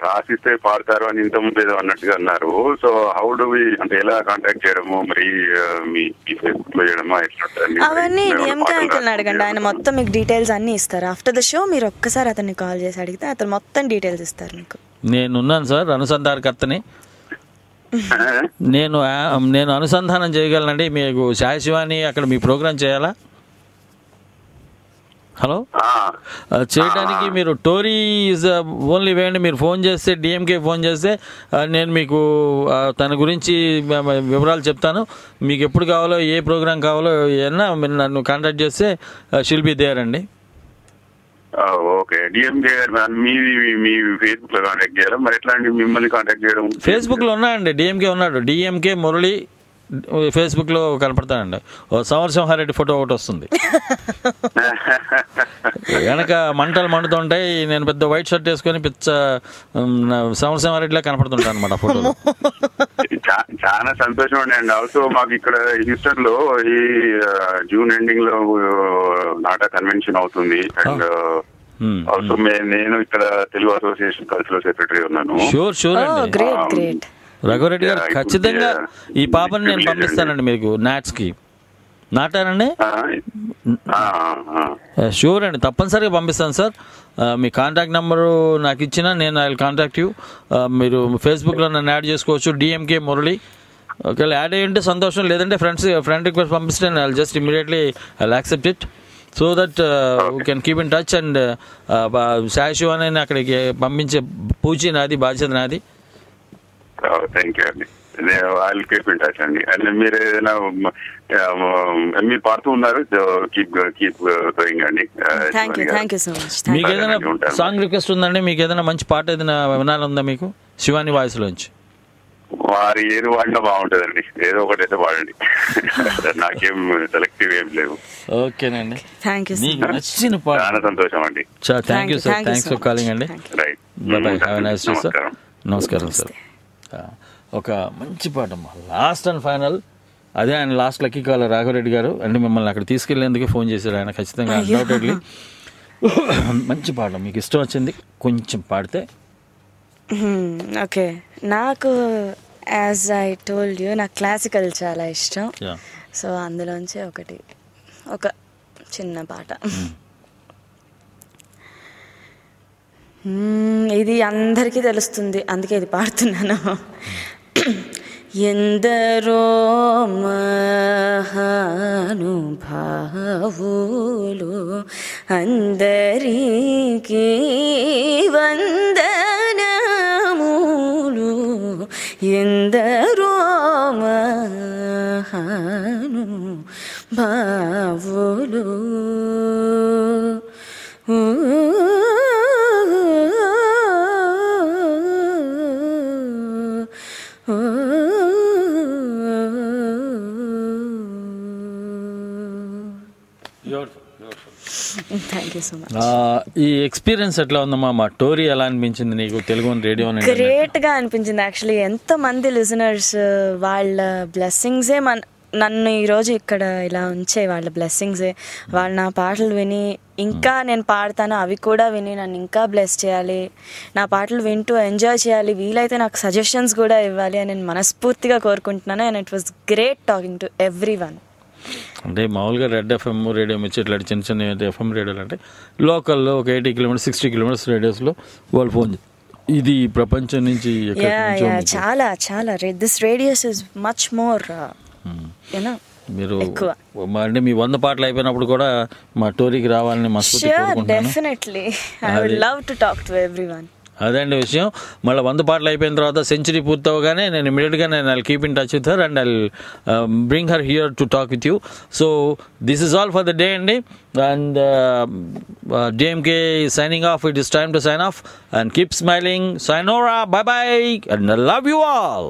రాసిస్తే పాడతారు అని ఇంతకుముందు ఏదో అన్నట్టుగా అన్నారు. సో హౌ డు వి, అంటే ఎలా కాంటాక్ట్ చేయడము, మరి మీ ఫేస్బుక్ లో చేయడమా, ఎట్లా? అవన్నీ డిఎంకే అంకుల్ని అడగండి, ఆయన మొత్తం మీకు డీటెయిల్స్ అన్ని ఇస్తారు. ఆఫ్టర్ ద షో మీరు ఒక్కసారి అతన్ని కాల్ చేసి అడిగితే అతను మొత్తం డీటెయిల్స్ ఇస్తారు మీకు. నేనున్నాను సార్, అనుసంధానకర్తని. నేను అనుసంధానం చేయగలనండి. మీకు శాయశివాని అక్కడ మీ ప్రోగ్రామ్ చేయాలా? హలో, చేయడానికి మీరు టోరీ ఈజ్ ఓన్లీ వేయండి. మీరు ఫోన్ చేస్తే, డిఎంకే ఫోన్ చేస్తే నేను మీకు తన గురించి వివరాలు చెప్తాను. మీకు ఎప్పుడు కావాలో, ఏ ప్రోగ్రామ్ కావాలో ఏమన్నా మీరు నన్ను కాంటాక్ట్ చేస్తే షిల్ బి దేర్ అండి. ఓకే, డిఎంకే మీ ఫేస్బుక్ లో కాంటాక్ట్ చేయాలా? మరి ఎట్లా అండి మిమ్మల్ని కాంటాక్ట్ చేయడం? ఫేస్బుక్ లో ఉన్నాయండి, డిఎంకే ఉన్నాడు, డిఎంకే మురళి ఫేస్బుక్ లో కనపడతానండి. సమరసింహారెడ్డి ఫోటో ఒకటి వస్తుంది, వెనక మంటలు మండుతుంటాయి. నేను పెద్ద వైట్ షర్ట్ వేసుకొని పిచ్చ సమరసింహారెడ్డిలా కనపడుతుంటాను అనమాట ఫోటోలో. చాలా సంతోషం అండి. ఆల్సో మాకు ఇక్కడ హ్యూస్టన్ లో ఈ జూన్ ఎండింగ్ లో నాటక కన్వెన్షన్ అవుతుంది. అండ్ ఆల్సో నేను ఇక్కడ తెలుగు అసోసియేషన్ కల్చరల్ సెక్రటరీ ఉన్నాను. రఘురెడ్డి గారు ఖచ్చితంగా ఈ పాపని నేను పంపిస్తానండి మీకు నాట్స్ కి. నాటానండి, షూర్ అండి, తప్పనిసరిగా పంపిస్తాను సార్. మీ కాంటాక్ట్ నెంబరు నాకు ఇచ్చినా నేను ఐ విల్ కాంటాక్ట్ యూ. మీరు ఫేస్బుక్లో నన్ను యాడ్ చేసుకోవచ్చు, డిఎంకే మురళి. ఒకవేళ యాడ్ అయ్యింటే సంతోషం, లేదంటే ఫ్రెండ్ రిక్వెస్ట్ పంపిస్తే I will just immediately I will accept it so that we can keep in touch. And Sai Shivani అక్కడికి పంపించే పూచి నాది, బాధ్యత నాది. థ్యాంక్ యూ అండి, ఐల్ కీప్ ఇన్ టచ్ అండి. అండ్ మీరు ఏదైనా మీరు పాడుతూ ఉన్నారు, కీప్ గోయింగ్ అండి. మీకు ఏదైనా సాంగ్ రిక్వెస్ట్ ఉందండి? మీకు ఏదైనా మంచి పాట ఏదైనా వినాలందా మీకు శివాని వాయిస్ లోంచి? వారు ఏది వాడినా బాగుంటుందండి, ఏదో ఒకటి అయితే వాడండి. నాకేం సెలెక్టివ్ ఏం లేవు. ఓకేనండి, థ్యాంక్ యూ. నచ్చిన పాట. చాలా సంతోషం అండి. Thank you sir, thanks for calling అండి. Right, bye, have a nice day sir. నమస్కారం సార్. ఒక మంచి పాట అమ్మా, లాస్ట్ అండ్ ఫైనల్. అదే ఆయన లాస్ట్ లక్కీ కాలర్ రాఘవరెడ్డి గారు. అంటే మిమ్మల్ని అక్కడ తీసుకెళ్లేందుకే ఫోన్ చేశారు ఆయన, ఖచ్చితంగా అన్డౌటెడ్లీ. మంచి పాట మీకు ఇష్టం వచ్చింది, కొంచెం పాడితే. ఓకే, నాకు యాజ్ ఐ టోల్డ్ యూ నాకు క్లాసికల్ చాలా ఇష్టం. సో అందులోంచి ఒక చిన్న పాట. ఇది అందరికీ తెలుస్తుంది, అందుకే ఇది పాడుతున్నాను. ఎందరో మహానుభావులు అందరికీ వందనములు, ఎందరో మహానుభావులు థ్యాంక్ యూ సో మచ్. ఈ ఎక్స్పీరియన్స్ ఎట్లా ఉందమ్మా? మా టోరీ ఎలా అనిపించింది నీకు? తెలుగు రేడియో గ్రేట్గా అనిపించింది యాక్చువల్లీ. ఎంతమంది లిజనర్స్ వాళ్ళ బ్లెస్సింగ్సే నన్ను ఈరోజు ఇక్కడ ఇలా ఉంచే, వాళ్ళ బ్లెస్సింగ్సే. వాళ్ళు నా పాటలు విని ఇంకా నేను పాడతాను, అవి కూడా విని నన్ను ఇంకా బ్లెస్ చేయాలి, నా పాటలు వింటూ ఎంజాయ్ చేయాలి, వీలైతే నాకు సజెషన్స్ కూడా ఇవ్వాలి అని నేను మనస్ఫూర్తిగా కోరుకుంటున్నాను. And it was great talking to every one. అంటే మామూలుగా రెడ్ ఎఫ్ఎం రేడియో మిర్చి ఇట్లాంటి చిన్న చిన్న ఎఫ్ఎం రేడియోలు అంటే లోకల్లో ఒక 80 కిలోమీటర్స్ 60 కిలోమీటర్స్ రేడియోస్లో వాళ్ళు ఫోన్. ఇది ప్రపంచం నుంచి చాలా చాలా this radios is much more you know. మీరు అంటే మీ 100 పాటలు అయిపోయినప్పుడు కూడా మా టోరీకి రావాలని definitely I would love to talk to everyone. అదే అండి విషయం. మళ్ళీ 100 పాటలు అయిపోయిన తర్వాత సెంచరీ పూర్తవగానే నేను ఇమీడియట్గా I'll keep in touch with her and I'll bring her here to talk with you. So this is all for the day అండి. And DMK signing off. It is time to sign off and keep smiling. Sayonara, bye bye, and I love you all.